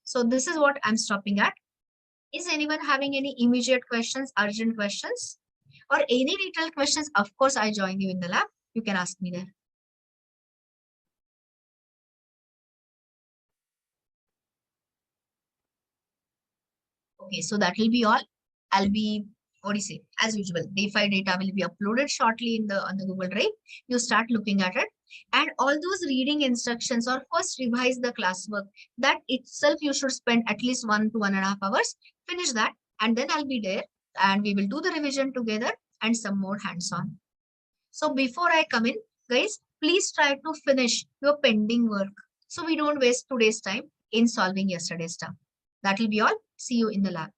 So this is what I'm stopping at. Is anyone having any immediate questions, urgent questions, or any detailed questions? Of course, I join you in the lab. You can ask me there. Okay, so that will be all. I'll be, as usual, day 5 data will be uploaded shortly on the Google Drive. You start looking at it, and all those reading instructions, or first revise the classwork. That itself you should spend at least 1 to 1.5 hours. Finish that, and then I'll be there, and we will do the revision together and some more hands-on. So before I come in, guys, please try to finish your pending work, so we don't waste today's time in solving yesterday's stuff. That will be all. See you in the lab.